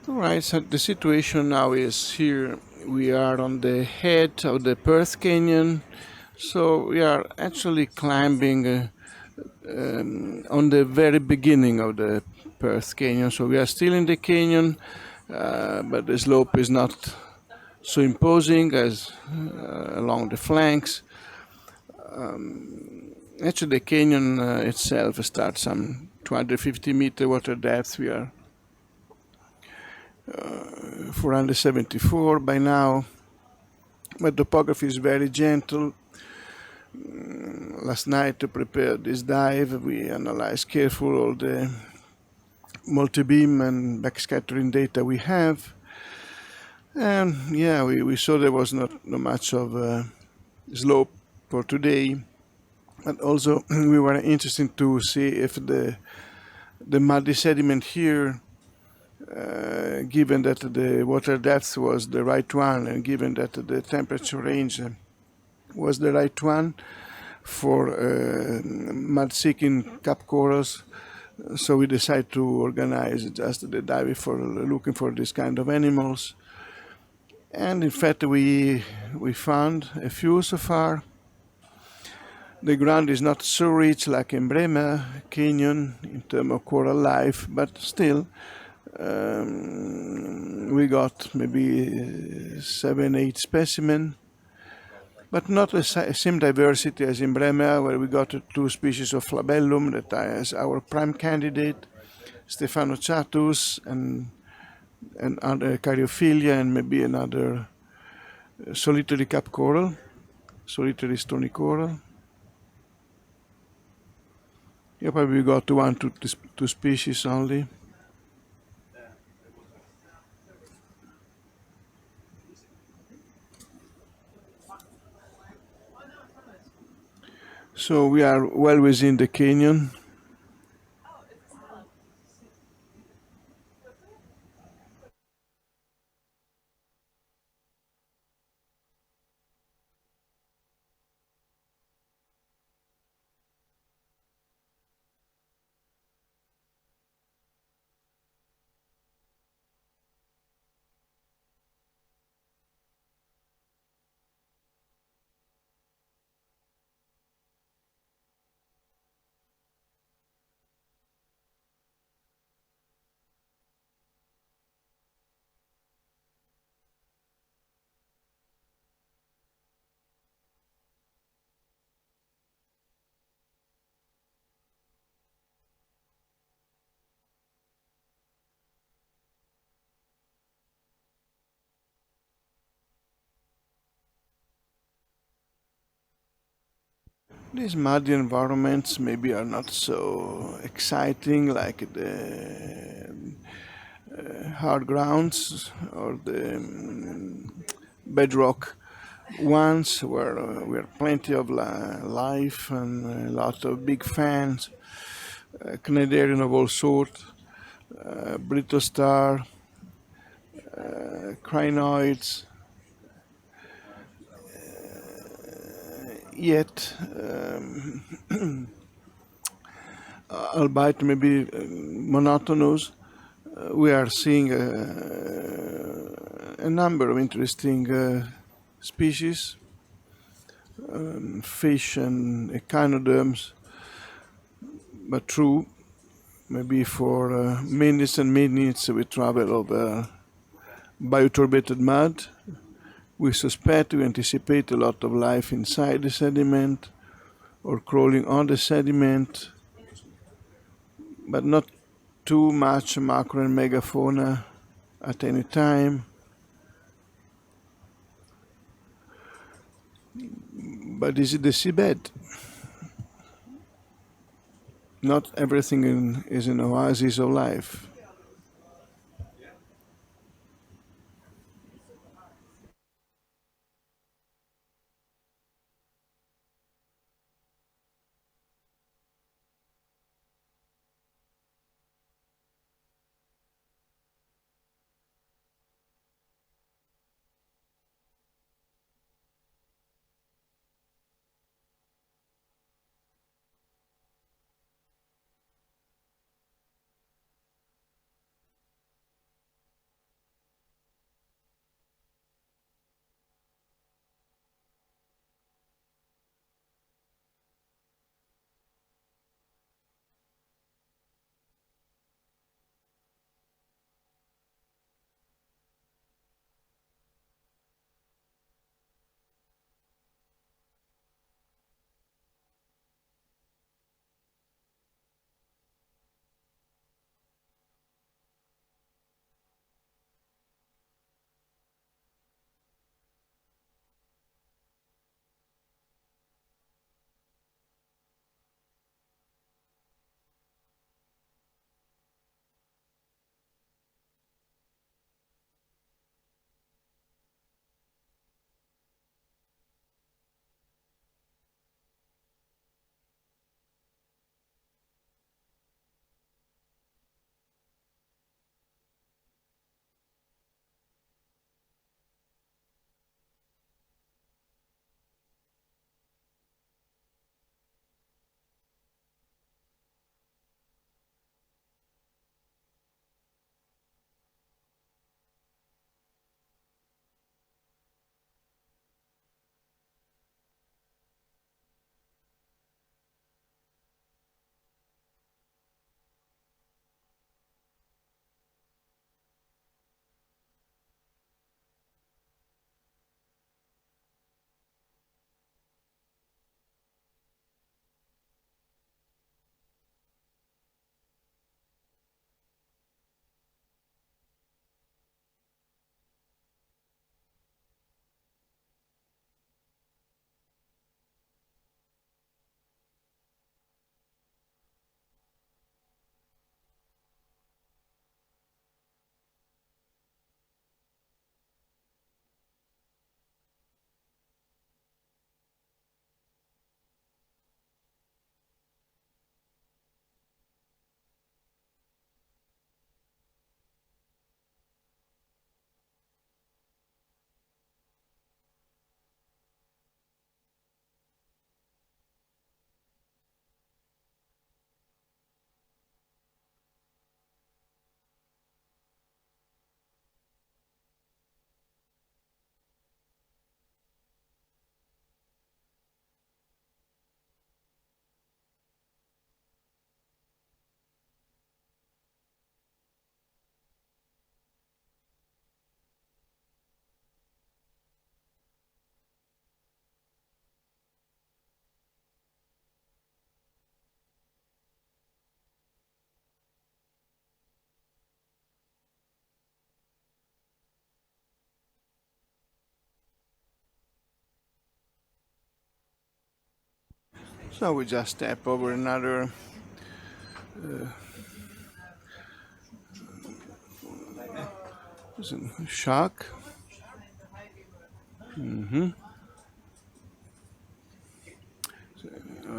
All right, so the situation now is here. We are on the head of the Perth Canyon, so we are actually climbing on the very beginning of the Perth Canyon. So we are still in the canyon, but the slope is not so imposing as along the flanks. Actually, the canyon itself starts some 250-meter water depth. We are 474 by now, but topography is very gentle. Last night to prepare this dive, we analyzed carefully all the multibeam and backscattering data we have. And yeah, we saw there was not much of slope for today. But also we were interested to see if the muddy sediment here, given that the water depth was the right one and given that the temperature range was the right one for mud-seeking cap corals. So we decided to organize just the dive for looking for this kind of animals. And in fact, we found a few so far. The ground is not so rich like in Bremer Canyon in terms of coral life, but still we got maybe 7-8 specimens, but not the same diversity as in Bremer, where we got 2 species of flabellum that is our prime candidate, Stephanochatus and other Caryophilia, and maybe another solitary cap coral, solitary stony coral. Yeah, probably we got 2 species only. So we are well within the canyon. These muddy environments maybe are not so exciting like the hard grounds or the bedrock ones where we have plenty of life and a lot of big fans, Cnidarian of all sorts, brittle star, crinoids. Yet, albeit maybe monotonous, we are seeing a number of interesting species, fish and echinoderms, but true, maybe for minutes and minutes we travel over bioturbated mud. We suspect, we anticipate a lot of life inside the sediment or crawling on the sediment, but not too much macro and megafauna at any time. But is it the seabed? Not everything is an oasis of life. So we just step over another shark.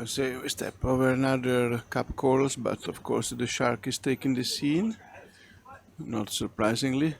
So we step over another cap corals, but of course the shark is taking the scene, not surprisingly.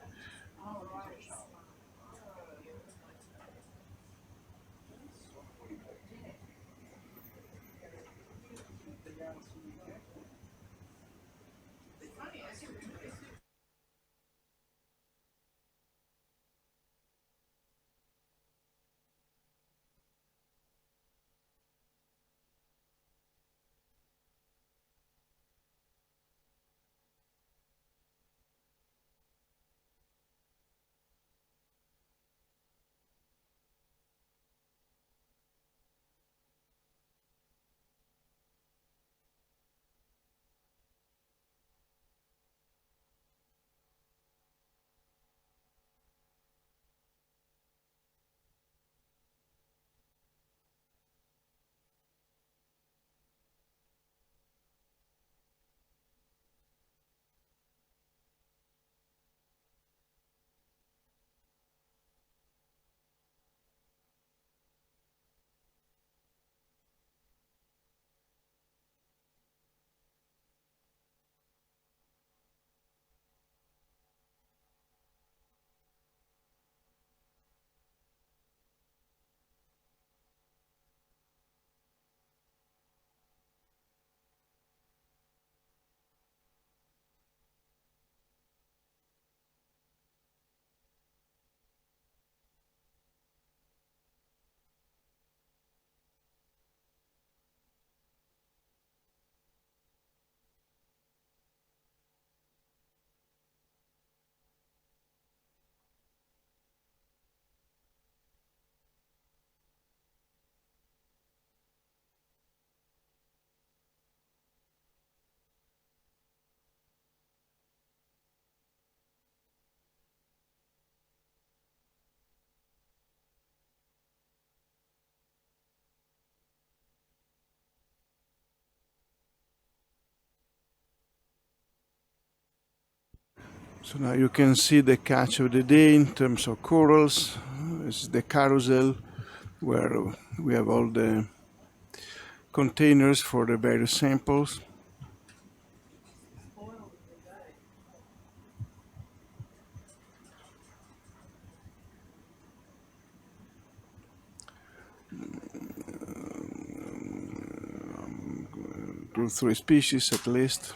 So now you can see the catch of the day in terms of corals. It's the carousel where we have all the containers for the various samples. Two, three species at least.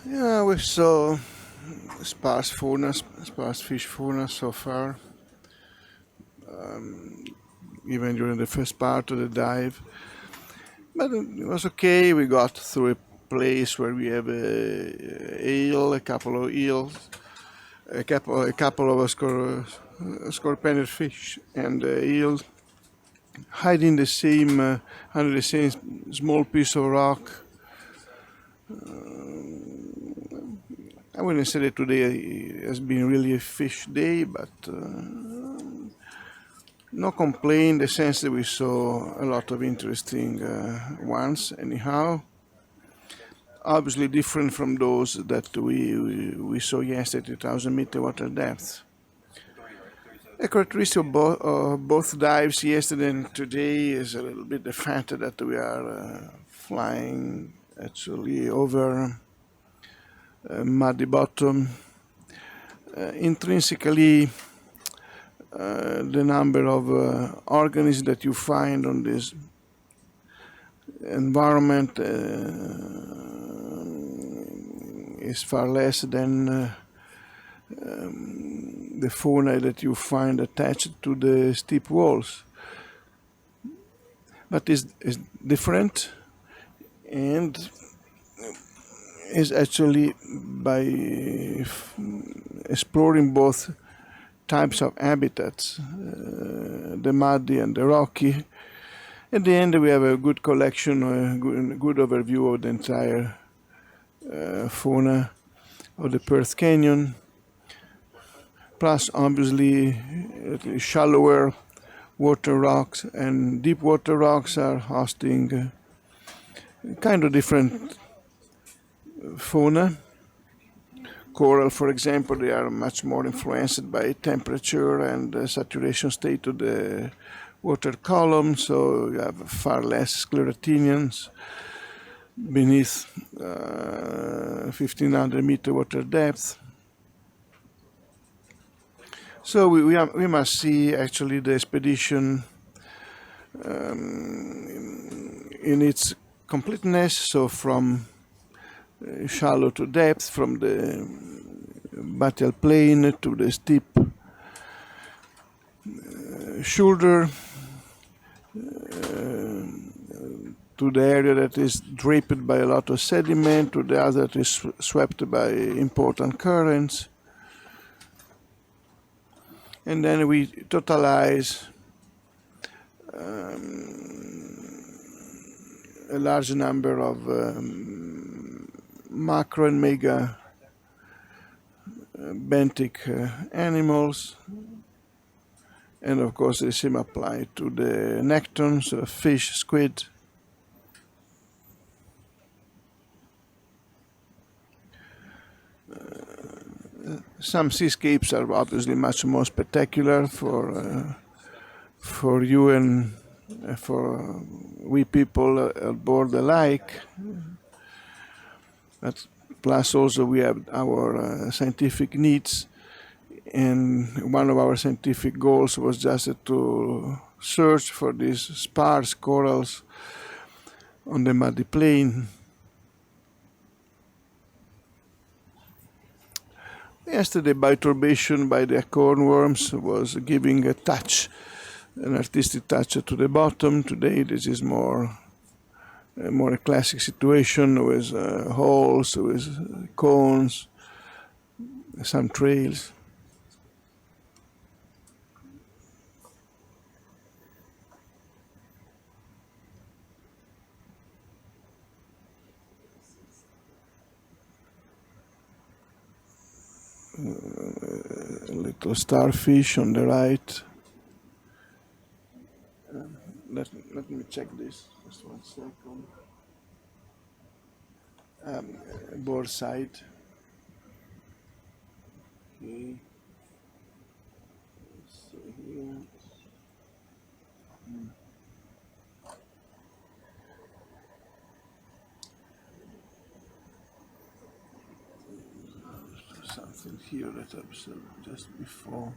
Yeah, we saw sparse fauna, sparse fish fauna so far, even during the first part of the dive. But it was okay. We got through a place where we have a eel, a couple of eels, a couple of scorpion fish, and eels hiding the same under the same small piece of rock. I wouldn't say that today has been really a fish day, but no complaint in the sense that we saw a lot of interesting ones anyhow. Obviously different from those that we saw yesterday at 1,000-meter water depth. A characteristic of both dives yesterday and today is a little bit the fact that we are flying actually over a muddy bottom. Intrinsically, the number of organisms that you find on this environment is far less than the fauna that you find attached to the steep walls. But it's different, and is actually by exploring both types of habitats, the muddy and the rocky. At the end, we have a good collection, a good overview of the entire fauna of the Perth Canyon. Plus, obviously, shallower water rocks and deep water rocks are hosting kind of different fauna. Coral, for example, they are much more influenced by temperature and the saturation state of the water column, so you have far less Scleractinians beneath 1,500-meter water depth. So we must see actually the expedition in its completeness, so from shallow to depth, from the bathyal plain to the steep shoulder, to the area that is draped by a lot of sediment, to the other that is swept by important currents. And then we totalize a large number of macro and mega benthic animals, and of course the same apply to the nectons, fish, squid. Some seascapes are obviously much more spectacular for you and for we people aboard alike. But plus also we have our scientific needs, and one of our scientific goals was just to search for these sparse corals on the muddy plain. Yesterday, bioturbation by the cornworms was giving a touch, an artistic touch to the bottom. Today, this is more a classic situation with holes, with cones, some trails. A little starfish on the right. Let me check this. Just 1 second. Board side. Okay. So here. Something here that I observed just before.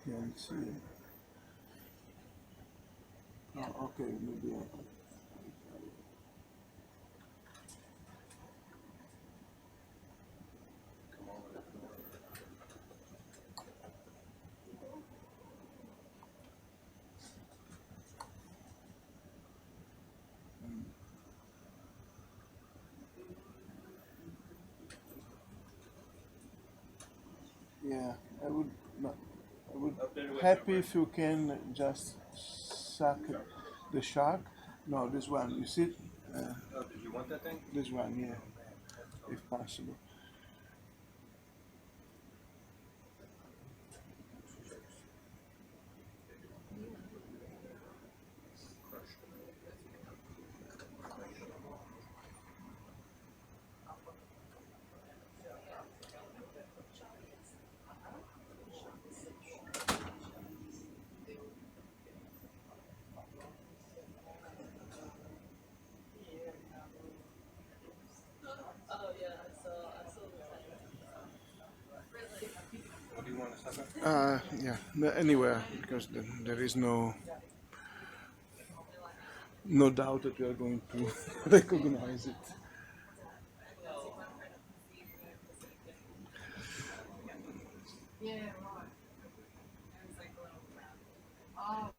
Can't see. Oh, Oh, okay, maybe. Yeah, I would. Not, I would happy if you can just suck the shark. No, this one. You see, Oh, did you want that thing? this one, yeah, if possible. What do you want to suck up? Yeah, anywhere because there is no doubt that we are going to recognize it. Yeah, right. Oh.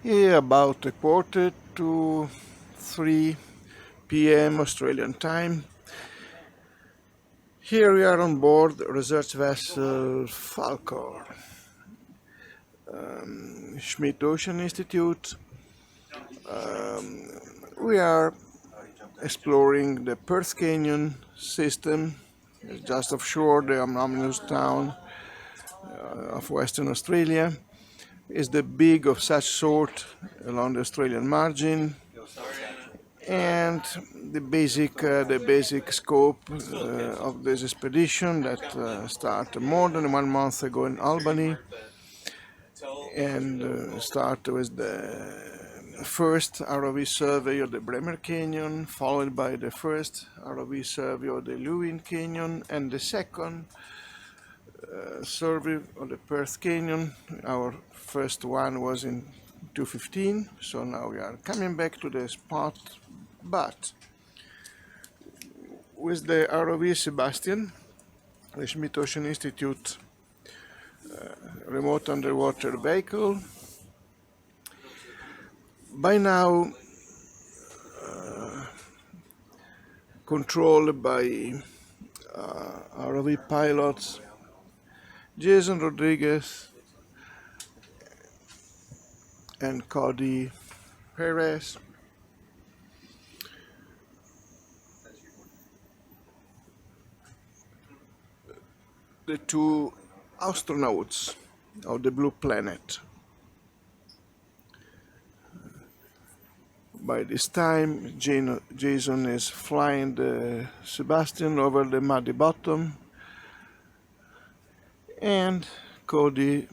Here about 2:45 p.m. Australian time. Here we are on board research vessel Falcor, Schmidt Ocean Institute. We are exploring the Perth Canyon system, just offshore the anomalous town of Western Australia. Is the big of such sort along the Australian margin, and the basic scope of this expedition that started more than 1 month ago in Albany, and start with the first ROV survey of the Bremer Canyon, followed by the first ROV survey of the Lewin Canyon, and the second survey of the Perth Canyon. Our first one was in 2015, so now we are coming back to the spot, but with the ROV SuBastian, the Schmidt Ocean Institute remote underwater vehicle. By now controlled by ROV pilots Jason Rodriguez and Cody Perez. The two astronauts of the Blue Planet. By this time, Jason is flying the SuBastian over the muddy bottom, and Cody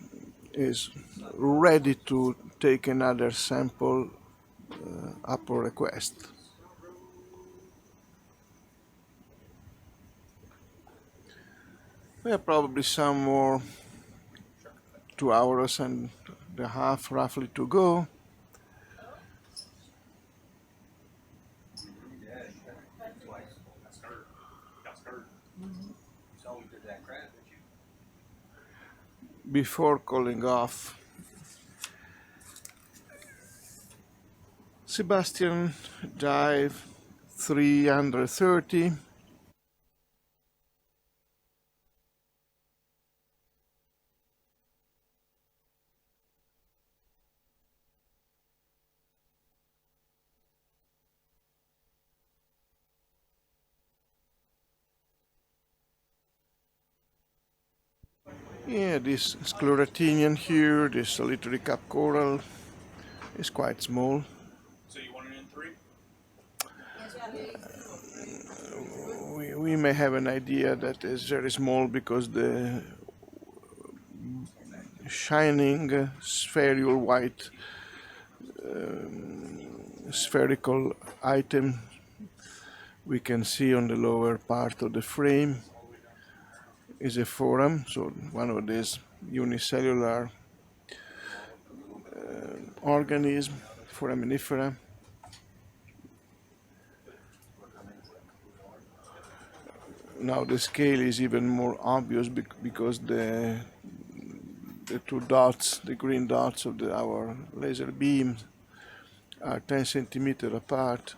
is ready to take another sample upon request. We have probably some more 2 hours and a half roughly to go. Before calling off, SuBastian dive 330. Yeah, this Scleractinian here, this solitary cap coral, is quite small. So you want it in 3? We may have an idea that is very small because the shining spherical white spherical item we can see on the lower part of the frame is a forum, so one of these unicellular organisms, foraminifera. Now the scale is even more obvious because the two dots, the green dots of our laser beam, are 10 centimeters apart.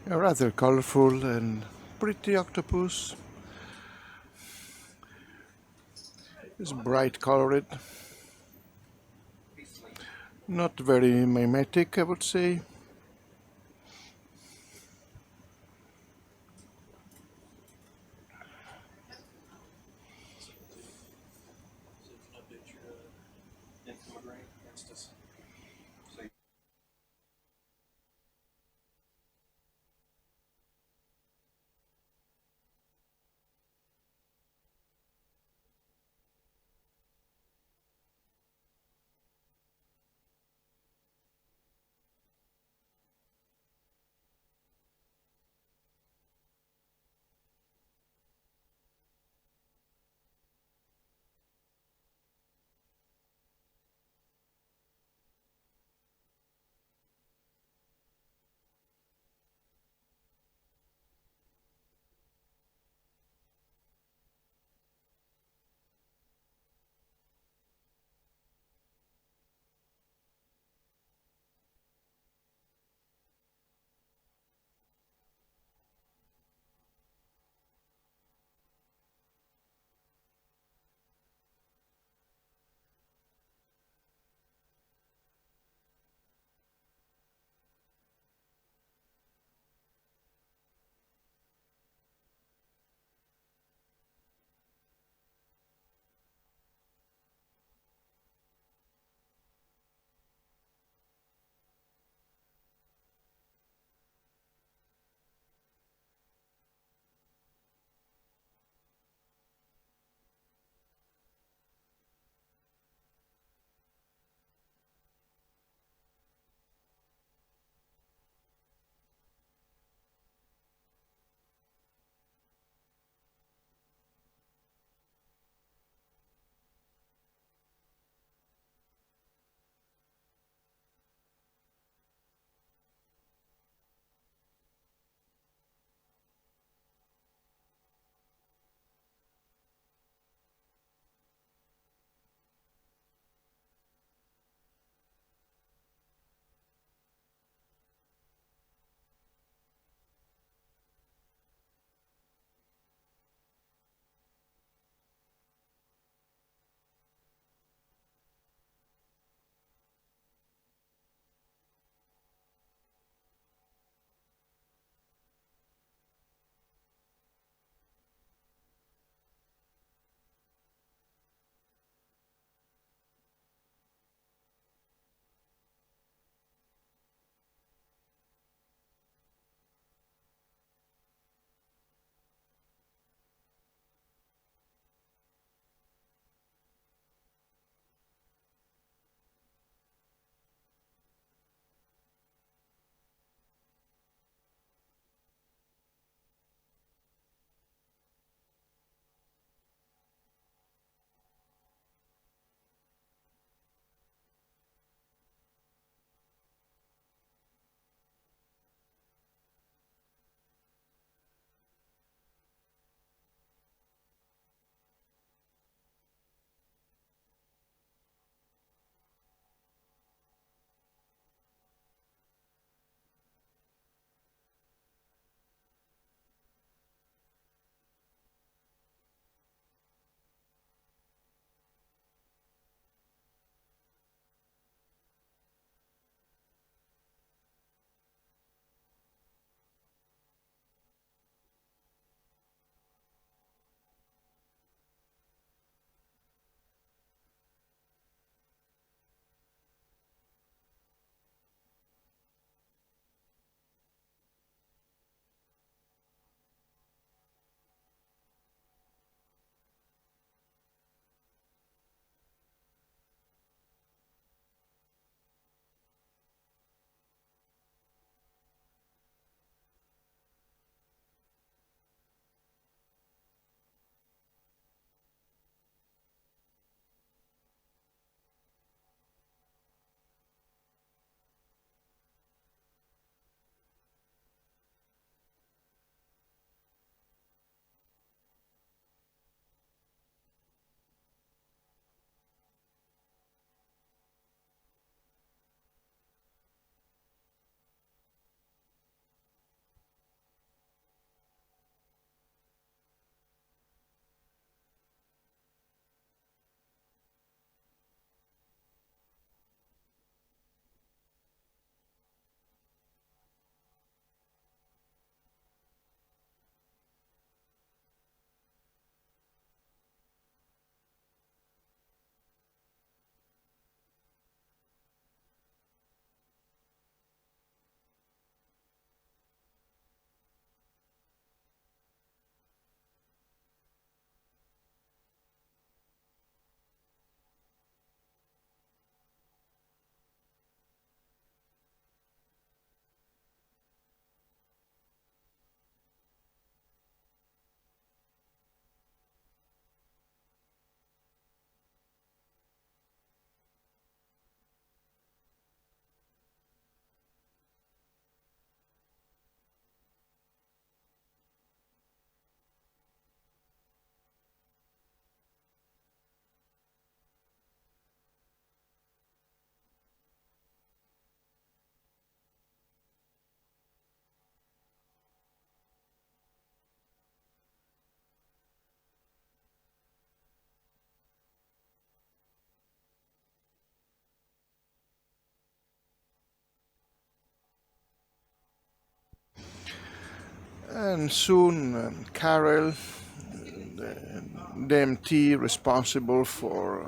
A rather colorful and pretty octopus. It's bright colored. Not very mimetic, I would say. So you can update your infrared range against us. And soon Karel, the MT responsible for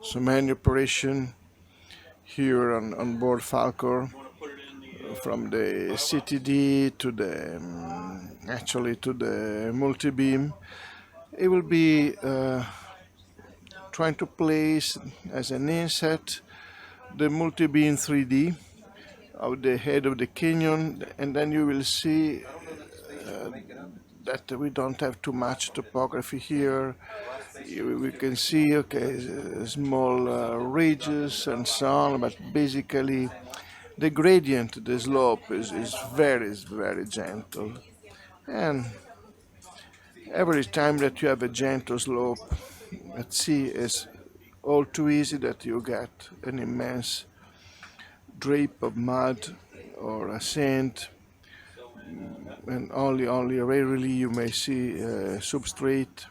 so many operation here on board Falcor, from the CTD to the actually to the Multibeam. It will be trying to place as an inset the Multibeam 3D of the head of the canyon, and then you will see that we don't have too much topography here. We can see, okay, small ridges and so on, but basically the gradient, the slope is very, very gentle. And every time that you have a gentle slope at sea, it's all too easy that you get an immense drape of mud or sand, and only rarely you may see substrate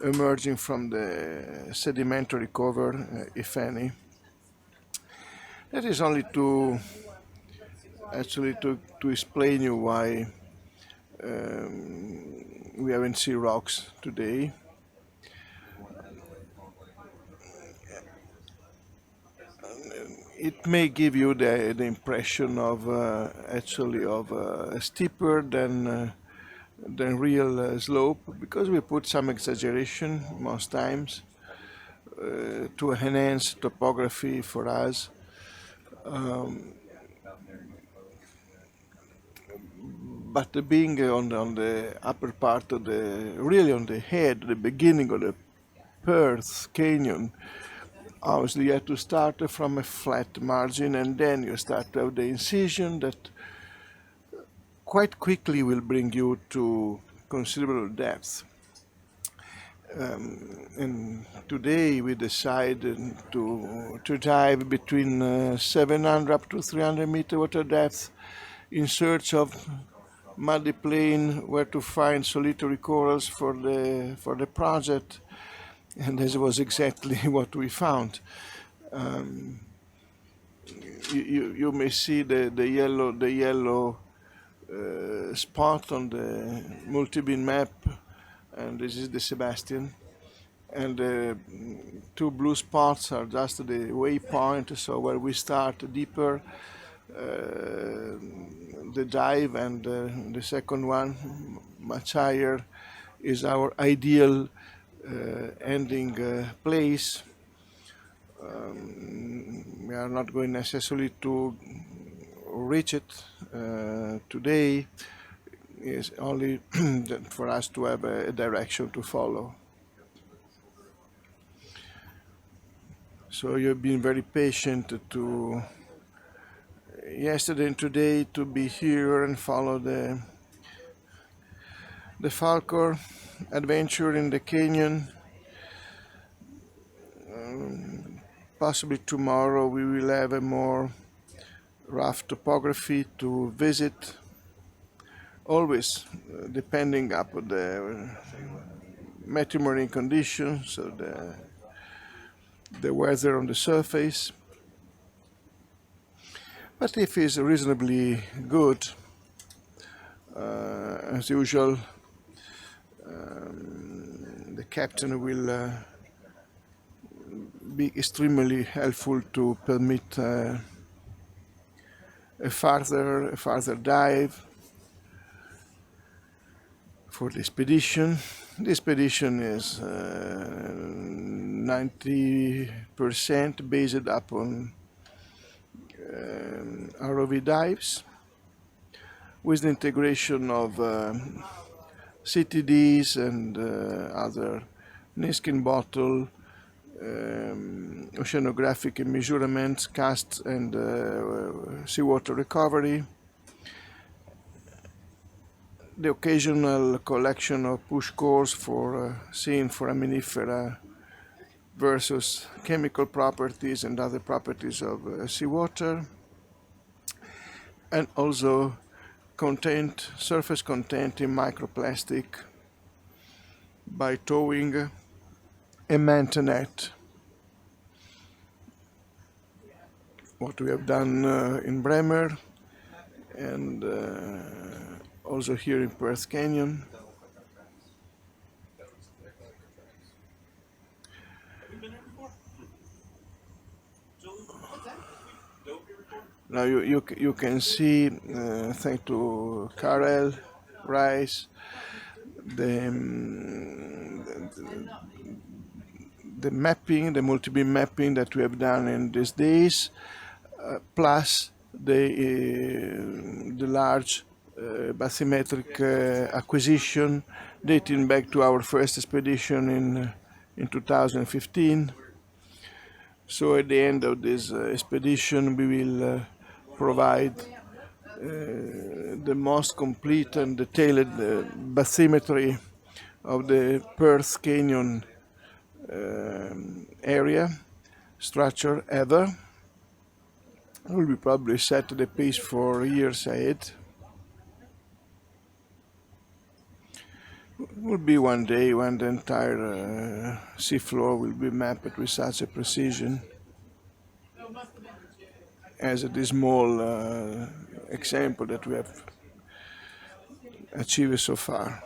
emerging from the sedimentary cover, if any. That is only to actually to explain you why we haven't seen rocks today. It may give you the impression of actually of steeper than real slope, because we put some exaggeration most times to enhance topography for us. But being on the upper part of really on the head, the beginning of the Perth Canyon, obviously you have to start from a flat margin, and then you start to have the incision that quite quickly will bring you to considerable depth. And today we decided to dive between 700 up to 300 meter water depth in search of muddy plain where to find solitary corals for the project, and this was exactly what we found. You may see the yellow spot on the Multibeam map, and this is the SuBastian, and the two blue spots are just the waypoint, so where we start deeper the dive, and the second one, much higher, is our ideal ending place. We are not going necessarily to reach it today. It's only for us to have a direction to follow. So you've been very patient to yesterday and today to be here and follow the Falcor adventure in the canyon. Possibly tomorrow we will have a more rough topography to visit, always depending upon the meteorite conditions, so the weather on the surface. But if it's reasonably good, as usual, the captain will be extremely helpful to permit a further dive for the expedition. The expedition is 90% based upon ROV dives, with the integration of CTDs and other Niskin bottle, oceanographic measurements, casts, and seawater recovery. The occasional collection of push cores for seeing foraminifera versus chemical properties and other properties of seawater, and also surface content in microplastic by towing a manta net. What we have done in Bremer, and also here in Perth Canyon. Now you can see, thanks to Karel Rice, the mapping, the multi-beam mapping that we have done in these days, plus the large bathymetric acquisition dating back to our first expedition in 2015. So at the end of this expedition, we will provide the most complete and detailed bathymetry of the Perth Canyon area structure ever. Will be probably set the pace for years ahead. Will be one day when the entire seafloor will be mapped with such a precision as this small example that we have achieved so far.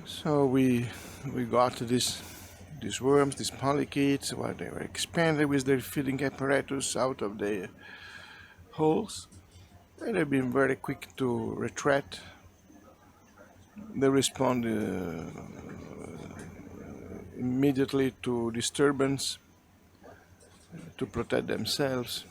So we got these worms, these polychaetes, while they were expanded with their feeding apparatus out of the holes. And they've been very quick to retreat. They respond immediately to disturbance to protect themselves.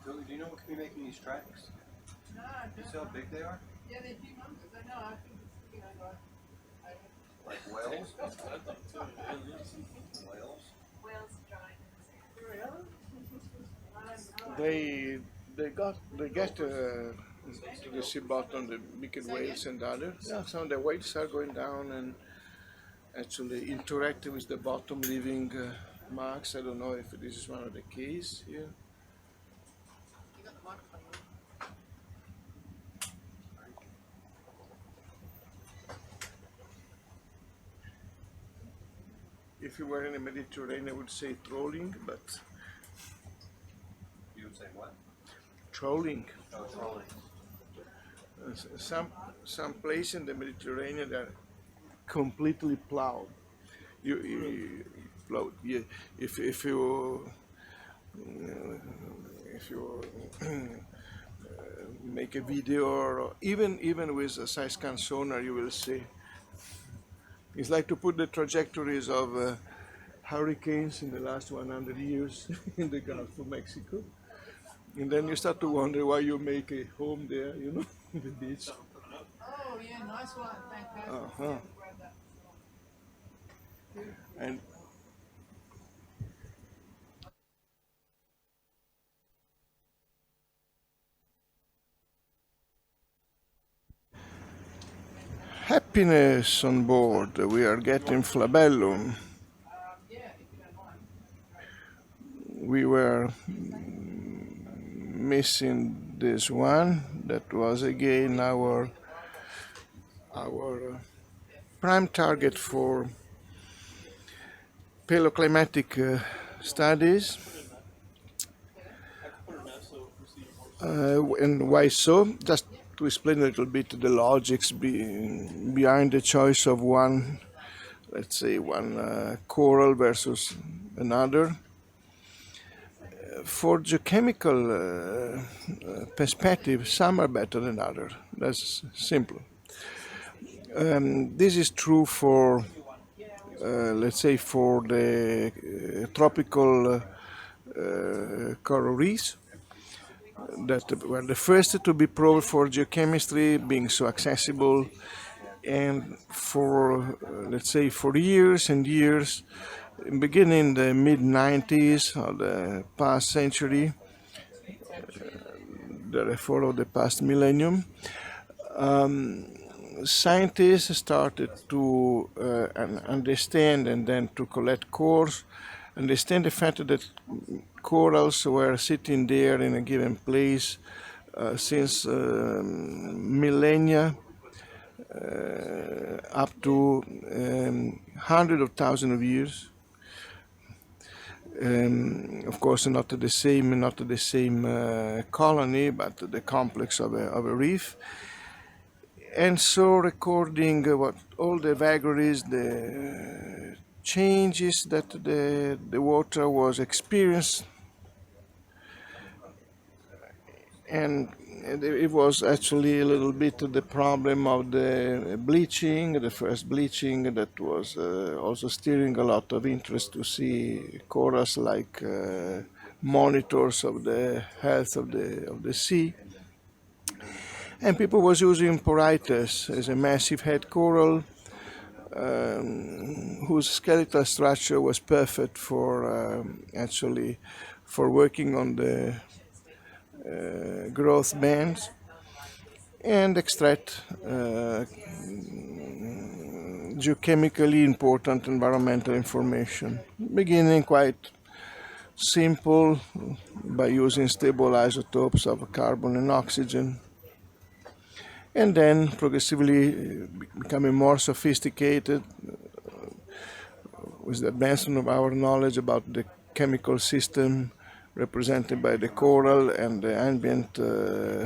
Billy, do you know what could be making these tracks? No, You see how big they are? yeah, they're humongous. I know. I think it's thinking I got. Like whales? Whales? Whales drawing in the sand. They get to the sea bottom, the big whales and others. Yeah, some of the whales are going down and actually interacting with the bottom, leaving marks. I don't know if this is one of the cases here. You got the microphone on. If you were in the Mediterranean, I would say trolling, but You would say what? trolling. Oh, trolling. Some place in the Mediterranean there are completely plowed. You plowed. If you make a video, or even with a side scan sonar, you will see. It's like to put the trajectories of hurricanes in the last 100 years in the Gulf of Mexico. And then you start to wonder why you make a home there, the beach. Oh, yeah, nice one. Fantastic. Uh-huh. Yeah, grab that. And happiness on board. We are getting flabellum. Yeah, if you don't mind. We were missing this one. That was again our prime target for paleoclimatic studies. And why so? Just to explain a little bit the logics behind the choice of one, let's say one coral versus another. For geochemical perspective, some are better than others. That's simple. This is true for, let's say, for the tropical coral reefs that were the first to be probed for geochemistry, being so accessible, and for, let's say, for years and years, beginning in the mid-90s of the past century, therefore of the past millennium, scientists started to understand and then to collect cores, understand the fact that corals were sitting there in a given place since millennia, up to hundreds of thousands of years. Of course, not the same colony, but the complex of a reef. And so recording what all the vagaries, the changes that the water was experienced, and it was actually a little bit the problem of the bleaching, the first bleaching that was also steering a lot of interest to see corals like monitors of the health of the sea. And people was using Poraites as a massive head coral whose skeletal structure was perfect for actually for working on the growth bands and extract geochemically important environmental information, beginning quite simple by using stable isotopes of carbon and oxygen, and then progressively becoming more sophisticated with the advancement of our knowledge about the chemical system represented by the coral and the ambient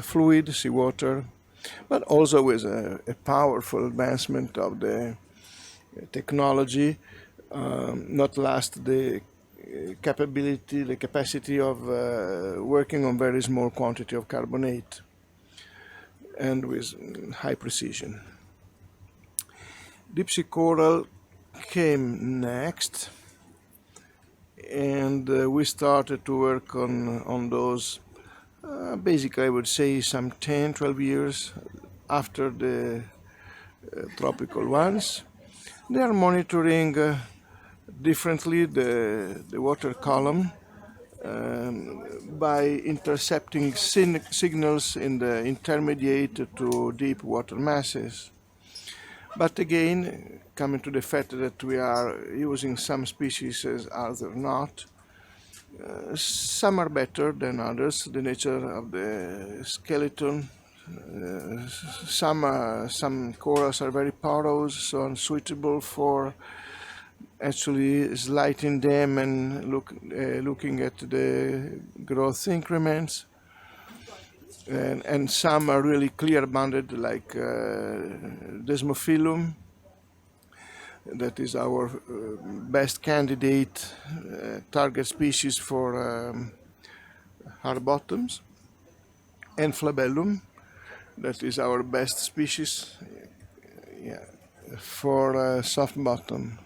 fluid, seawater, but also with a powerful advancement of the technology, not last the capacity of working on very small quantity of carbonate and with high precision. Deep sea coral came next, and we started to work on those basically I would say some 10-12 years after the tropical ones. They are monitoring differently the water column by intercepting signals in the intermediate to deep water masses. But again, coming to the fact that we are using some species as others not, some are better than others, the nature of the skeleton. Some corals are very porous, so unsuitable for actually slighting them and looking at the growth increments. And some are really clear banded, like Desmophyllum. That is our best candidate target species for hard bottoms. And Flabellum, that is our best species for soft bottom.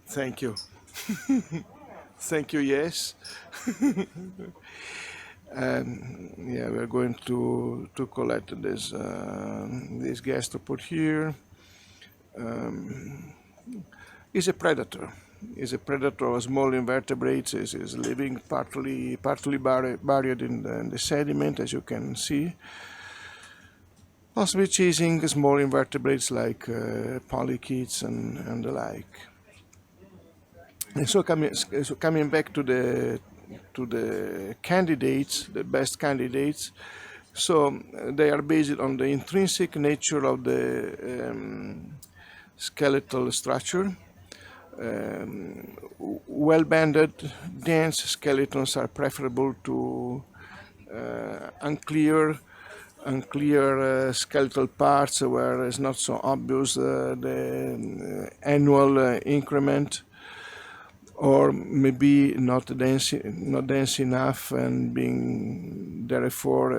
Thank you. Thank you, yes. And yeah, we're going to collect this gastropod here. Is a predator. Is a predator of small invertebrates. Is living partly buried in the sediment, as you can see. Possibly chasing small invertebrates like polychaetes and the like. And so coming back to the candidates, the best candidates. So they are based on the intrinsic nature of the skeletal structure. Well-banded, dense skeletons are preferable to unclear skeletal parts where it's not so obvious the annual increment, or maybe not dense enough and being therefore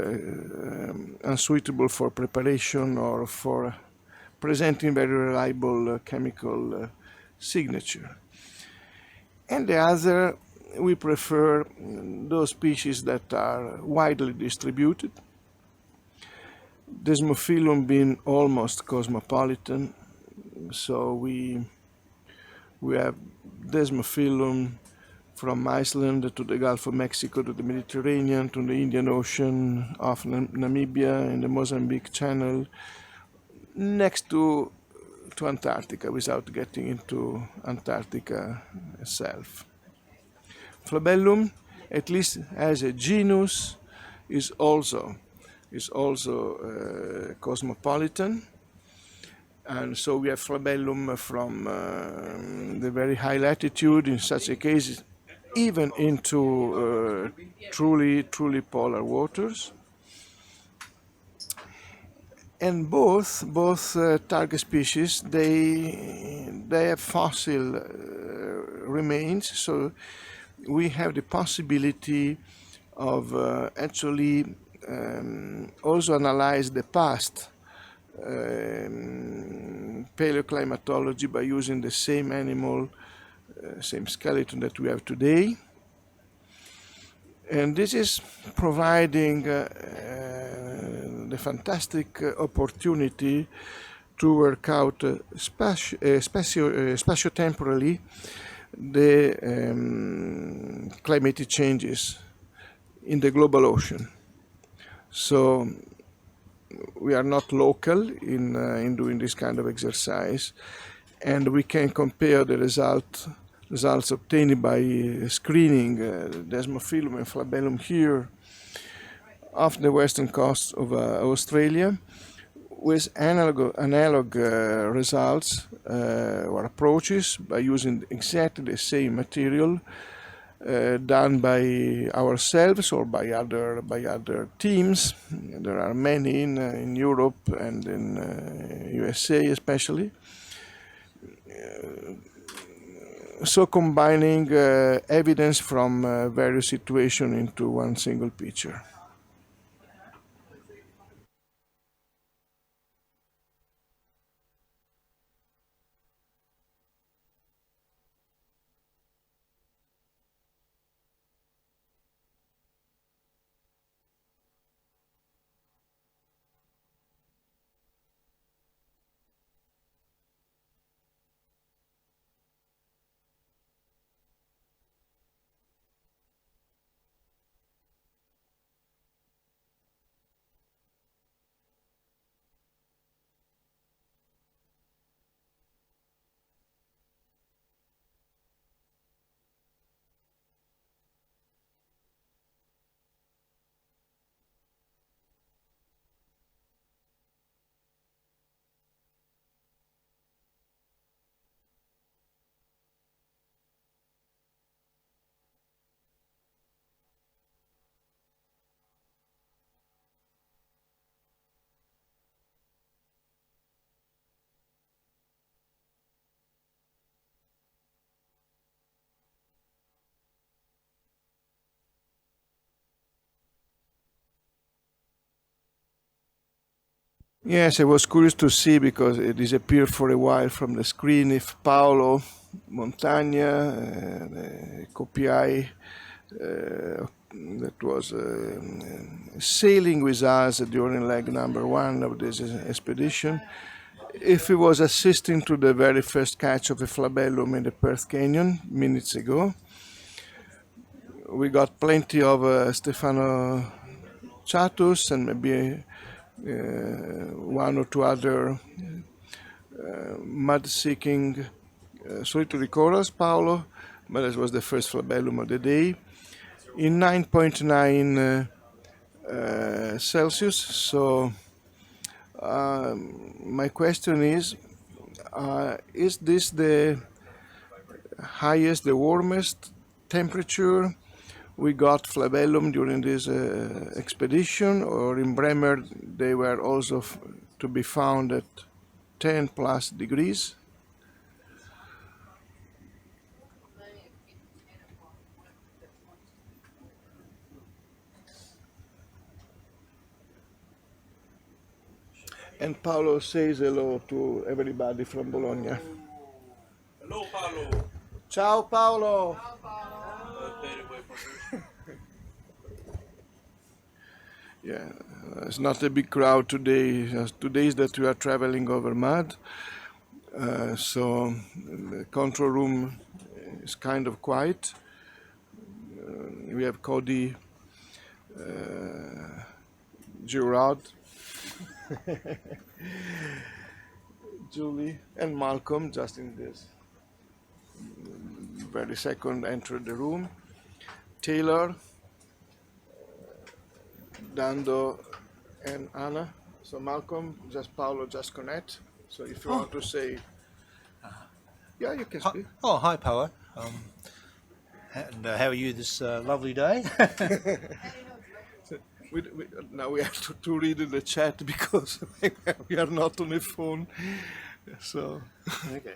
unsuitable for preparation or for presenting very reliable chemical signature. And the other, we prefer those species that are widely distributed. Desmophyllum being almost cosmopolitan, so we have Desmophyllum from Iceland to the Gulf of Mexico to the Mediterranean to the Indian Ocean, off Namibia and the Mozambique Channel, next to Antarctica, without getting into Antarctica itself. Flabellum, at least as a genus, is also cosmopolitan. And so we have Flabellum from the very high latitude, in such a case, even into truly polar waters. And both target species, they have fossil remains, so we have the possibility of actually also analyze the past paleoclimatology by using the same animal, same skeleton that we have today. And this is providing the fantastic opportunity to work out spatiotemporally the climatic changes in the global ocean. So we are not local in doing this kind of exercise, and we can compare the results obtained by screening Desmophyllum and Flabellum here off the western coast of Australia with analog results or approaches by using exactly the same material done by ourselves or by other teams. There are many in Europe and in USA especially. So combining evidence from various situations into one single picture. Yes, I was curious to see, because it disappeared for a while from the screen, if Paolo Montagna, Copiai, that was sailing with us during leg number 1 of this expedition, if he was assisting to the very first catch of a flabellum in the Perth Canyon minutes ago. We got plenty of Stefano Chatus and maybe one or two other mud-seeking solitary corals, Paolo, but this was the first flabellum of the day, in 9.9 Celsius. So my question is this the highest, the warmest temperature we got flabellum during this expedition, or in Bremer they were also to be found at 10 plus degrees? And Paolo says hello to everybody from Bologna. Hello, Paolo. Ciao Paolo! Yeah, it's not a big crowd today. Today is that we are traveling over mud, so the control room is kind of quiet. We have Cody, Gerard, Julie, and Malcolm just in this very second entered the room. Taylor, Dando, and Anna. So Malcolm, just Paolo, just connect. So if you want to say, yeah, you can speak. Oh, hi, Paolo. And how are you this lovely day? Now we have to read in the chat because we are not on the phone. So. Okay.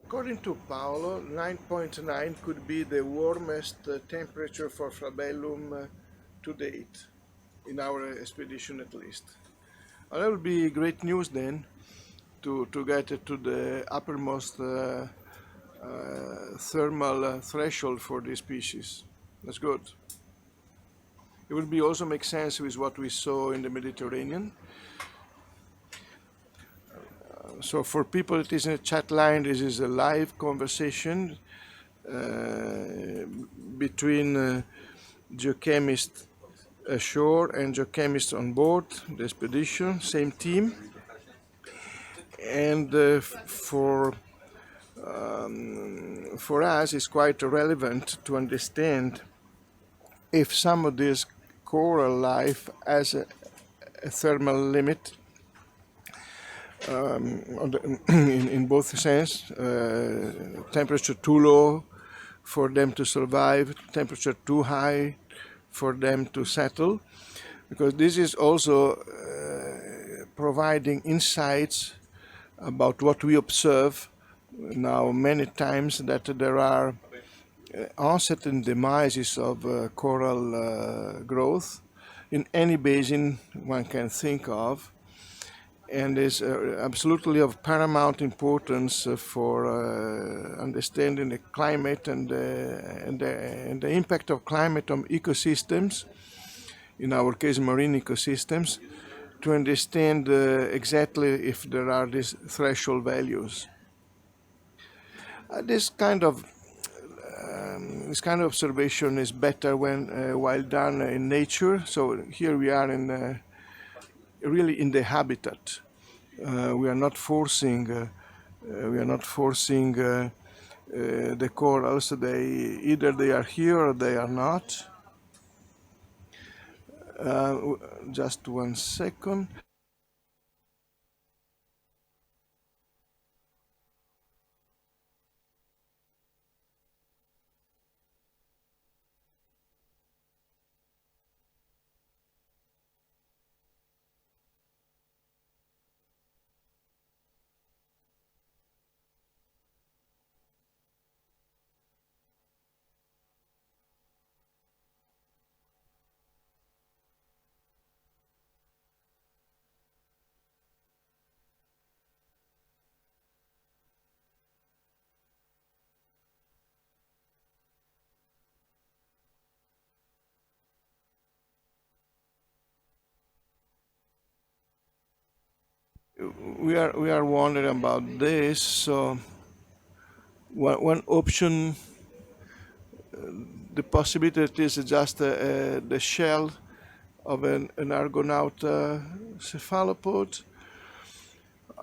According to Paolo, 9.9 could be the warmest temperature for flabellum to date, in our expedition at least. That would be great news then, to get it to the uppermost thermal threshold for this species. That's good. It would be also make sense with what we saw in the Mediterranean. So for people that is in a chat line, this is a live conversation between geochemists ashore and geochemists on board the expedition, same team. And for for us it's quite relevant to understand if some of this coral life has a thermal limit in both sense, temperature too low for them to survive, temperature too high for them to settle, because this is also providing insights about what we observe now many times, that there are onset and demises of coral growth in any basin one can think of, and is absolutely of paramount importance for understanding the climate and the impact of climate on ecosystems, in our case marine ecosystems, to understand exactly if there are these threshold values. This kind of observation is better when while done in nature. So here we are in really in the habitat. We are not forcing the corals. They either they are here or they are not. Just 1 second. We are wondering about this. So one option, the possibility is just the shell of an Argonaut cephalopod.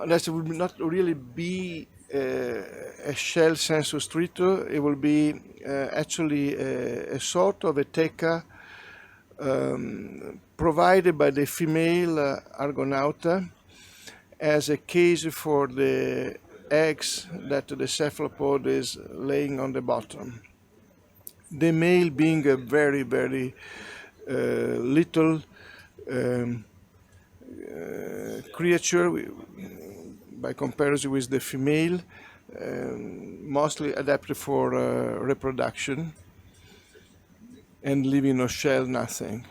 That would not really be a shell sensu stricto. It will be actually a sort of a teca provided by the female Argonauta as a case for the eggs that the cephalopod is laying on the bottom. The male being a very, very little creature by comparison with the female, mostly adapted for reproduction and leaving no shell, nothing.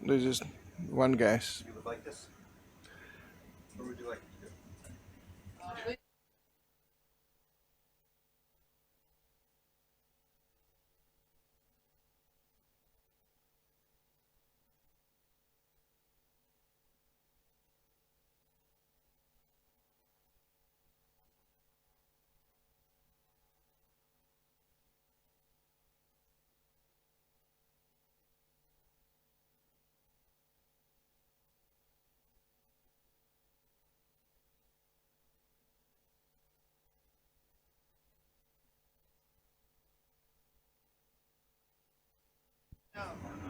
This is one guess. You would like this? Or would you like to do?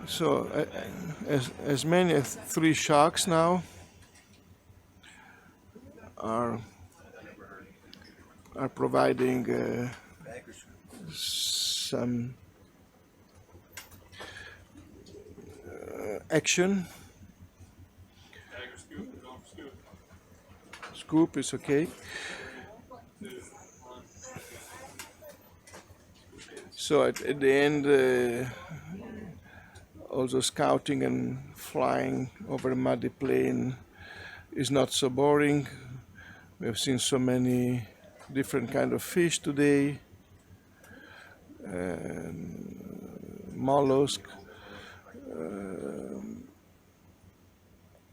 So as many as 3 sharks now are providing some action. Scoop is okay. So at the end, also scouting and flying over a muddy plain is not so boring. We have seen so many different kind of fish today, mollusk,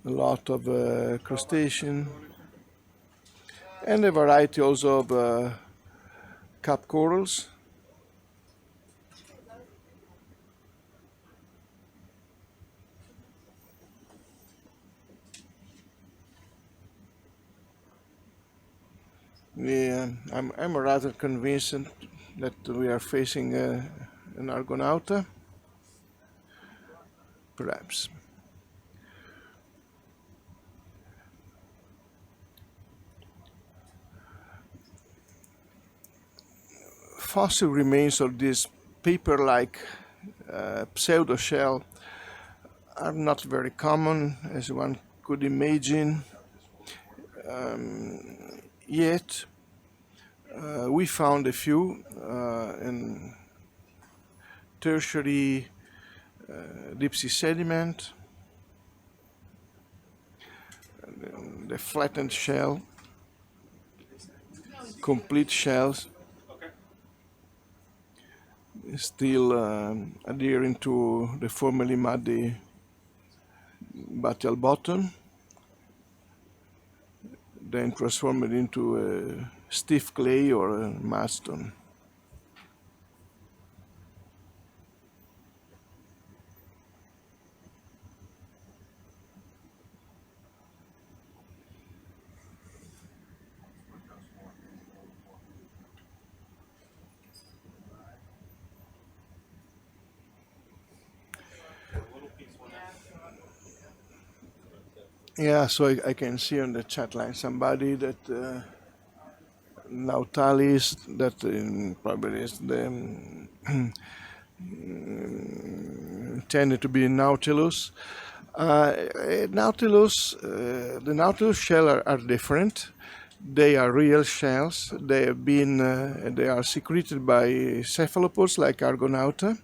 a lot of crustacean, and a variety also of cap corals. Yeah, I'm rather convinced that we are facing an Argonauta, perhaps. Fossil remains of this paper-like pseudo-shell are not very common, as one could imagine. Yet, we found a few in tertiary deep sea sediment, the flattened shell, complete shells, still adhering to the formerly muddy bathyal bottom, then transformed into a stiff clay or a mudstone. Yeah, so I can see on the chat line somebody that Nautilus, that probably is the intended to be Nautilus. Nautilus, the Nautilus shell are different. They are real shells. They have been, they are secreted by cephalopods like Argonauta.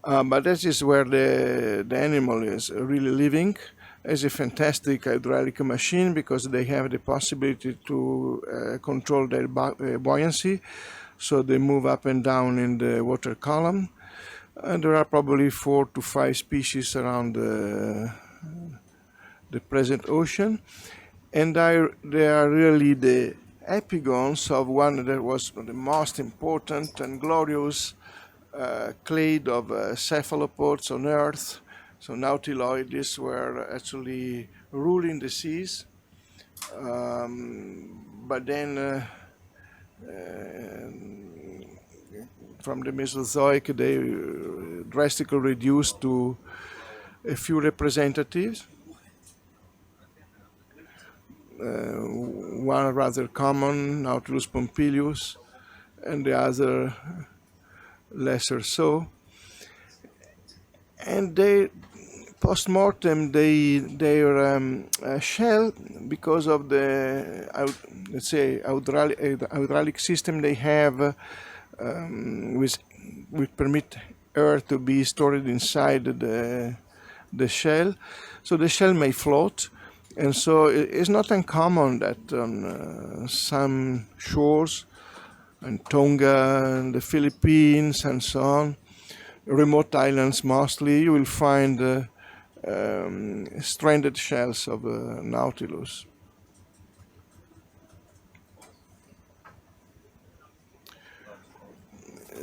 But that is where the animal is really living as a fantastic hydraulic machine, because they have the possibility to control their buoyancy, so they move up and down in the water column. And there are probably 4 to 5 species around the present ocean, and they are really the epigons of one that was the most important and glorious clade of cephalopods on Earth. So nautiloids were actually ruling the seas, but then from the Mesozoic they drastically reduced to a few representatives. One rather common, Nautilus pompilius, and the other lesser so. And they post-mortem, their shell, because of the let's say hydraulic system they have, which permit air to be stored inside the shell, so the shell may float. And so it's not uncommon that on some shores, in Tonga, and the Philippines, and so on, remote islands mostly, you will find stranded shells of Nautilus.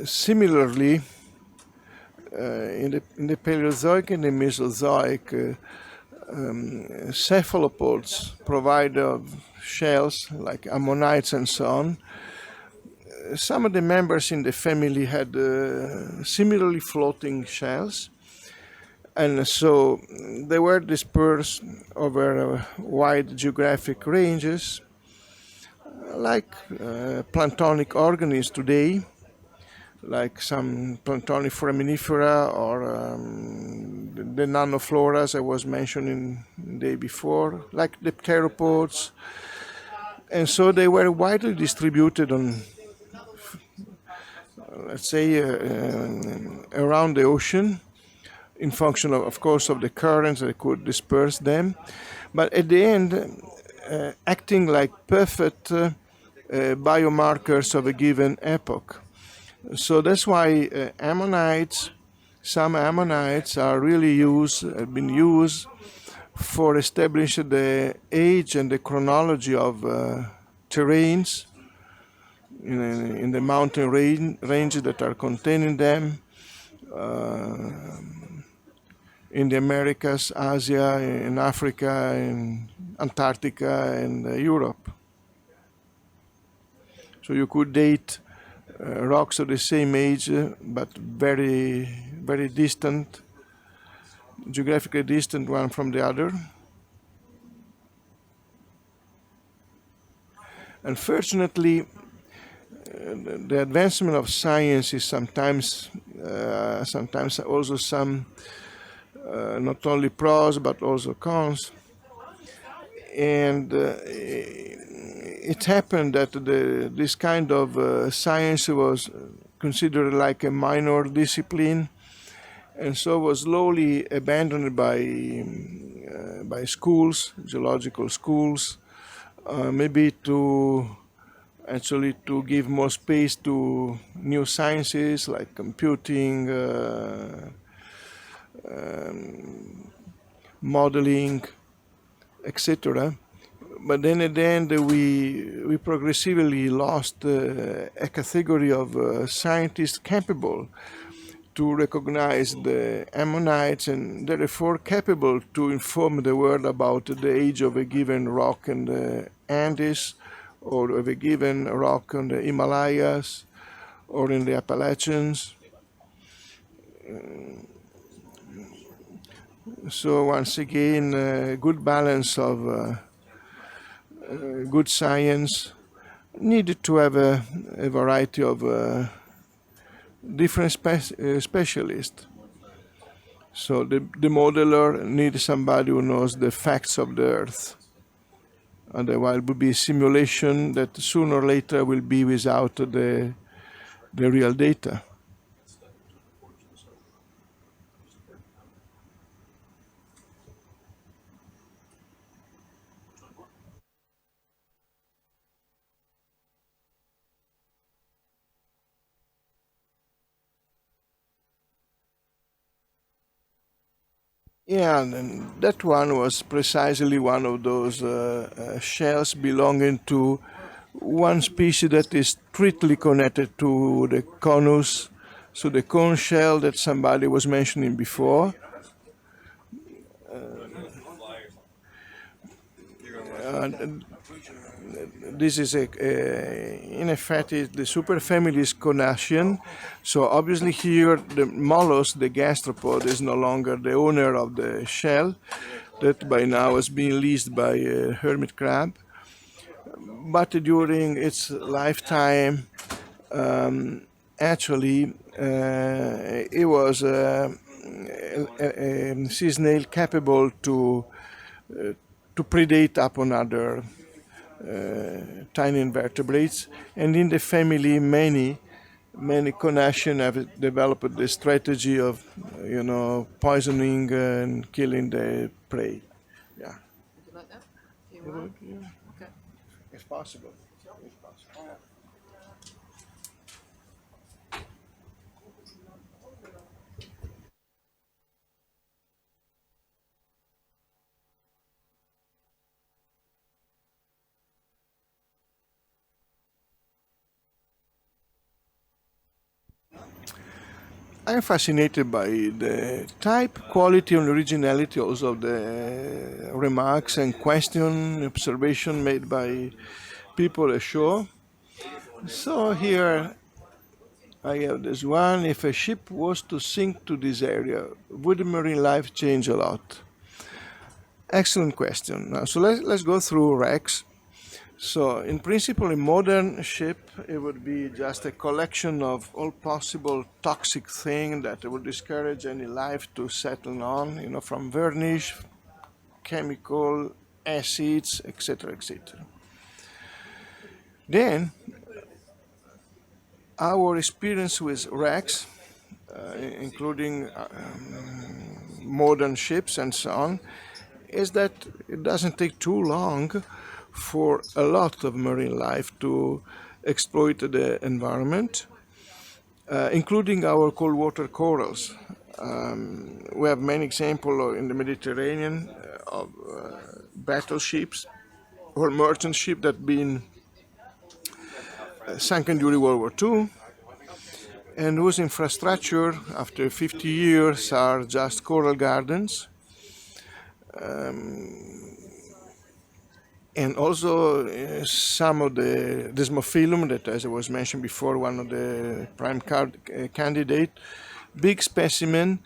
Similarly, in the Paleozoic and the Mesozoic, cephalopods provide shells like ammonites and so on. Some of the members in the family had similarly floating shells, and so they were dispersed over wide geographic ranges, like planktonic organisms today, like some planktonic foraminifera or the nanofloras I was mentioning the day before, like the pteropods. And so they were widely distributed on, let's say, around the ocean, in function of course, of the currents that could disperse them. But at the end, acting like perfect biomarkers of a given epoch. So that's why some ammonites are really have been used for establishing the age and the chronology of terrains in the mountain ranges that are contained in them, in the Americas, Asia, in Africa, in Antarctica, and Europe. So you could date rocks of the same age, but very, very distant, geographically distant one from the other. Unfortunately, the advancement of science is sometimes also some not only pros but also cons. And it happened that this kind of science was considered like a minor discipline, and so was slowly abandoned by schools, geological schools, maybe to give more space to new sciences like computing, modeling, etc. But then at the end we progressively lost a category of scientists capable to recognize the ammonites and therefore capable to inform the world about the age of a given rock in the Andes, or of a given rock on the Himalayas, or in the Appalachians. So once again, a good balance of good science needed to have a variety of different specialists. So the modeler needs somebody who knows the facts of the Earth. Otherwise, it will be a simulation that sooner or later will be without the real data. Yeah, and that one was precisely one of those shells belonging to one species that is strictly connected to the conus, so the cone shell that somebody was mentioning before. This is in effect, the superfamily is Conacean. So obviously here the mollusk, the gastropod, is no longer the owner of the shell that by now has been leased by a hermit crab. But during its lifetime, actually, it was a sea snail capable to predate upon other tiny invertebrates, and in the family many Conacean have developed the strategy of poisoning and killing the prey. Yeah. Would you like that? Do you want? Okay. If possible. I'm fascinated by the type, quality, and originality also of the remarks and question, observation made by people ashore. So here I have this one. If a ship was to sink to this area, would marine life change a lot? Excellent question. Now, so let's go through wrecks. So in principle, a modern ship, it would be just a collection of all possible toxic things that would discourage any life to settle on, from varnish, chemical, acids, etc., etc. Then, our experience with wrecks, including modern ships and so on, is that it doesn't take too long for a lot of marine life to exploit the environment, including our cold water corals. We have many examples in the Mediterranean of battleships or merchant ships that have been sunken during World War II, and whose infrastructure after 50 years are just coral gardens. and also some of the Desmophyllum that, as I was mentioned before, one of the prime candidate, big specimen,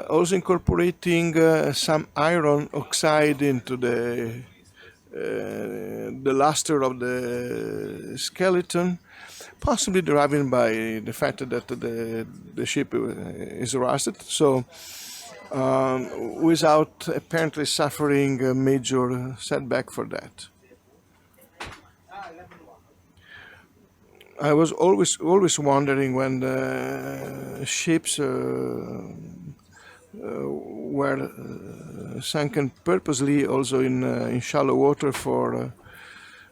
also incorporating some iron oxide into the luster of the skeleton, possibly deriving by the fact that the ship is rusted. So without apparently suffering a major setback for that. I was always wondering when the ships were sunken purposely, also in shallow water for,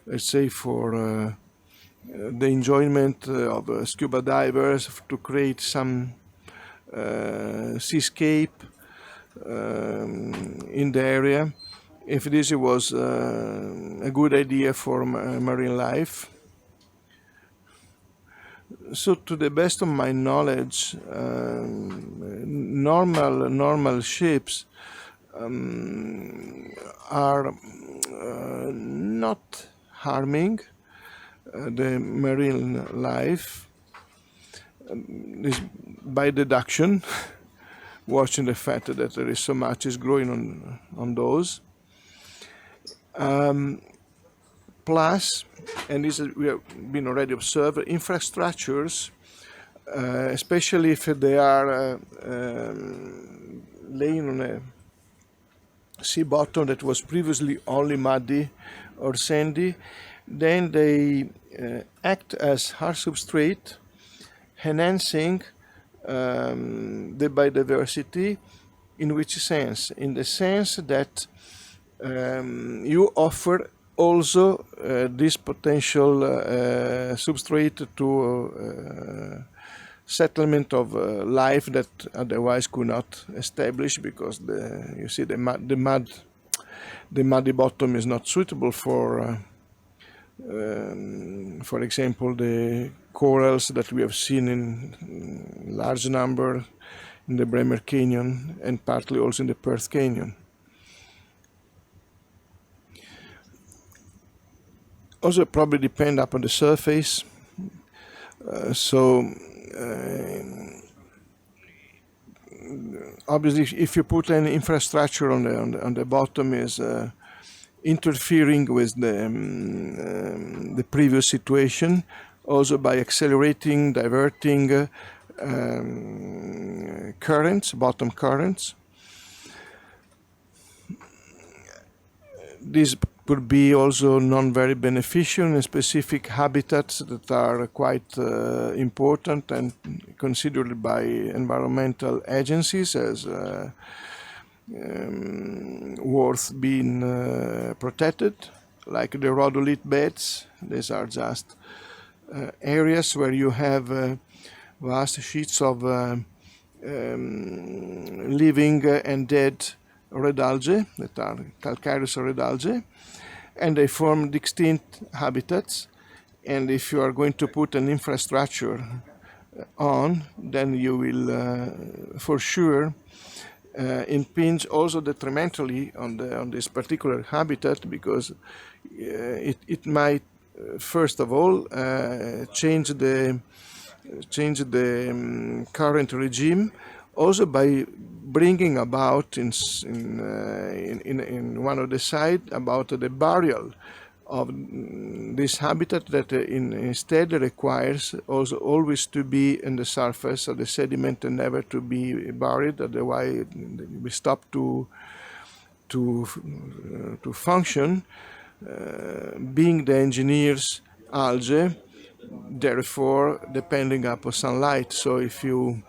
let's say, for the enjoyment of scuba divers, to create some seascape in the area, if this was a good idea for marine life. So, to the best of my knowledge, normal ships are not harming the marine life, this by deduction, watching the fact that there is so much is growing on those. Plus, and this we have been already observed, infrastructures, especially if they are laying on a sea bottom that was previously only muddy or sandy, then they act as hard substrate, enhancing the biodiversity. In which sense? In the sense that you offer also this potential substrate to settlement of life that otherwise could not establish, because you see the muddy bottom is not suitable for example, the corals that we have seen in large number in the Bremer Canyon and partly also in the Perth Canyon. Also probably depend upon the surface. Obviously, if you put an infrastructure on the bottom, is interfering with the previous situation, also by accelerating, diverting currents, bottom currents. This could be also non-very beneficial in specific habitats that are quite important and considered by environmental agencies as worth being protected, like the rhodolite beds. These are just areas where you have vast sheets of living and dead red algae, that are calcareous red algae, and they form distinct habitats. And if you are going to put an infrastructure on, then you will for sure impinge also detrimentally on this particular habitat, because it might first of all change the current regime, also by bringing about in one of the sides about the burial of this habitat that instead requires also always to be in the surface of the sediment and never to be buried, otherwise we stop to function, being the engineer's algae, therefore depending upon sunlight. So if you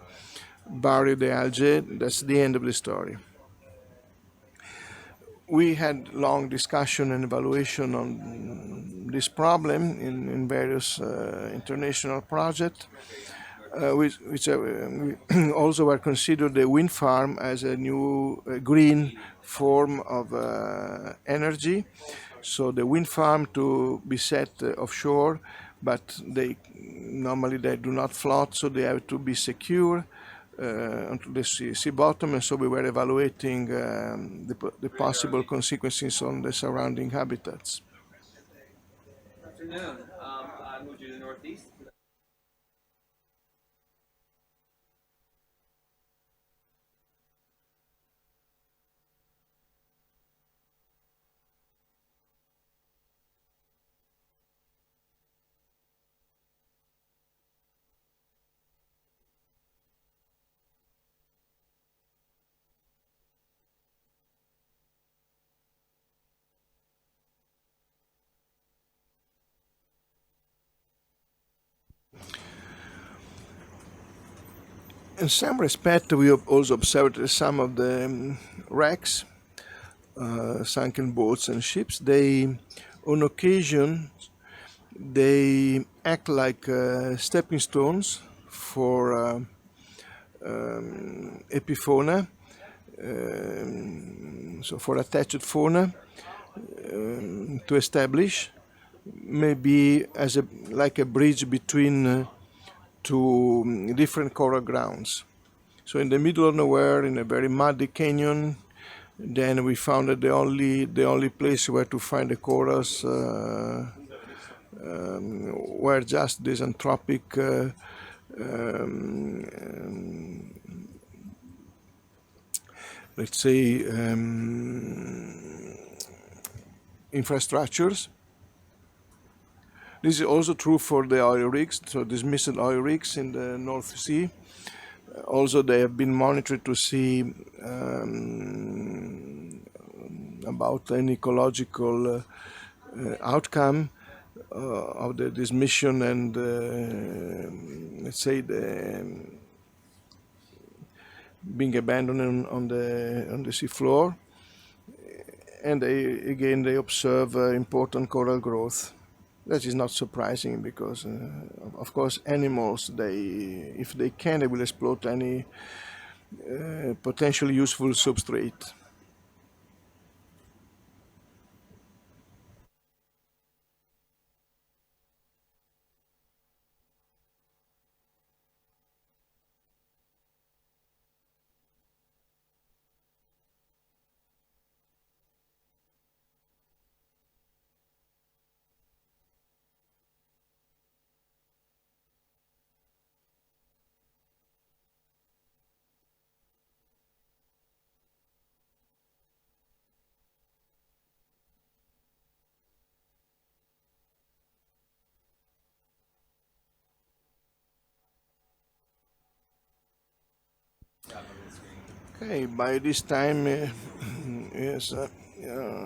bury the algae, that's the end of the story. We had long discussion and evaluation on this problem in various international projects, which also were considered the wind farm as a new green form of energy. So the wind farm to be set offshore, but normally they do not float, so they have to be secure onto the sea bottom, and so we were evaluating the possible consequences on the surrounding habitats. afternoon. I moved you to the northeast. In some respect, we have also observed some of the wrecks, sunken boats and ships. They, on occasion, they act like stepping stones for epifauna, so for attached fauna to establish, maybe as like a bridge between two different coral grounds. So in the middle of nowhere, in a very muddy canyon, then we found that the only place where to find the corals were just these anthropic let's say infrastructures. This is also true for the oil rigs, so these missile oil rigs in the North Sea. Also, they have been monitored to see about an ecological outcome of this mission, and let's say being abandoned on the sea floor. And they observe important coral growth. That is not surprising because, of course, animals, if they can, they will exploit any potentially useful substrate. Okay, by this time it's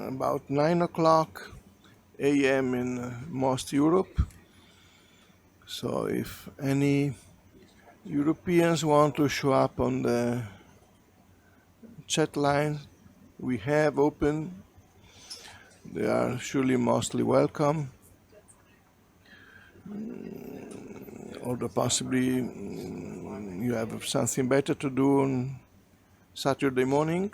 about 9 o'clock a.m. in most Europe. So if any Europeans want to show up on the chat line we have open, they are surely mostly welcome. Although possibly you have something better to do on Saturday morning.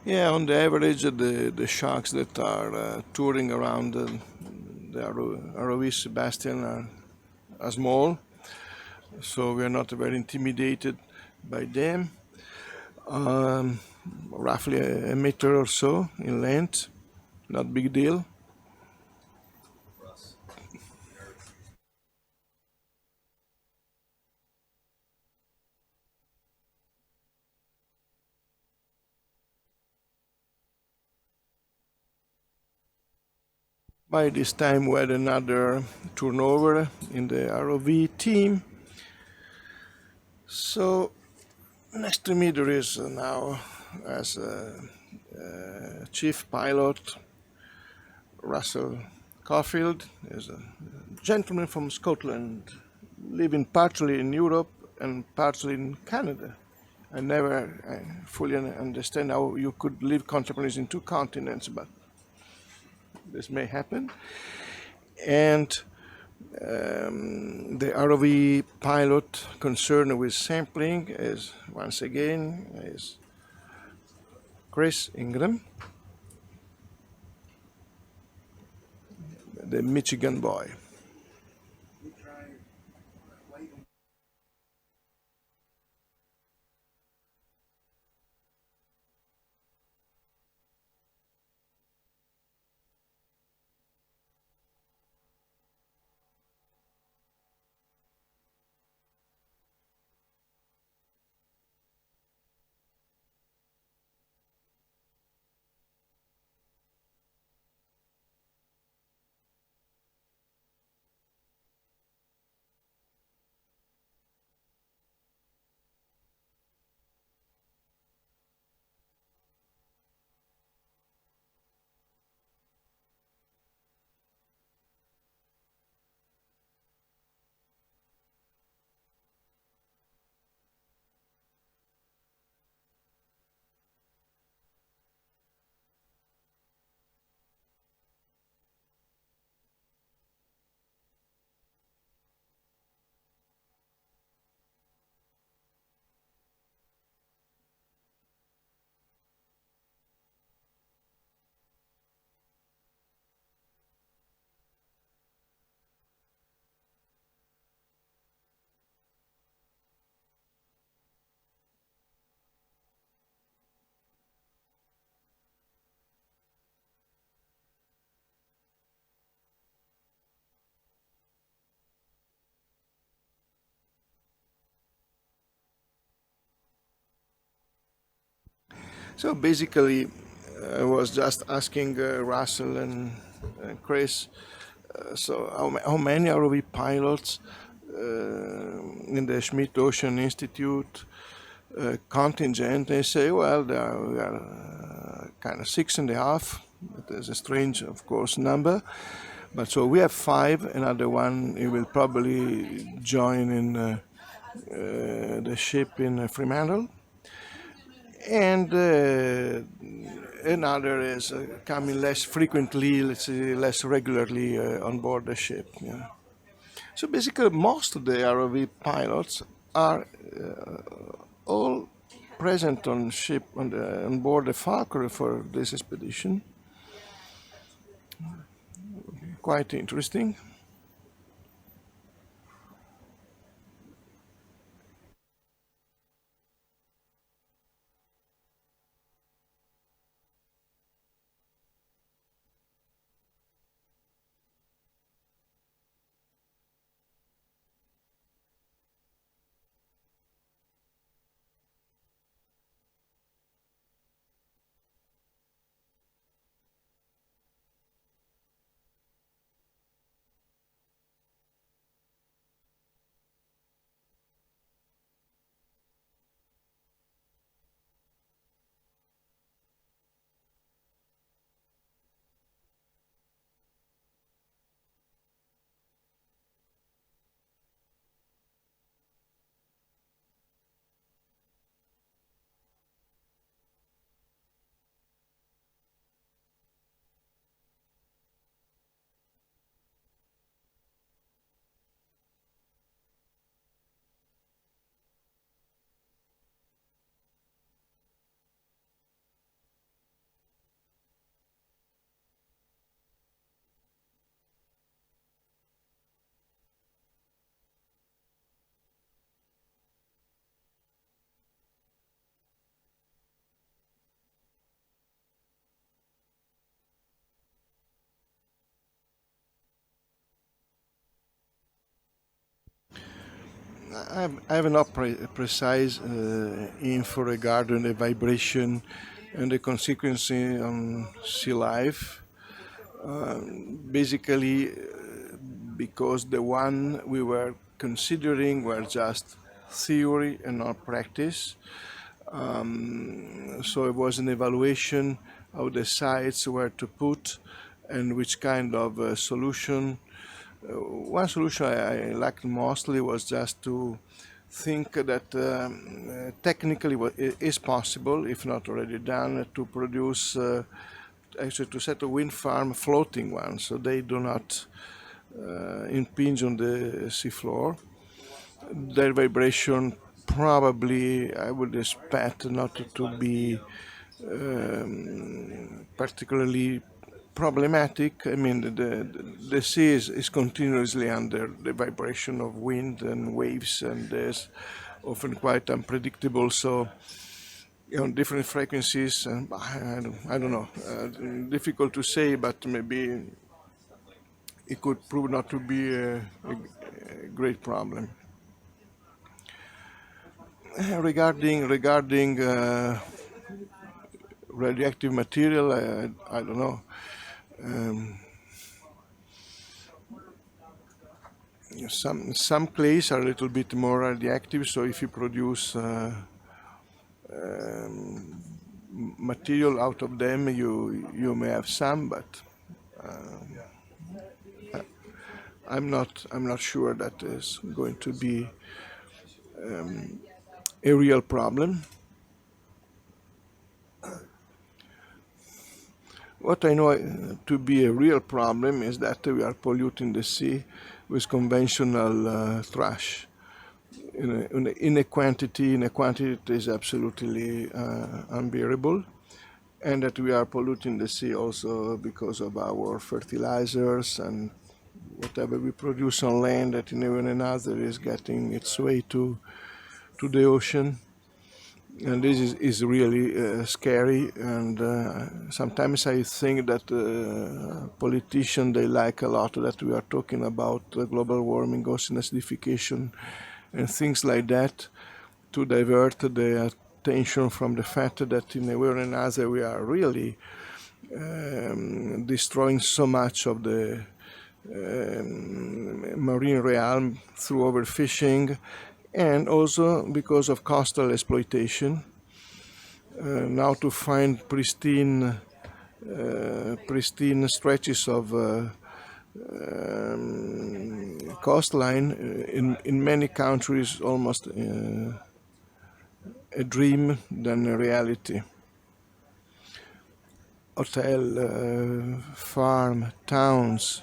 Yeah, on the average, the sharks that are touring around the ROV SuBastian are small, so we are not very intimidated by them. Roughly a meter or so in length, not big deal. By this time we had another turnover in the ROV team. So next to me there is now, as chief pilot, Russell Caulfield is a gentleman from Scotland, living partly in Europe and partly in Canada. I never fully understand how you could live contemporaneously in two continents, but this may happen. And the ROV pilot concerned with sampling is, once again, is Chris Ingram, the Michigan boy. So basically, I was just asking Russell and Chris, so how many ROV pilots in the Schmidt Ocean Institute contingent? They say, well, we are kind of 6.5. That is a strange, of course, number. But so we have 5. Another one, he will probably join in the ship in Fremantle. And another is coming less frequently, let's say less regularly on board the ship. Yeah. So basically, most of the ROV pilots are all present on ship on board the Falcon for this expedition. Quite interesting. I have not precise info regarding the vibration and the consequence on sea life. Basically, because the one we were considering were just theory and not practice. So it was an evaluation how the sites were to put and which kind of solution. One solution I liked mostly was just to think that technically it is possible, if not already done, to produce, actually to set a wind farm, floating one, so they do not impinge on the seafloor. Their vibration probably, I would expect, not to be particularly problematic. I mean, the sea is continuously under the vibration of wind and waves, and is often quite unpredictable. So, different frequencies, and I don't know. Difficult to say, but maybe it could prove not to be a great problem. Regarding radioactive material, I don't know. Some clays are a little bit more radioactive, so if you produce material out of them, you may have some, but I'm not sure that is going to be a real problem. What I know to be a real problem is that we are polluting the sea with conventional trash in a quantity that is absolutely unbearable, and that we are polluting the sea also because of our fertilizers and whatever we produce on land that in one another is getting its way to the ocean. And this is really scary, and sometimes I think that politicians, they like a lot that we are talking about global warming, ocean acidification, and things like that, to divert the attention from the fact that in a way or another we are really destroying so much of the marine realm through overfishing, and also because of coastal exploitation. Now to find pristine stretches of coastline in many countries almost a dream than a reality. Hotel, farm, towns.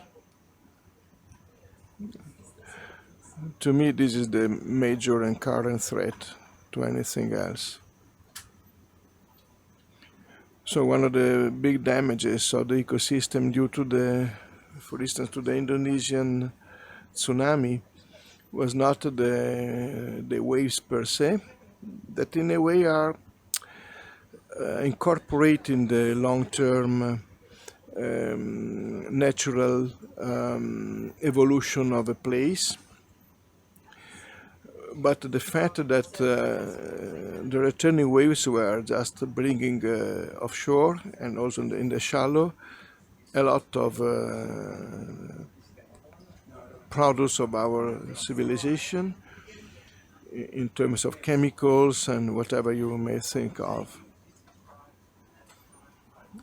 To me, this is the major and current threat to anything else. So one of the big damages of the ecosystem due to for instance, to the Indonesian tsunami was not the waves per se, that in a way are incorporating the long-term natural evolution of a place. But the fact that the returning waves were just bringing offshore and also in the shallow a lot of products of our civilization in terms of chemicals and whatever you may think of.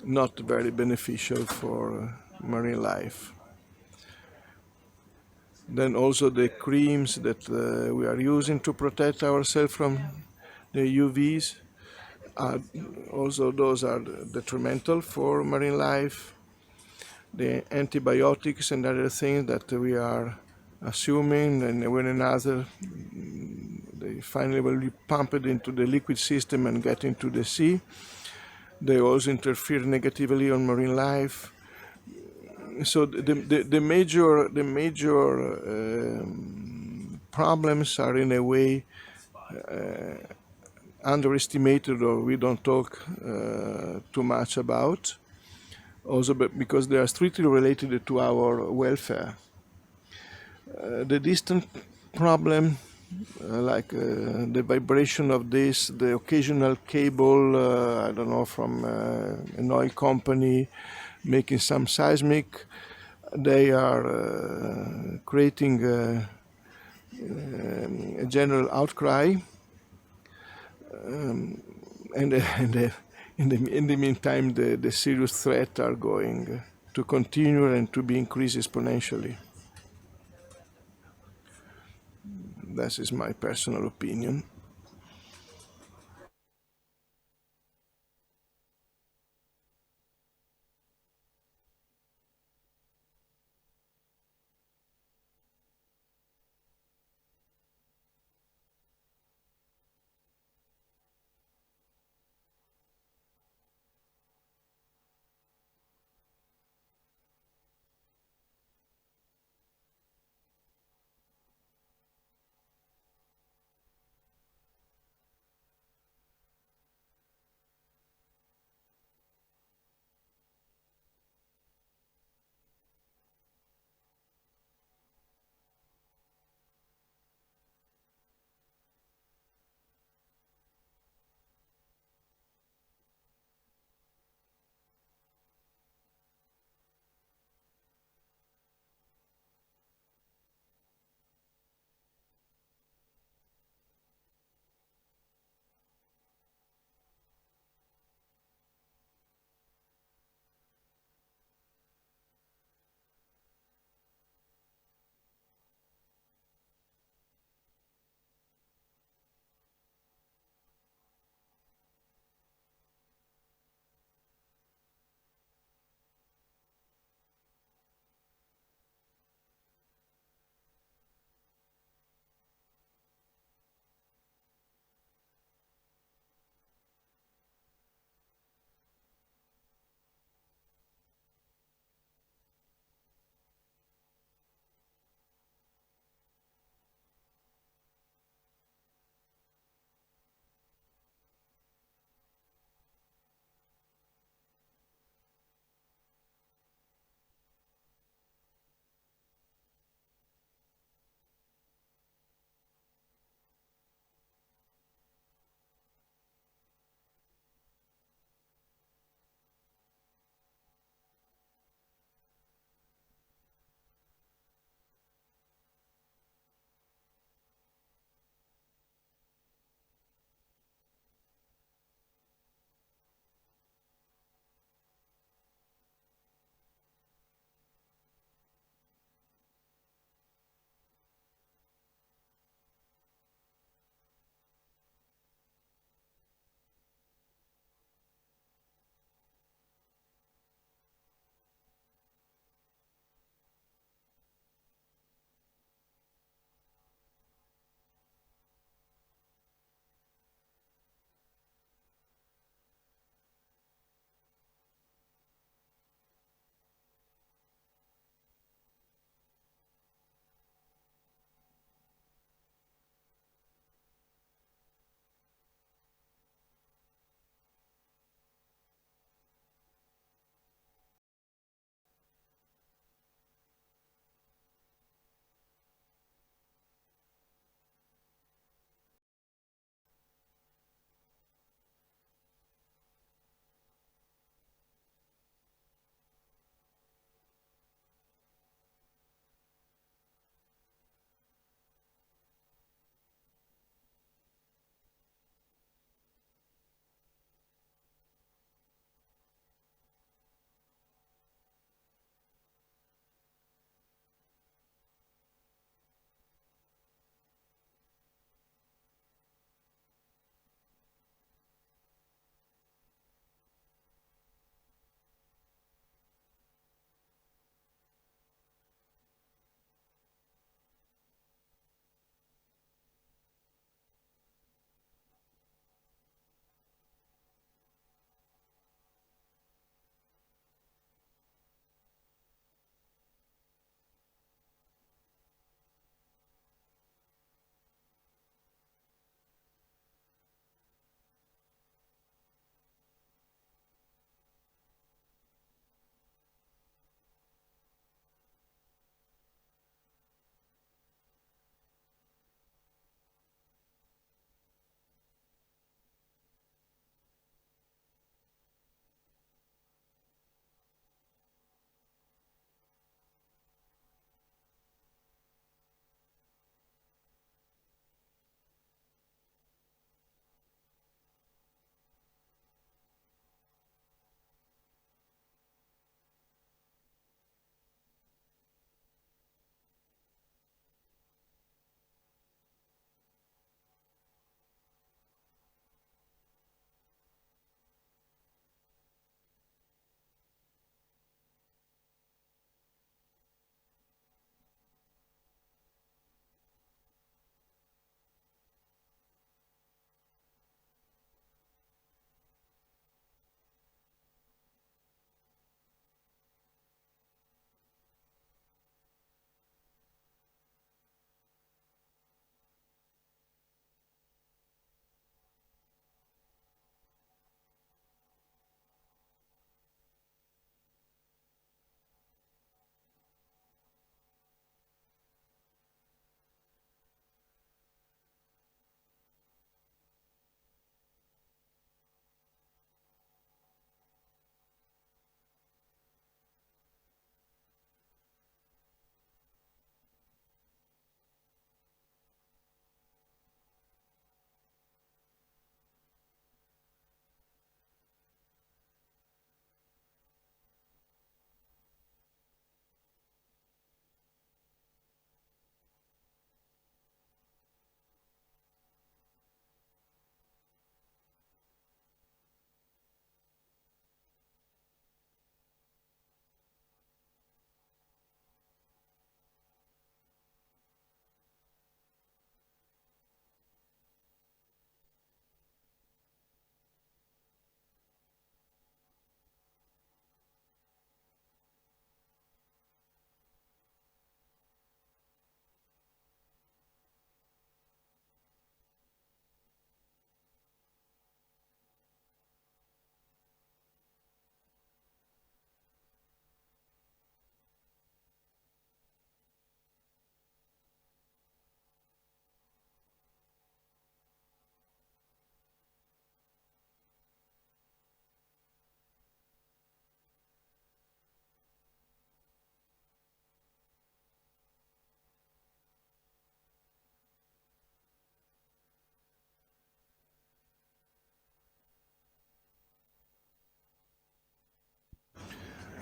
Not very beneficial for marine life. Then also the creams that we are using to protect ourselves from the UVs, also those are detrimental for marine life. The antibiotics and other things that we are assuming, and when another, they finally will be pumped into the liquid system and get into the sea. They also interfere negatively on marine life. So the major problems are in a way underestimated, or we don't talk too much about. Also, because they are strictly related to our welfare. The distant problem, like the vibration of this, the occasional cable, I don't know, from an oil company making some seismic, they are creating a general outcry, and in the meantime the serious threats are going to continue and to be increased exponentially. That is my personal opinion.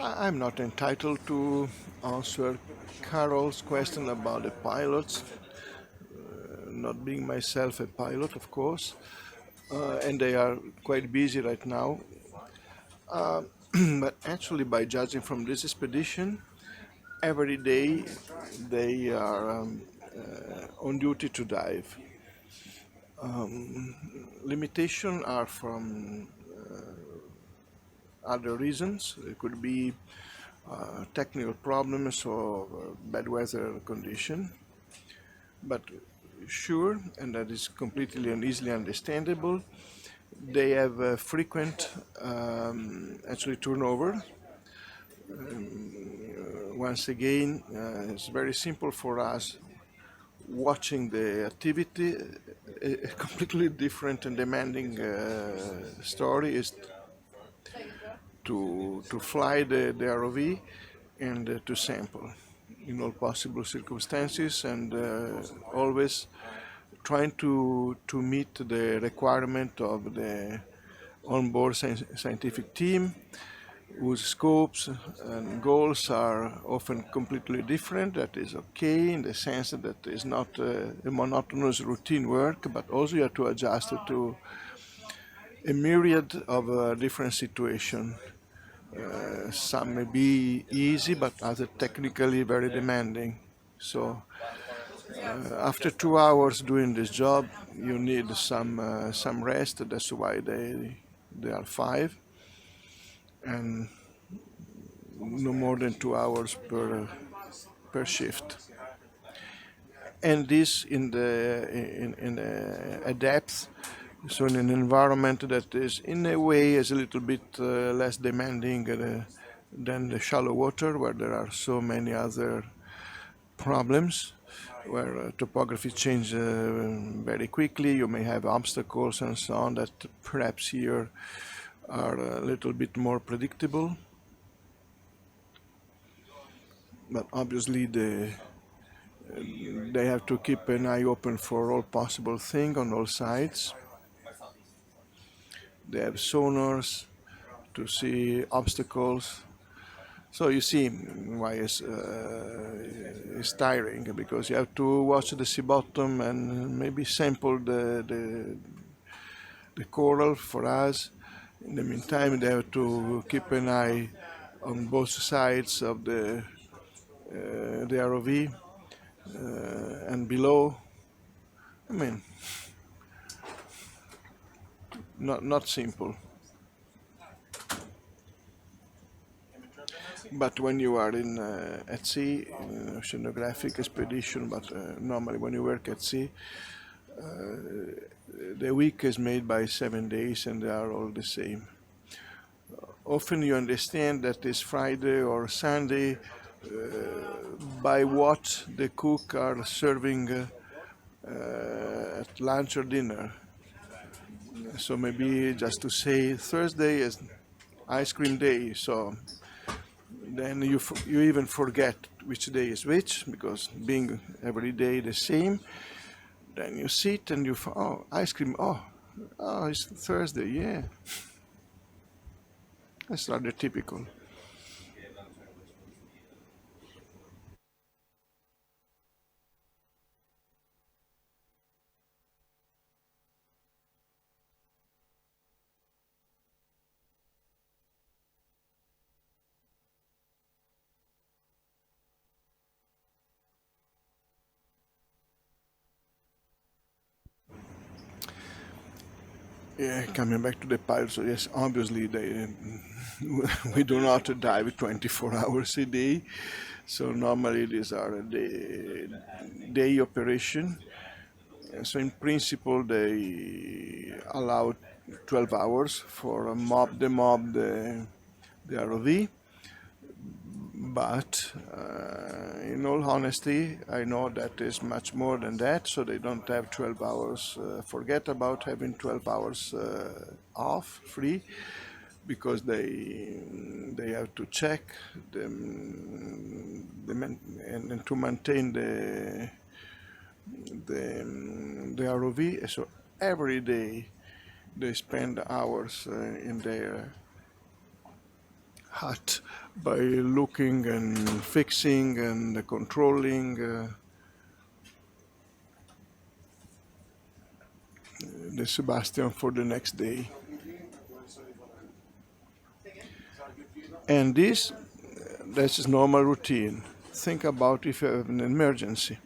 I'm not entitled to answer Carol's question about the pilots, not being myself a pilot, of course, and they are quite busy right now. But actually, by judging from this expedition, every day they are on duty to dive. Limitations are from other reasons. It could be technical problems or bad weather condition. But sure, and that is completely and easily understandable, they have frequent actually turnover. Once again, it's very simple for us watching the activity. A completely different and demanding story is to fly the ROV and to sample in all possible circumstances, and always trying to meet the requirement of the onboard scientific team, whose scopes and goals are often completely different. That is okay in the sense that it's not a monotonous routine work, but also you have to adjust to a myriad of different situations. Some may be easy, but others technically very demanding. So after 2 hours doing this job, you need some rest. That's why they are five, and no more than 2 hours per shift. And this in a depth, so in an environment that is in a way is a little bit less demanding than the shallow water, where there are so many other problems, where topography changes very quickly. You may have obstacles and so on that perhaps here are a little bit more predictable. But obviously they have to keep an eye open for all possible things on all sides. They have sonars to see obstacles. So you see why it's tiring, because you have to watch the sea bottom and maybe sample the coral for us. In the meantime, they have to keep an eye on both sides of the ROV and below. I mean, not simple. But when you are at sea, in oceanographic expedition, but normally when you work at sea, the week is made by 7 days and they are all the same. Often you understand that it's Friday or Sunday by what the cook are serving at lunch or dinner. So maybe just to say Thursday is ice cream day, so then you even forget which day is which, because being every day the same, then you sit and oh, ice cream, oh, it's Thursday, yeah. That's rather typical. Yeah, coming back to the pilots, so yes, obviously we do not dive 24 hours a day, so normally these are a day operation. So in principle they allow 12 hours for the ROV, but in all honesty, I know that is much more than that, so they don't have 12 hours. Forget about having 12 hours off, free, because they have to check and to maintain the ROV. So every day they spend hours in their hut by looking and fixing and controlling the SuBastian for the next day. And that's normal routine. Think about if you have an emergency.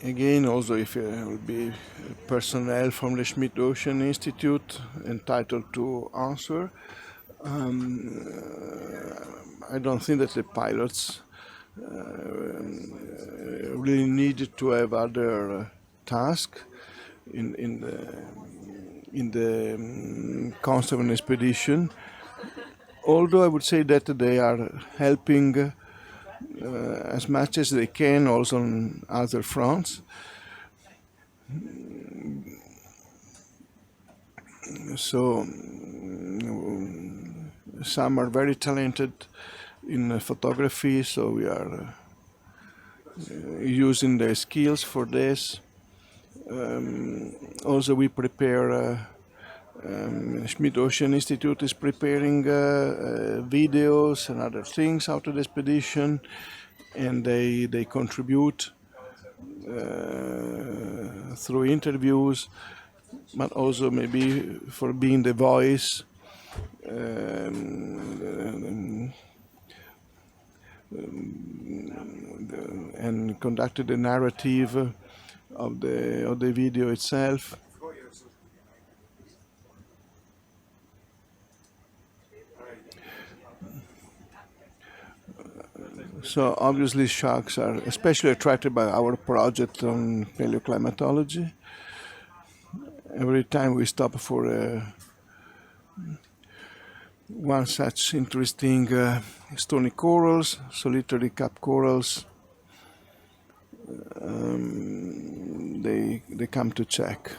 Again, also if there will be personnel from the Schmidt Ocean Institute entitled to answer, I don't think that the pilots really need to have other tasks in the concept of an expedition. Although I would say that they are helping as much as they can also on other fronts. So some are very talented in photography, so we are using their skills for this. Also we prepare Schmidt Ocean Institute is preparing videos and other things out of the expedition, and they contribute through interviews, but also maybe for being the voice and conducted the narrative of the video itself. So obviously sharks are especially attracted by our project on paleoclimatology. Every time we stop for one such interesting stony corals, solitary cap corals, they come to check.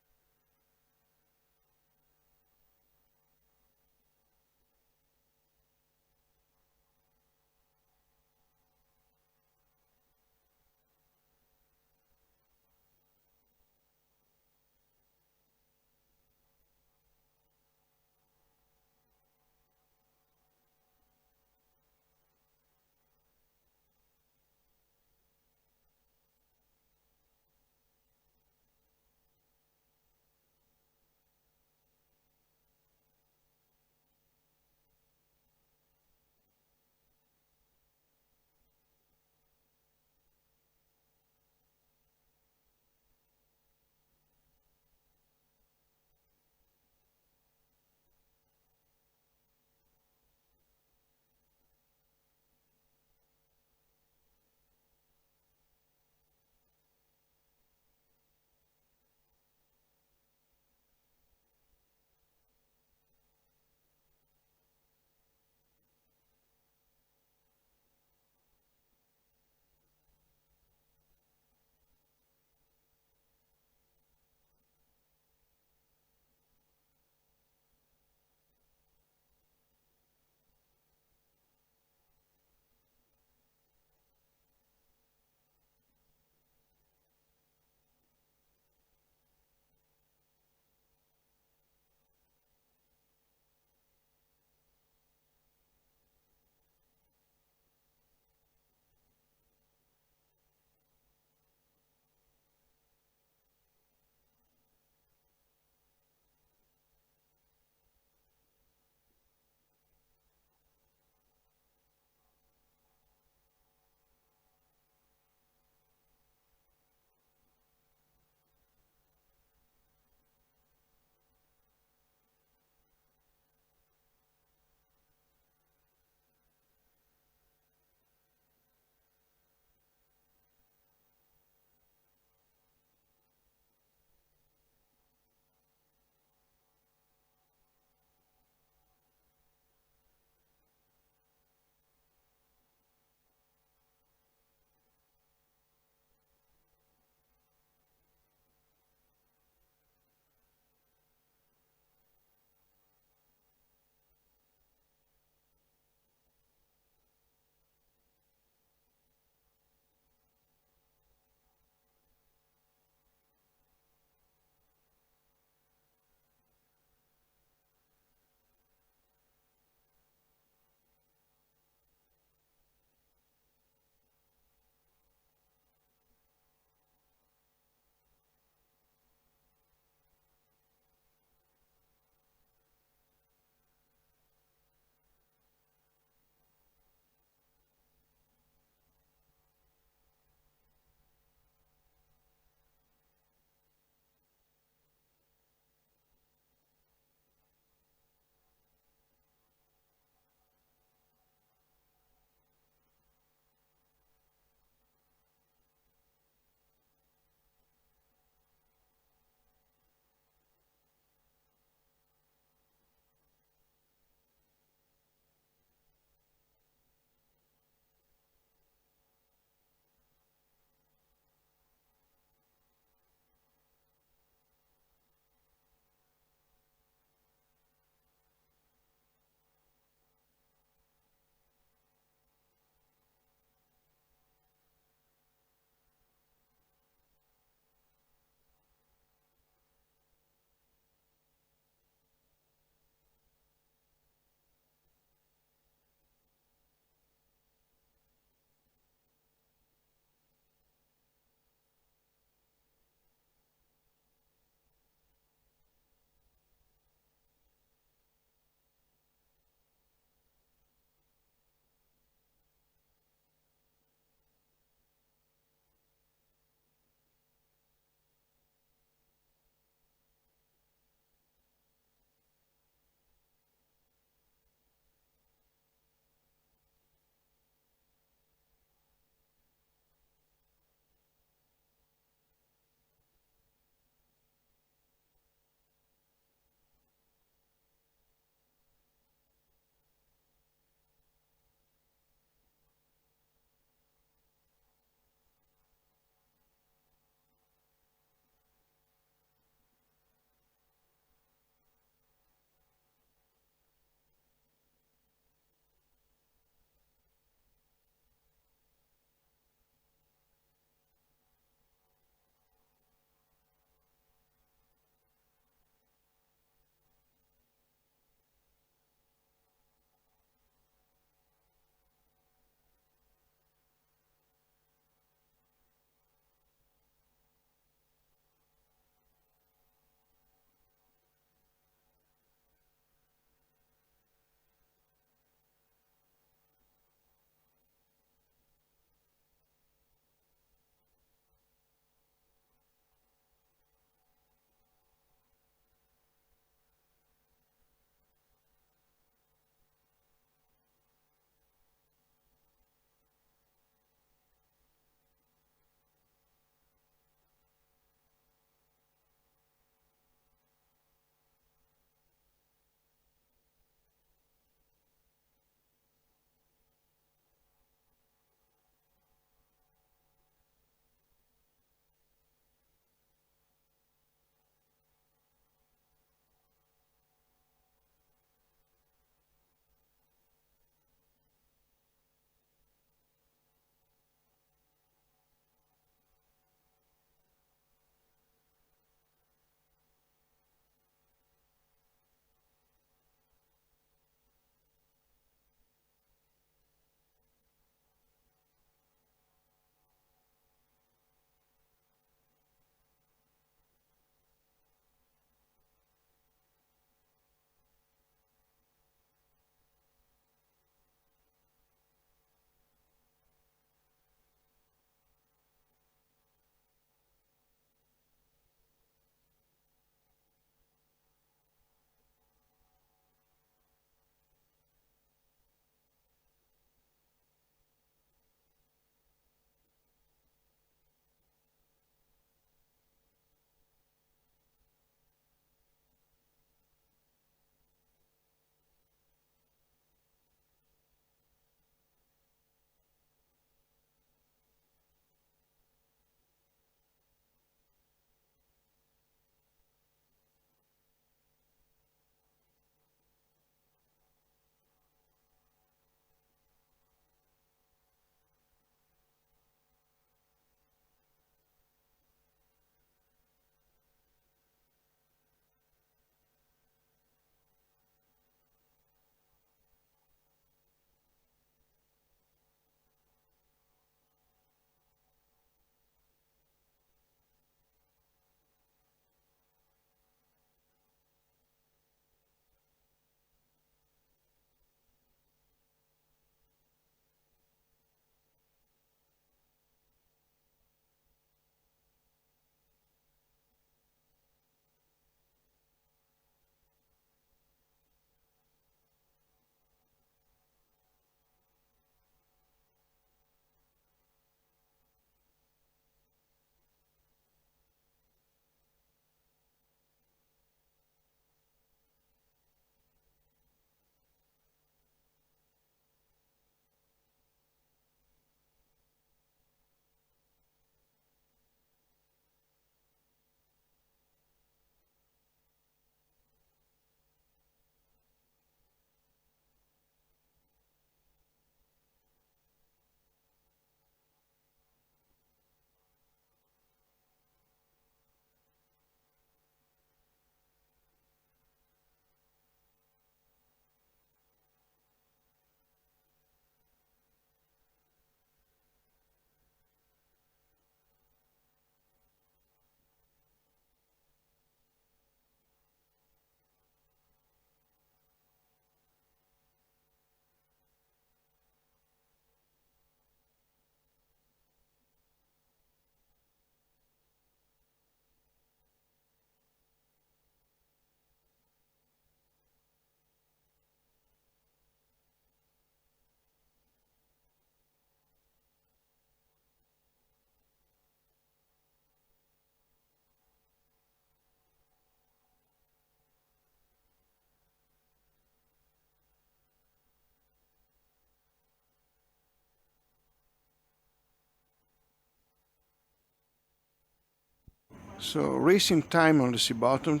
So racing time on the sea bottom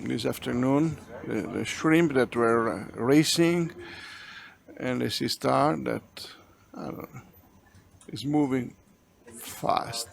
this afternoon. The shrimp that were racing, and the sea star that I don't know, is moving fast.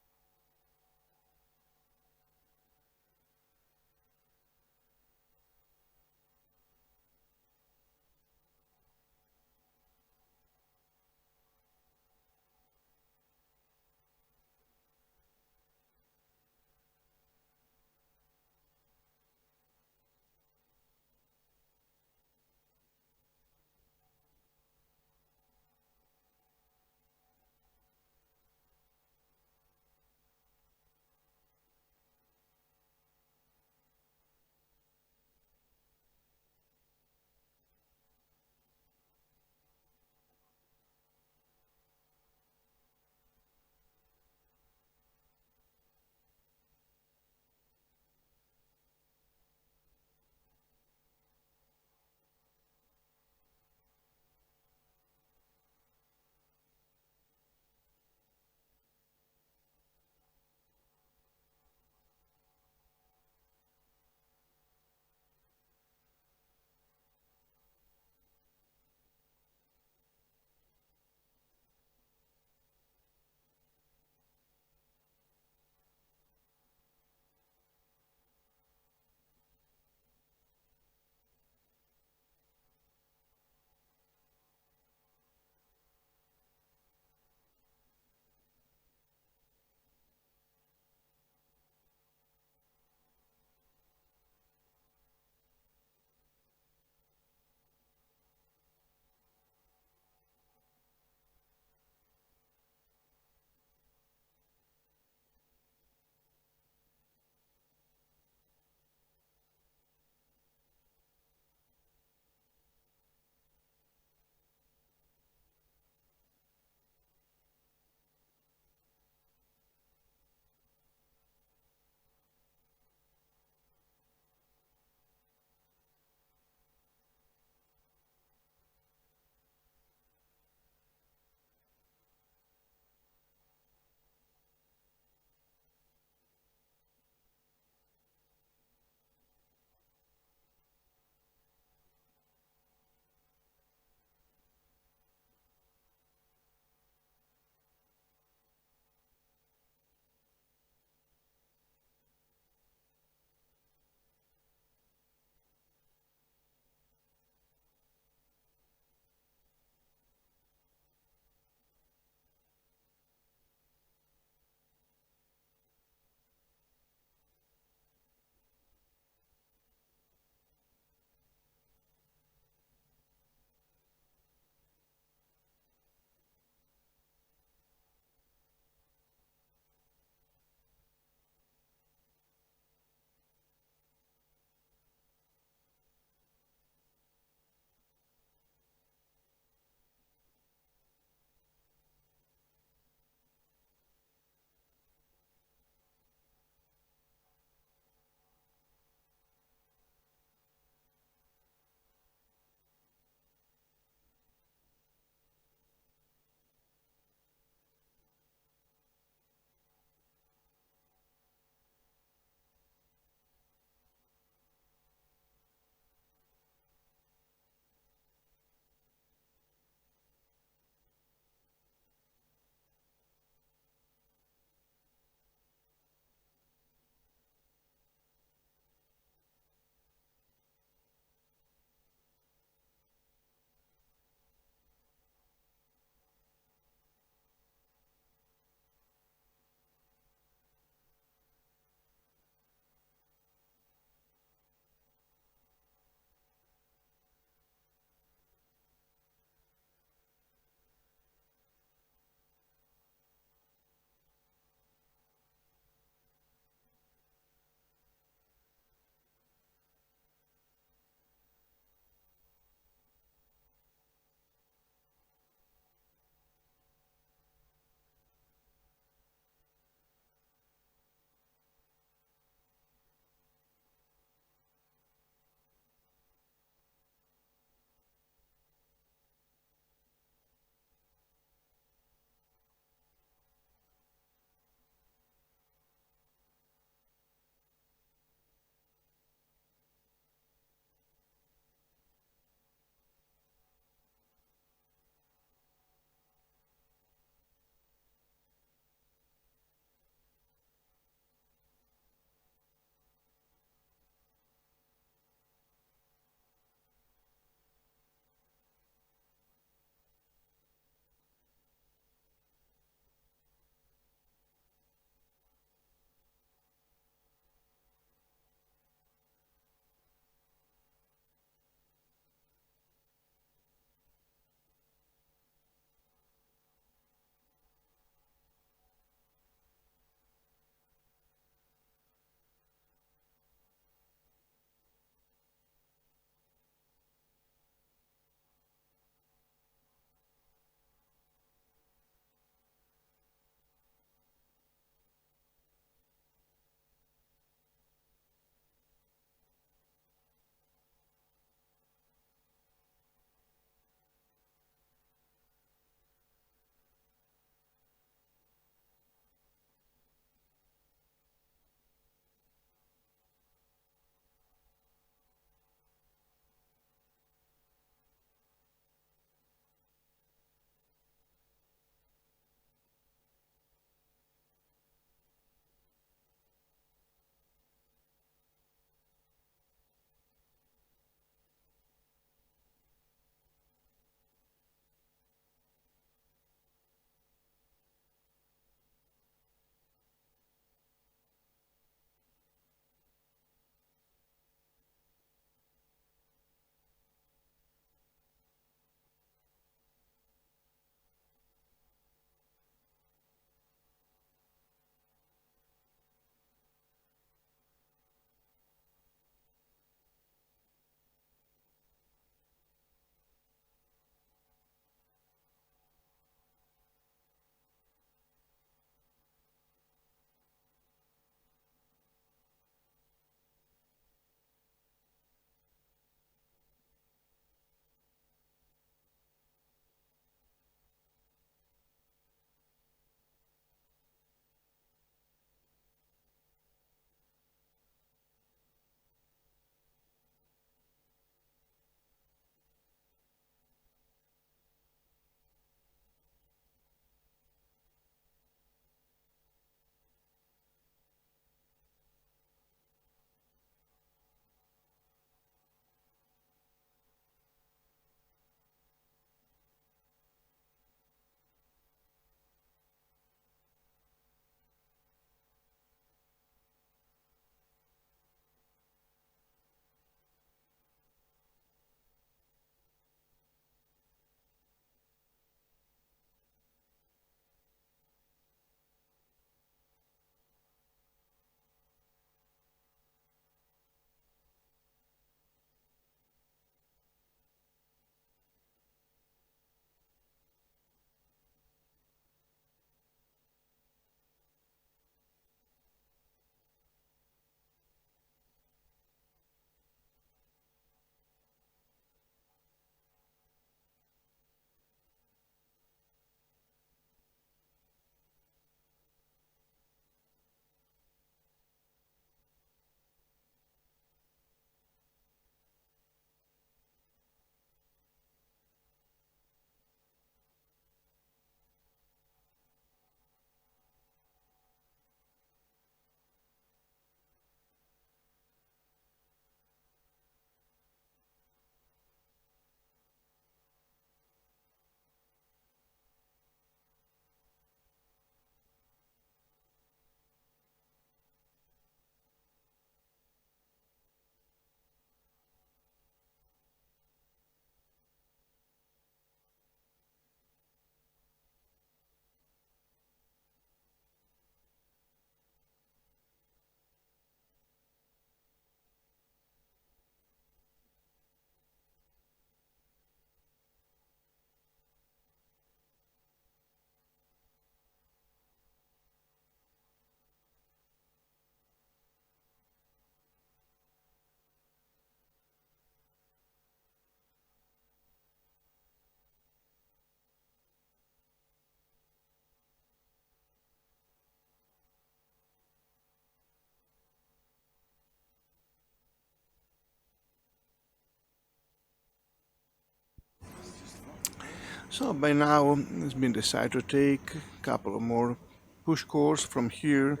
So by now it's been decided to take a couple of more push cores from here.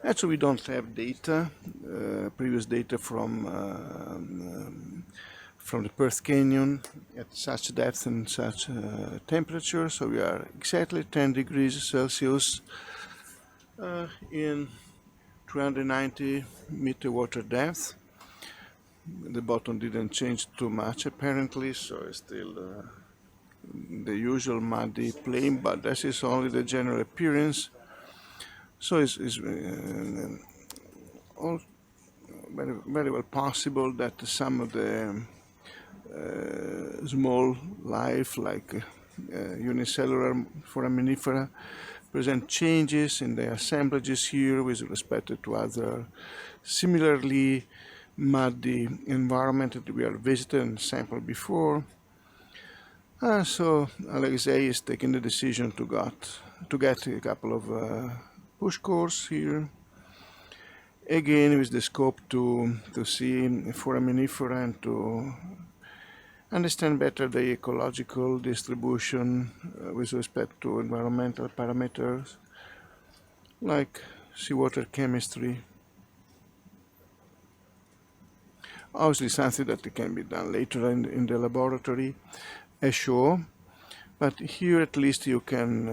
Actually, we don't have data, previous data from the Perth Canyon at such depth and such temperature. So we are exactly 10 degrees Celsius in 390 meter water depth. The bottom didn't change too much apparently, so it's still the usual muddy plain, but this is only the general appearance. So it's all very, very well possible that some of the small life, like unicellular foraminifera, present changes in the assemblages here with respect to other similarly muddy environment that we are visited and sampled before. So Alexei is taking the decision to get a couple of push cores here. Again, with the scope to see foraminifera and to understand better the ecological distribution with respect to environmental parameters like seawater chemistry. Obviously something that can be done later in the laboratory, sure, but here at least you can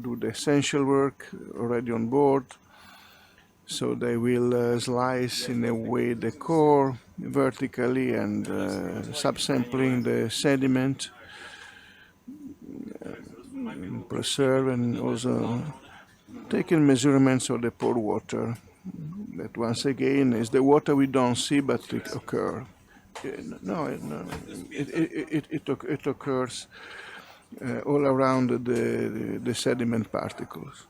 do the essential work already on board. So they will slice in a way the core vertically and subsampling the sediment, preserve, and also taking measurements of the pore water. That once again is the water we don't see, but it occurs. No, it occurs all around the sediment particles.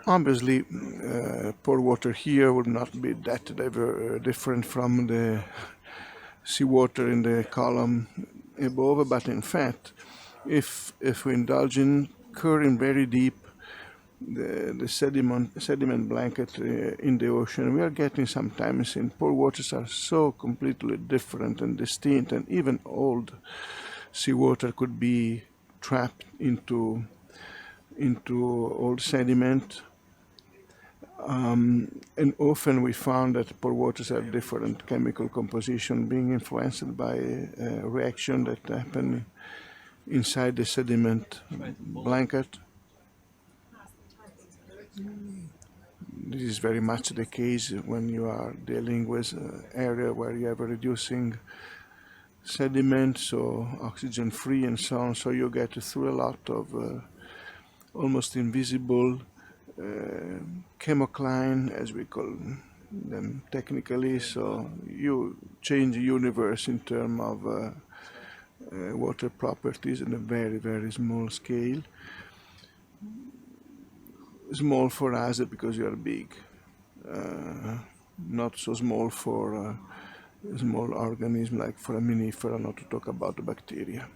Obviously, pore water here would not be that different from the seawater in the column above, but in fact, if we indulge in current very deep the sediment blanket in the ocean, we are getting sometimes in pore waters are so completely different and distinct, and even old seawater could be trapped into old sediment. And often we found that pore waters have different chemical composition being influenced by a reaction that happen inside the sediment blanket. This is very much the case when you are dealing with an area where you have a reducing sediment, so oxygen free and so on, so you get through a lot of almost invisible chemocline, as we call them technically, so you change the universe in terms of water properties on a very, very small scale. Small for us because you are big, not so small for a small organism like foraminifera, not to talk about the bacteria.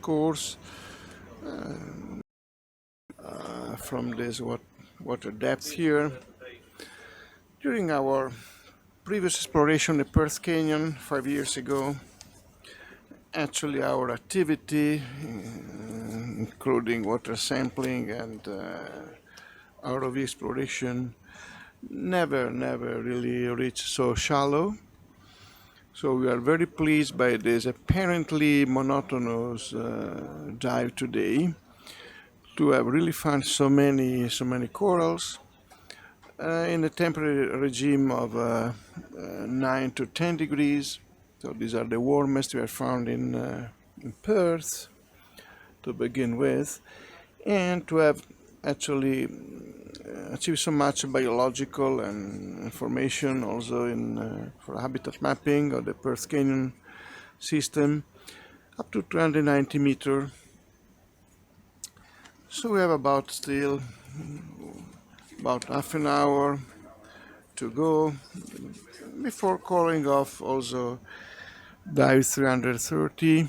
course from this water depth here. During our previous exploration in the Perth Canyon 5 years ago, actually our activity, including water sampling and ROV exploration, never really reached so shallow. So we are very pleased by this apparently monotonous dive today, to have really found so many corals in a temporary regime of 9 to 10 degrees. So these are the warmest we have found in Perth to begin with, and to have actually achieved so much biological and information also in for habitat mapping of the Perth Canyon system up to 290 meters. So we have still about half an hour to go before calling off also dive 330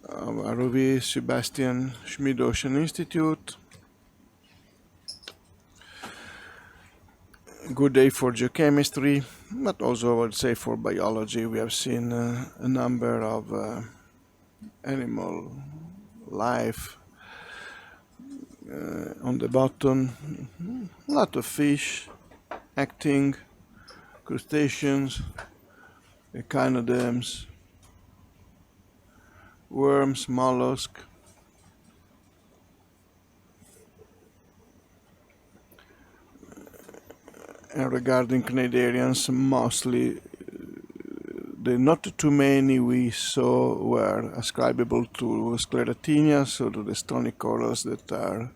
of ROV SuBastian Schmid Ocean Institute. Good day for geochemistry, but also I would say for biology. We have seen a number of animal life on the bottom, a lot of fish, acting, crustaceans, echinoderms, worms, mollusks. And regarding cnidarians, mostly the not too many we saw were ascribable to Scleractinian, so to the stony corals that are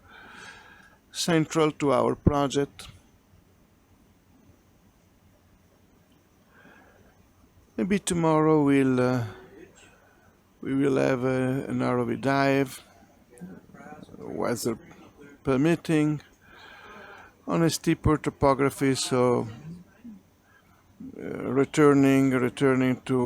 central to our project. Maybe tomorrow we will have an ROV dive, weather permitting, on a steeper topography, so returning to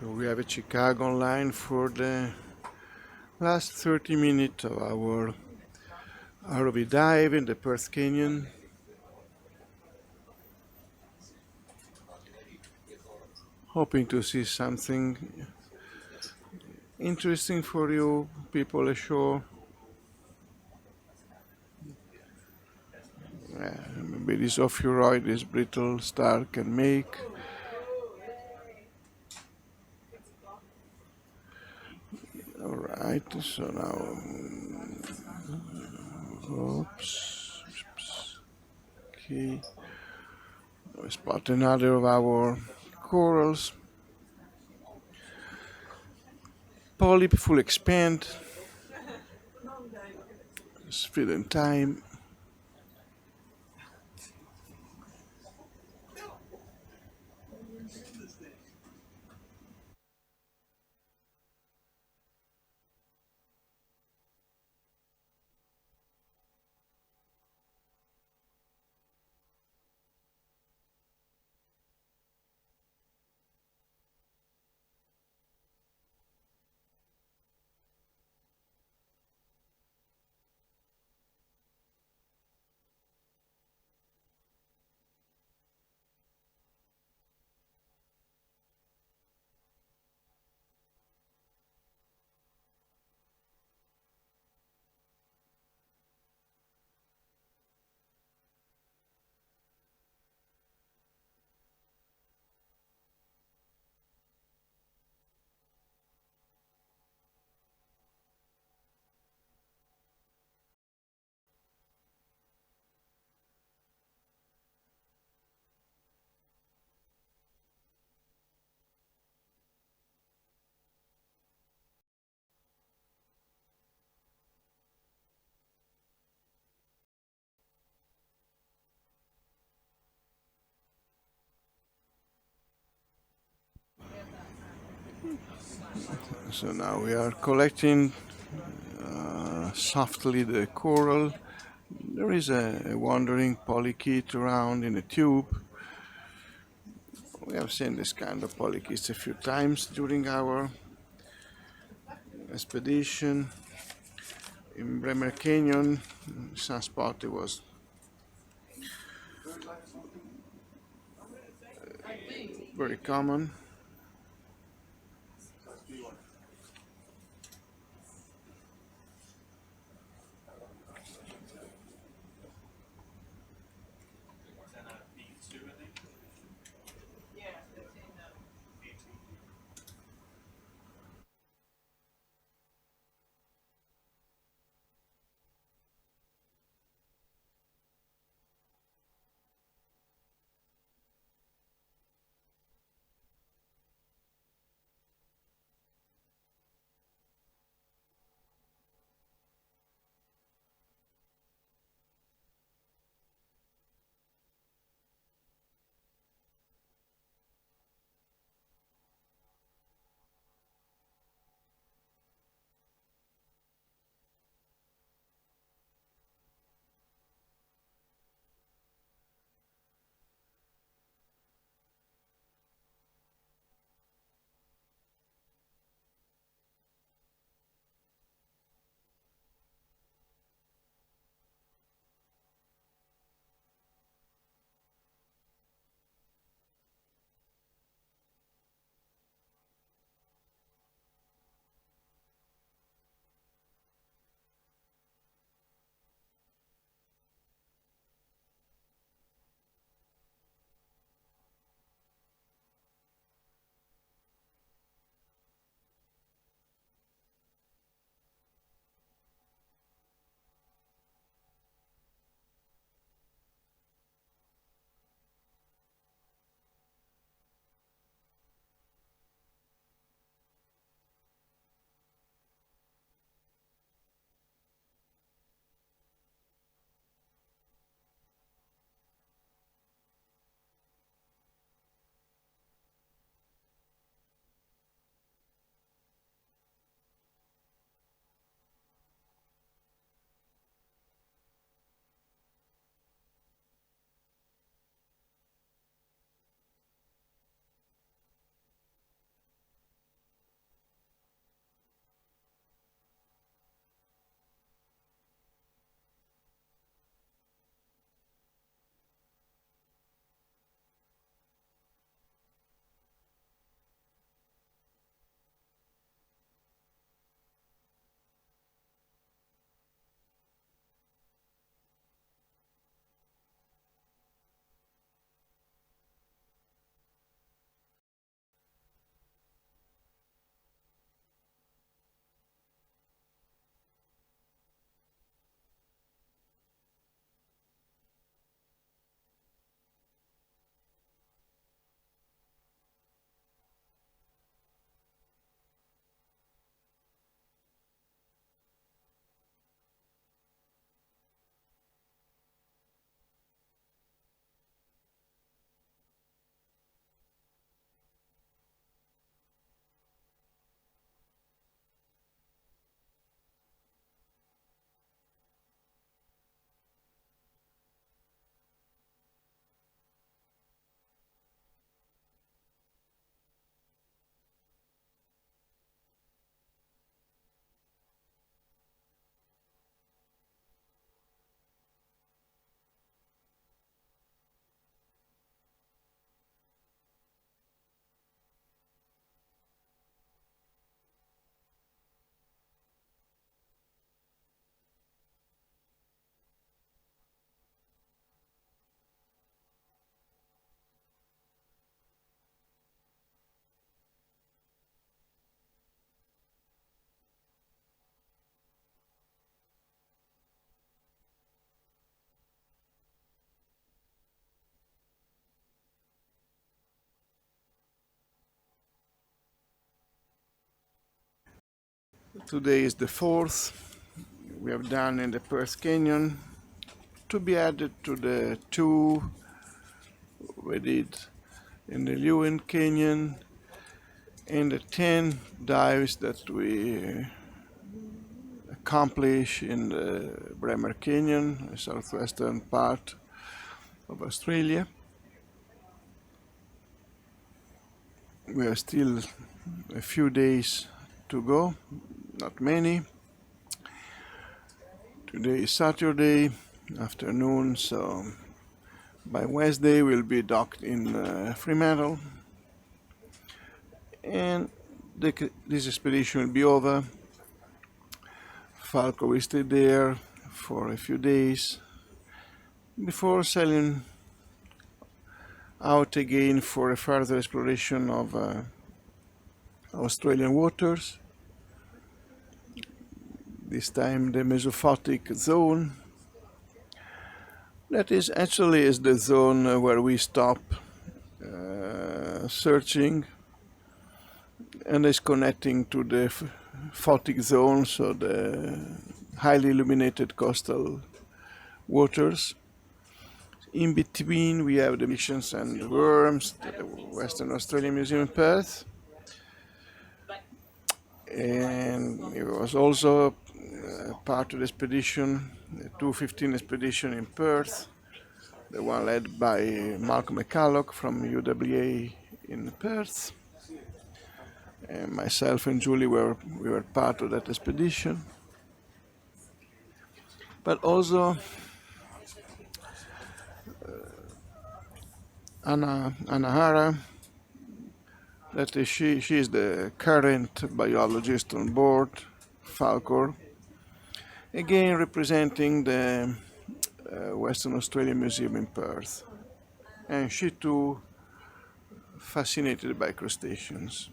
so we have a Chicago line for the last 30 minutes of our ROV dive in the Perth Canyon. Hoping to see something interesting for you people ashore. Maybe this ophiuroid, this brittle star can make. Alright, so now, oops, okay, we spot another of our corals. Polyp full expand, speed and time. So now we are collecting softly the coral. There is a wandering polychaete around in a tube. We have seen this kind of polychaetes a few times during our expedition. In Bremer Canyon, some spot it was very common. Today is the 4th. We have done in the Perth Canyon, to be added to the 2 we did in the Lewin Canyon and the 10 dives that we accomplish in the Perth Canyon, the southwestern part of Australia. We are still a few days to go, not many. Today is Saturday afternoon, so by Wednesday we'll be docked in Fremantle, and this expedition will be over. Falco will stay there for a few days before sailing out again for a further exploration of Australian waters. This time the mesophotic zone. That is actually the zone where we stop searching, and is connecting to the photic zone, so the highly illuminated coastal waters. In between we have the missions and Warmest at the Western Australian Museum in Perth, and it was also part of the expedition, the 215 expedition in Perth, the one led by Malcolm McCulloch from UWA in Perth. And myself and Julie were part of that expedition. But also Anna Hara, that is she is the current biologist on board Falcor, again representing the Western Australian Museum in Perth, and she too fascinated by crustaceans.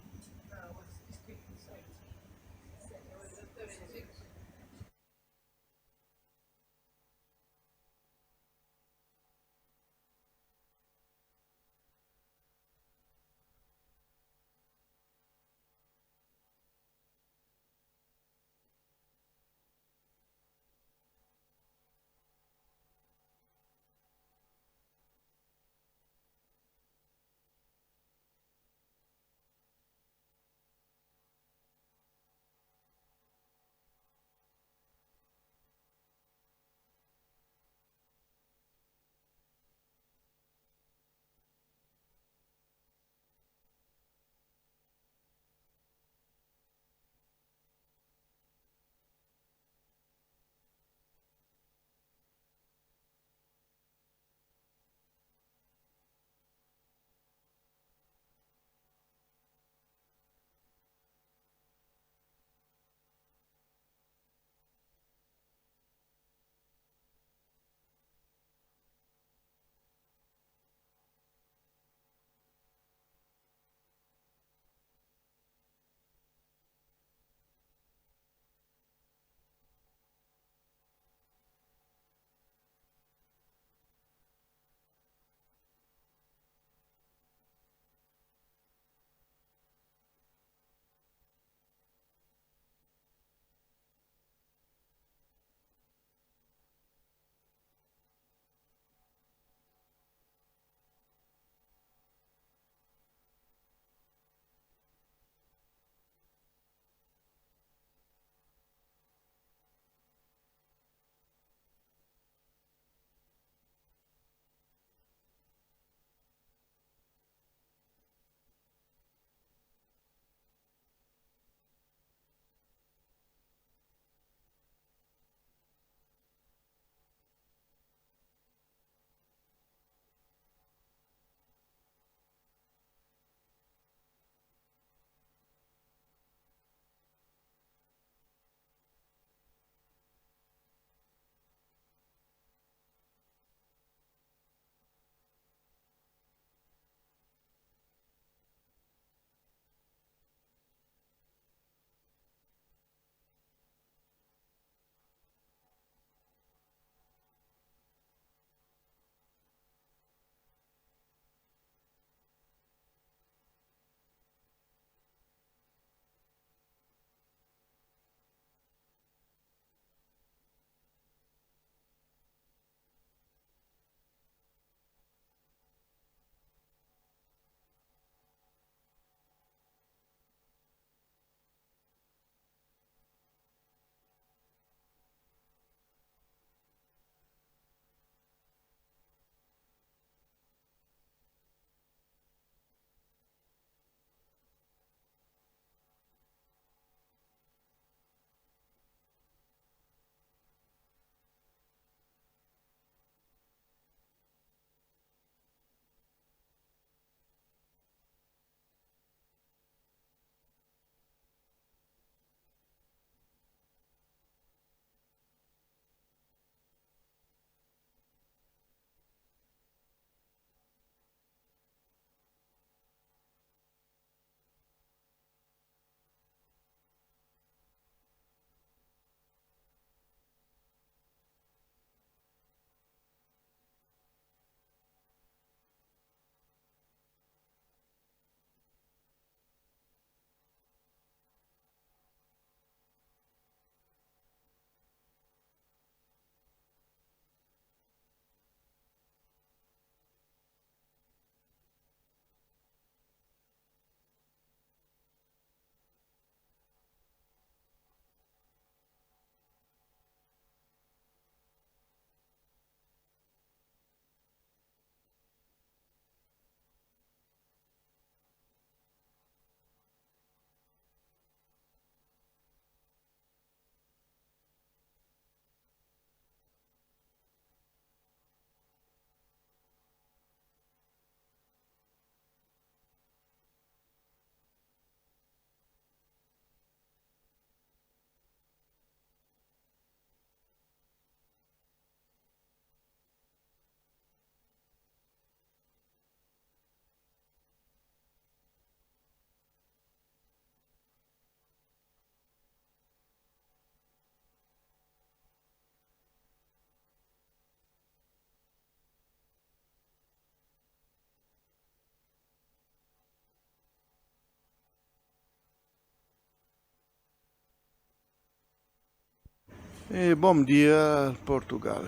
Bom dia, Portugal.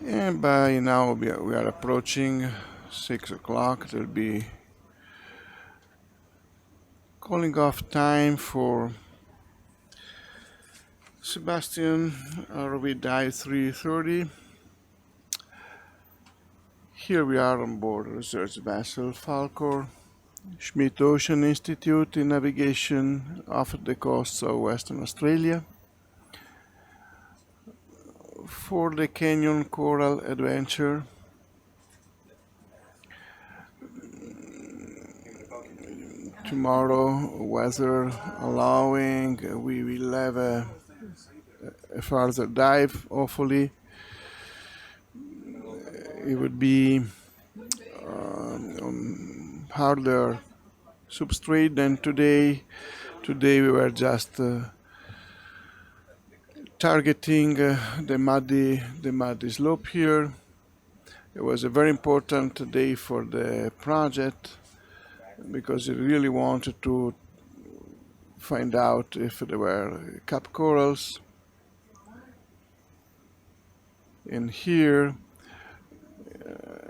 And by now we are approaching 6 o'clock. There'll be calling off time for SuBastian ROV dive 330. Here we are on board research vessel Falcor, Schmidt Ocean Institute in navigation off the coasts of Western Australia for the Canyon Coral Adventure. Tomorrow, weather allowing, we will have a further dive, hopefully. It would be on harder substrate than today. Today we were just targeting the muddy slope here. It was a very important day for the project because it really wanted to find out if there were cap corals. And here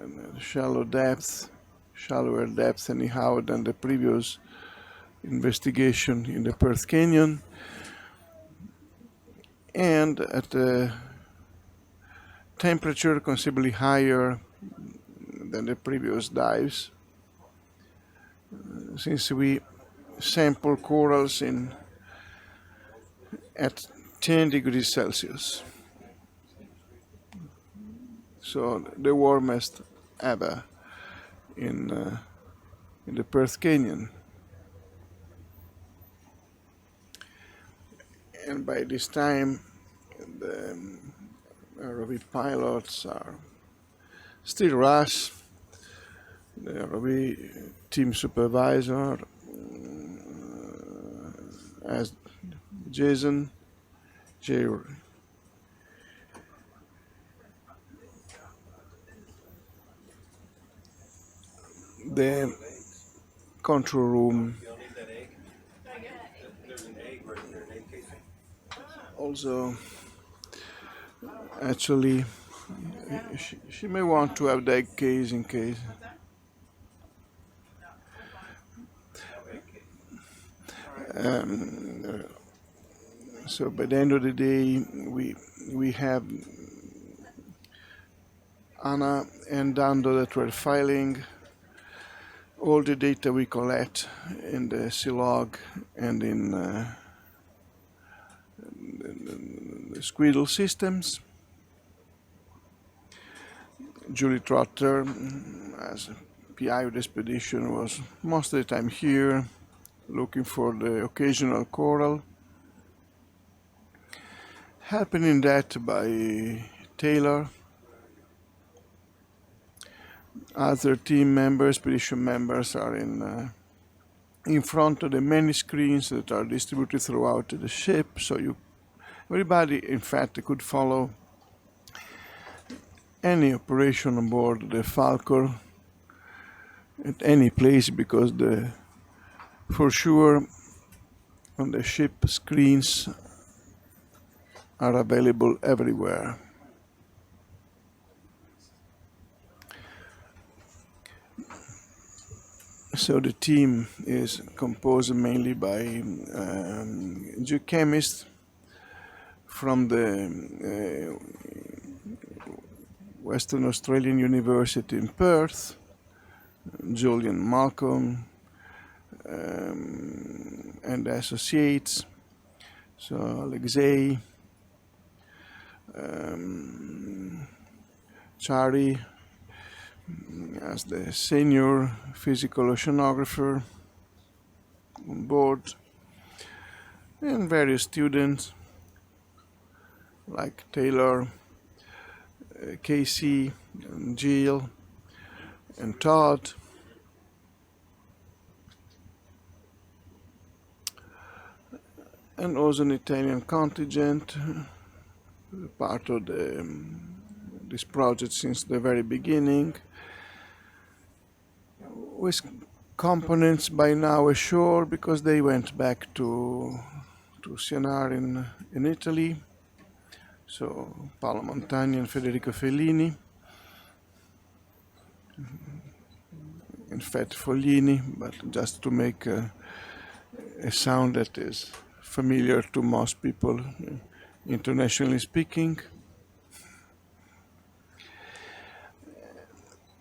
and shallower depth anyhow than the previous investigation in the Perth Canyon, and at a temperature considerably higher than the previous dives, since we sample corals at 10 degrees Celsius. So the warmest ever in the Perth Canyon. And by this time, the ROV pilots are still Russ, the ROV team supervisor as Jason, the control room also, actually, she may want to have the egg case in case. So by the end of the day, we have Anna and Dando that were filing all the data we collect in the sea log and in the squidle systems. Julie Trotter, as PI of the expedition, was most of the time here, looking for the occasional coral. Helping in that by Taylor. Other team members, expedition members, are in front of the many screens that are distributed throughout the ship, so everybody, in fact, could follow any operation on board the Falcon at any place, because for sure on the ship screens are available everywhere. So the team is composed mainly by geochemists from the Western Australian University in Perth, Julian Malcolm and associates, so Alexei, Chari as the senior physical oceanographer on board, and various students like Taylor, Casey, and Jill, and Todd. And also an Italian contingent, part of this project since the very beginning, with components by now ashore because they went back to CNR in Italy. So Paolo Montagni and Federico Fellini, in fact Foglini, but just to make a sound that is familiar to most people, internationally speaking.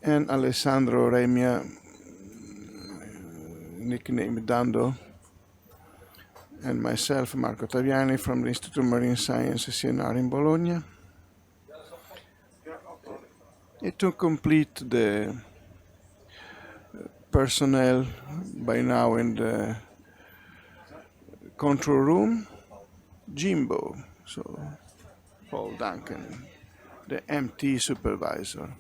And Alessandro Remia, nicknamed Dando, and myself, Marco Taviani, from the Institute of Marine Science, CNR in Bologna. And to complete the personnel by now in the control room, Jimbo, so Paul Duncan, the MT supervisor.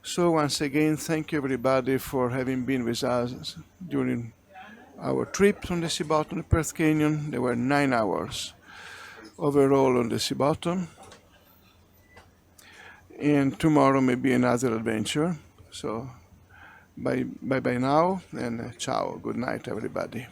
So once again, thank you everybody for having been with us during our trip on the sea bottom of the Perth Canyon. There were 9 hours overall on the sea bottom. And tomorrow may be another adventure. So bye now, and ciao, good night everybody.